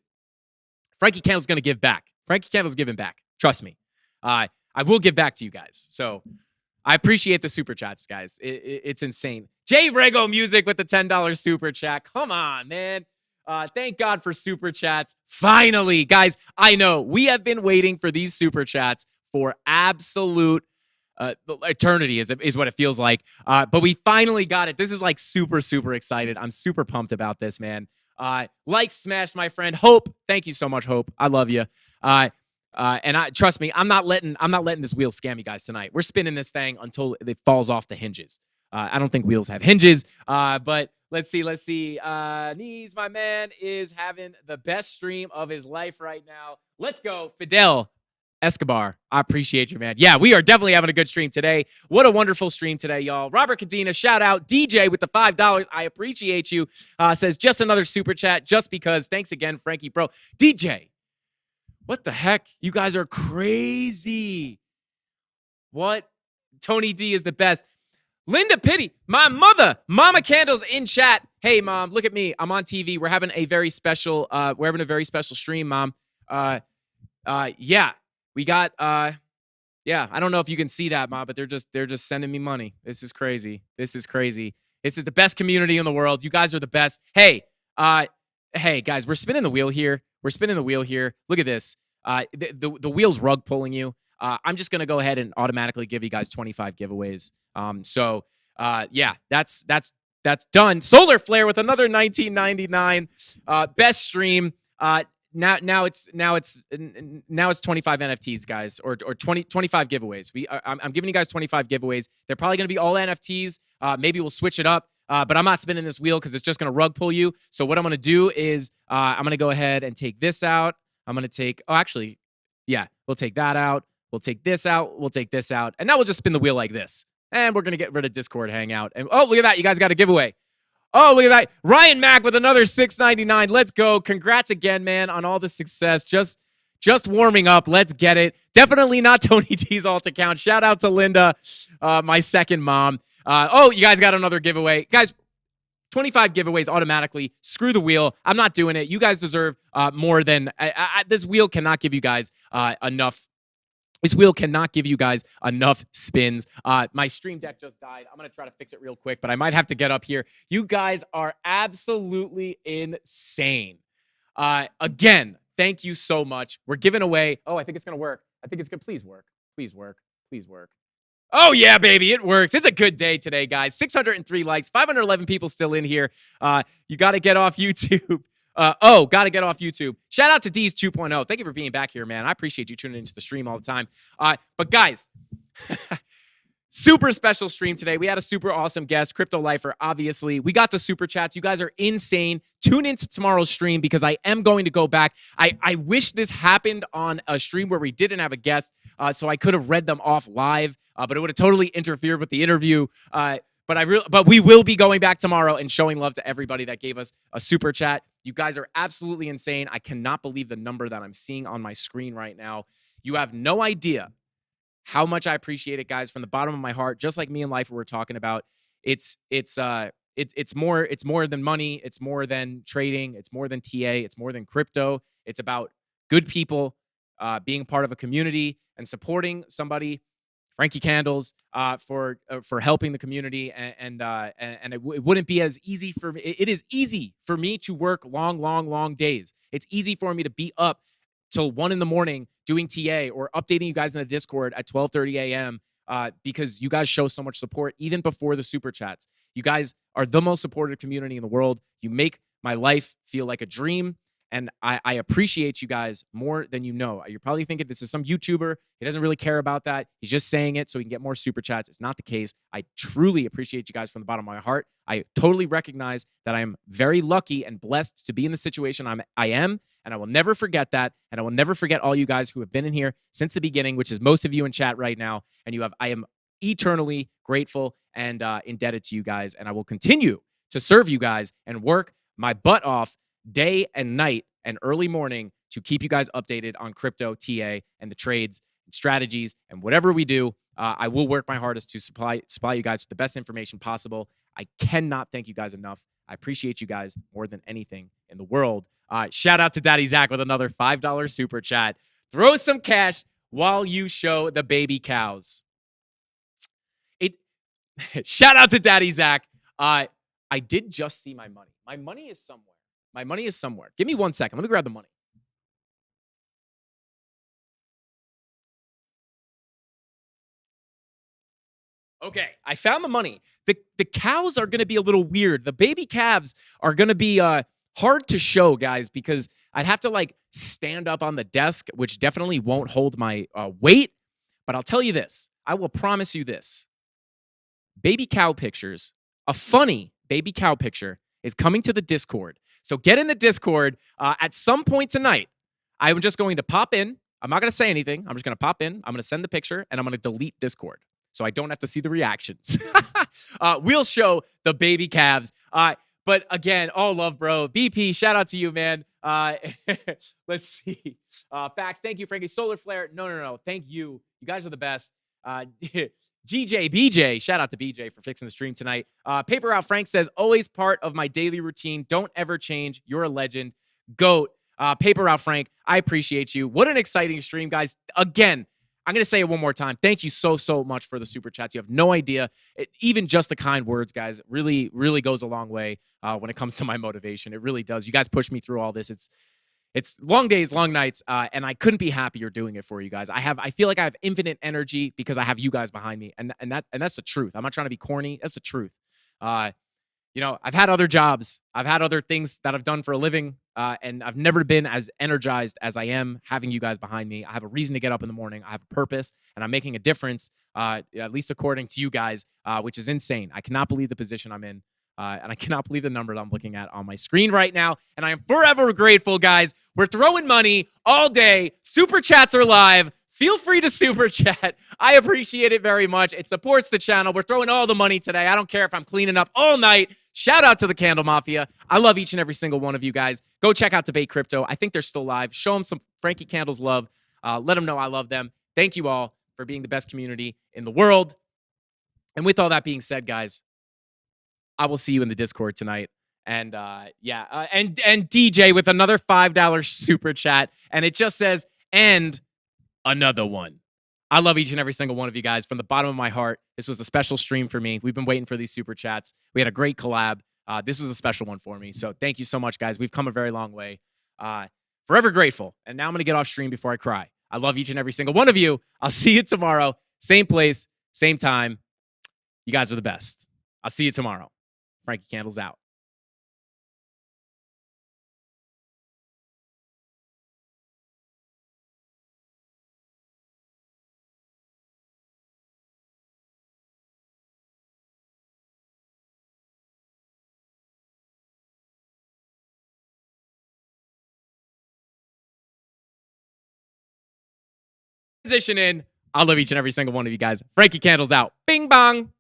Frankie Candle's gonna give back. Frankie Candle's giving back. Trust me. I will give back to you guys. So I appreciate the super chats, guys. It's insane. J Rego Music with the $10 super chat. Come on, man. Thank God for super chats. Finally, guys, I know we have been waiting for these super chats for absolute eternity is what it feels like. But we finally got it. This is like super, super excited. I'm super pumped about this, man. Like smash, my friend. Hope. Thank you so much, Hope. I love you. And trust me, I'm not letting this wheel scam you guys tonight. We're spinning this thing until it falls off the hinges. I don't think wheels have hinges, but let's see. Nees, my man, is having the best stream of his life right now. Let's go. Fidel Escobar, I appreciate you, man. Yeah, we are definitely having a good stream today. What a wonderful stream today, y'all. Robert Cadena, shout out. DJ with the $5. I appreciate you. Says, just another super chat just because. Thanks again, Frankie, bro. DJ, what the heck? You guys are crazy. What? Tony D is the best. Linda Pitty, my mother, Mama Candle's in chat. Hey, Mom, look at me. I'm on TV. We're having a very special stream, Mom. Yeah, we got, yeah, I don't know if you can see that, Mom, but they're just sending me money. This is crazy. This is the best community in the world. You guys are the best. Hey, guys, we're spinning the wheel here. Look at this. The wheel's rug pulling you. I'm just going to go ahead and automatically give you guys 25 giveaways. Yeah, that's done. Solar Flare with another 19.99. Best stream. Now it's 25 NFTs, guys, or 25 giveaways. I'm giving you guys 25 giveaways. They're probably going to be all NFTs. Maybe we'll switch it up. But I'm not spinning this wheel because it's just going to rug pull you. So what I'm going to do is I'm going to go ahead and take this out. I'm going to take, we'll take that out. We'll take this out. We'll take this out. And now we'll just spin the wheel like this. And we're going to get rid of Discord Hangout. And oh, look at that. You guys got a giveaway. Oh, look at that. Ryan Mack with another $6.99. Let's go. Congrats again, man, on all the success. Just warming up. Let's get it. Definitely not Tony T's alt account. Shout out to Linda, my second mom. You guys got another giveaway. Guys, 25 giveaways automatically. Screw the wheel. I'm not doing it. You guys deserve more than this wheel cannot give you guys enough. This wheel cannot give you guys enough spins. My stream deck just died. I'm going to try to fix it real quick, but I might have to get up here. You guys are absolutely insane. Again, thank you so much. We're giving away. Oh, I think it's going to work. I think it's good. Please work. Please work. Please work. Oh, yeah, baby. It works. It's a good day today, guys. 603 likes, 511 people still in here. You got to get off YouTube. Got to get off YouTube. Shout out to D's 2.0. Thank you for being back here, man. I appreciate you tuning into the stream all the time. But guys, super special stream today. We had a super awesome guest, Crypto Lifer, obviously. We got the super chats. You guys are insane. Tune into tomorrow's stream because I am going to go back. I wish this happened on a stream where we didn't have a guest, so I could have read them off live, but it would have totally interfered with the interview. But we will be going back tomorrow and showing love to everybody that gave us a super chat. You guys are absolutely insane. I cannot believe the number that I'm seeing on my screen right now. You have no idea how much I appreciate it, guys, from the bottom of my heart. Just like me and life, we're talking about. It's more than money. It's more than trading. It's more than TA. It's more than crypto. It's about good people being part of a community and supporting somebody. Frankie Candles for helping the community, and it wouldn't be as easy for me. It is easy for me to work long days. It's easy for me to be up till 1 a.m. doing TA or updating you guys in the Discord at 12:30 a.m. Because you guys show so much support even before the super chats. You guys are the most supported community in the world. You make my life feel like a dream. And I appreciate you guys more than you know. You're probably thinking this is some YouTuber. He doesn't really care about that. He's just saying it so he can get more super chats. It's not the case. I truly appreciate you guys from the bottom of my heart. I totally recognize that I am very lucky and blessed to be in the situation I am. And I will never forget that. And I will never forget all you guys who have been in here since the beginning, which is most of you in chat right now. And I am eternally grateful and indebted to you guys. And I will continue to serve you guys and work my butt off day and night and early morning to keep you guys updated on crypto, TA, and the trades, and strategies, and whatever we do. I will work my hardest to supply you guys with the best information possible. I cannot thank you guys enough. I appreciate you guys more than anything in the world. Shout out to Daddy Zach with another $5 super chat. Throw some cash while you show the baby cows. Shout out to Daddy Zach. I did just see my money. My money is somewhere. My money is somewhere. Give me 1 second. Let me grab the money. Okay, I found the money. The cows are going to be a little weird. The baby calves are going to be hard to show, guys, because I'd have to stand up on the desk, which definitely won't hold my weight. But I'll tell you this. I will promise you this. Baby cow pictures, a funny baby cow picture is coming to the Discord. So get in the Discord at some point tonight. I'm just going to pop in. I'm not going to say anything. I'm just going to pop in. I'm going to send the picture, and I'm going to delete Discord so I don't have to see the reactions. We'll show the baby calves. But again, all love, bro. BP, shout out to you, man. Let's see. Facts. Thank you, Frankie. Solar Flare. No. Thank you. You guys are the best. BJ, shout out to BJ for fixing the stream tonight. Paper Out Frank says, always part of my daily routine. Don't ever change. You're a legend. GOAT. Paper Out Frank, I appreciate you. What an exciting stream, guys. Again, I'm going to say it one more time. Thank you so much for the super chats. You have no idea. Even just the kind words, guys, really goes a long way when it comes to my motivation. It really does. You guys push me through all this. It's long days, long nights, and I couldn't be happier doing it for you guys. I feel like I have infinite energy because I have you guys behind me, and that's the truth. I'm not trying to be corny. That's the truth. I've had other jobs. I've had other things that I've done for a living, and I've never been as energized as I am having you guys behind me. I have a reason to get up in the morning. I have a purpose, and I'm making a difference, at least according to you guys, which is insane. I cannot believe the position I'm in. And I cannot believe the number that I'm looking at on my screen right now. And I am forever grateful, guys. We're throwing money all day. Super chats are live. Feel free to super chat. I appreciate it very much. It supports the channel. We're throwing all the money today. I don't care if I'm cleaning up all night. Shout out to the Candle Mafia. I love each and every single one of you guys. Go check out Debate Crypto. I think they're still live. Show them some Frankie Candles love. Let them know I love them. Thank you all for being the best community in the world. And with all that being said, guys, I will see you in the Discord tonight. And and DJ with another $5 super chat. And it just says, and another one. I love each and every single one of you guys from the bottom of my heart. This was a special stream for me. We've been waiting for these super chats. We had a great collab. This was a special one for me. So thank you so much, guys. We've come a very long way. Forever grateful. And now I'm going to get off stream before I cry. I love each and every single one of you. I'll see you tomorrow. Same place, same time. You guys are the best. I'll see you tomorrow. Frankie Candles out. Transition in. I love each and every single one of you guys. Frankie Candles out. Bing bong.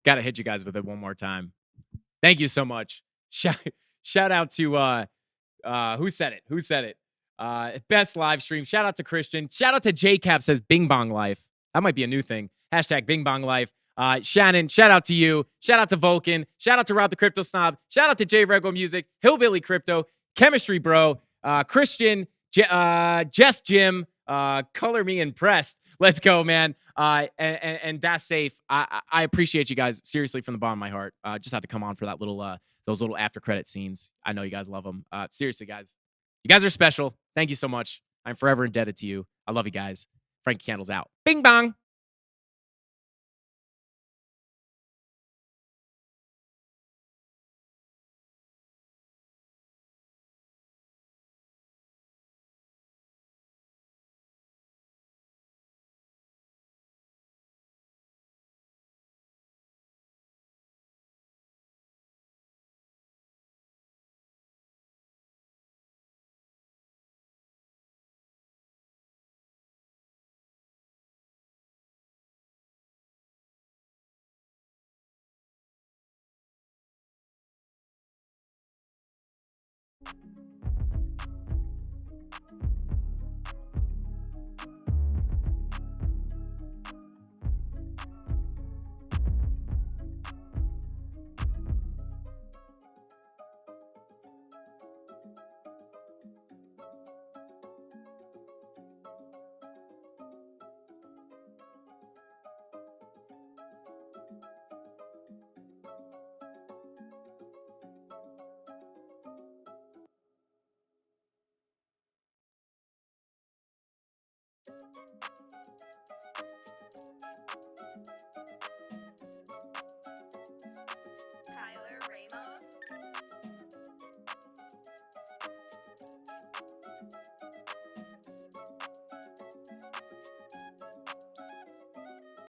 Gotta hit you guys with it one more time. Thank you so much. Shout out to who said it? Who said it? Best live stream. Shout out to Christian. Shout out to JCap says Bing Bong Life. That might be a new thing. Hashtag Bing Bong Life. Shannon, shout out to you. Shout out to Vulcan. Shout out to Rob the Crypto Snob. Shout out to J Rego Music, Hillbilly Crypto, Chemistry Bro, Christian, Jess Jim, Color Me Impressed. Let's go, man. And that's safe. I appreciate you guys seriously from the bottom of my heart. Just had to come on for that little those little after credit scenes. I know you guys love them. Seriously, guys, you guys are special. Thank you so much. I'm forever indebted to you. I love you guys. Frankie Candles out. Bing bong.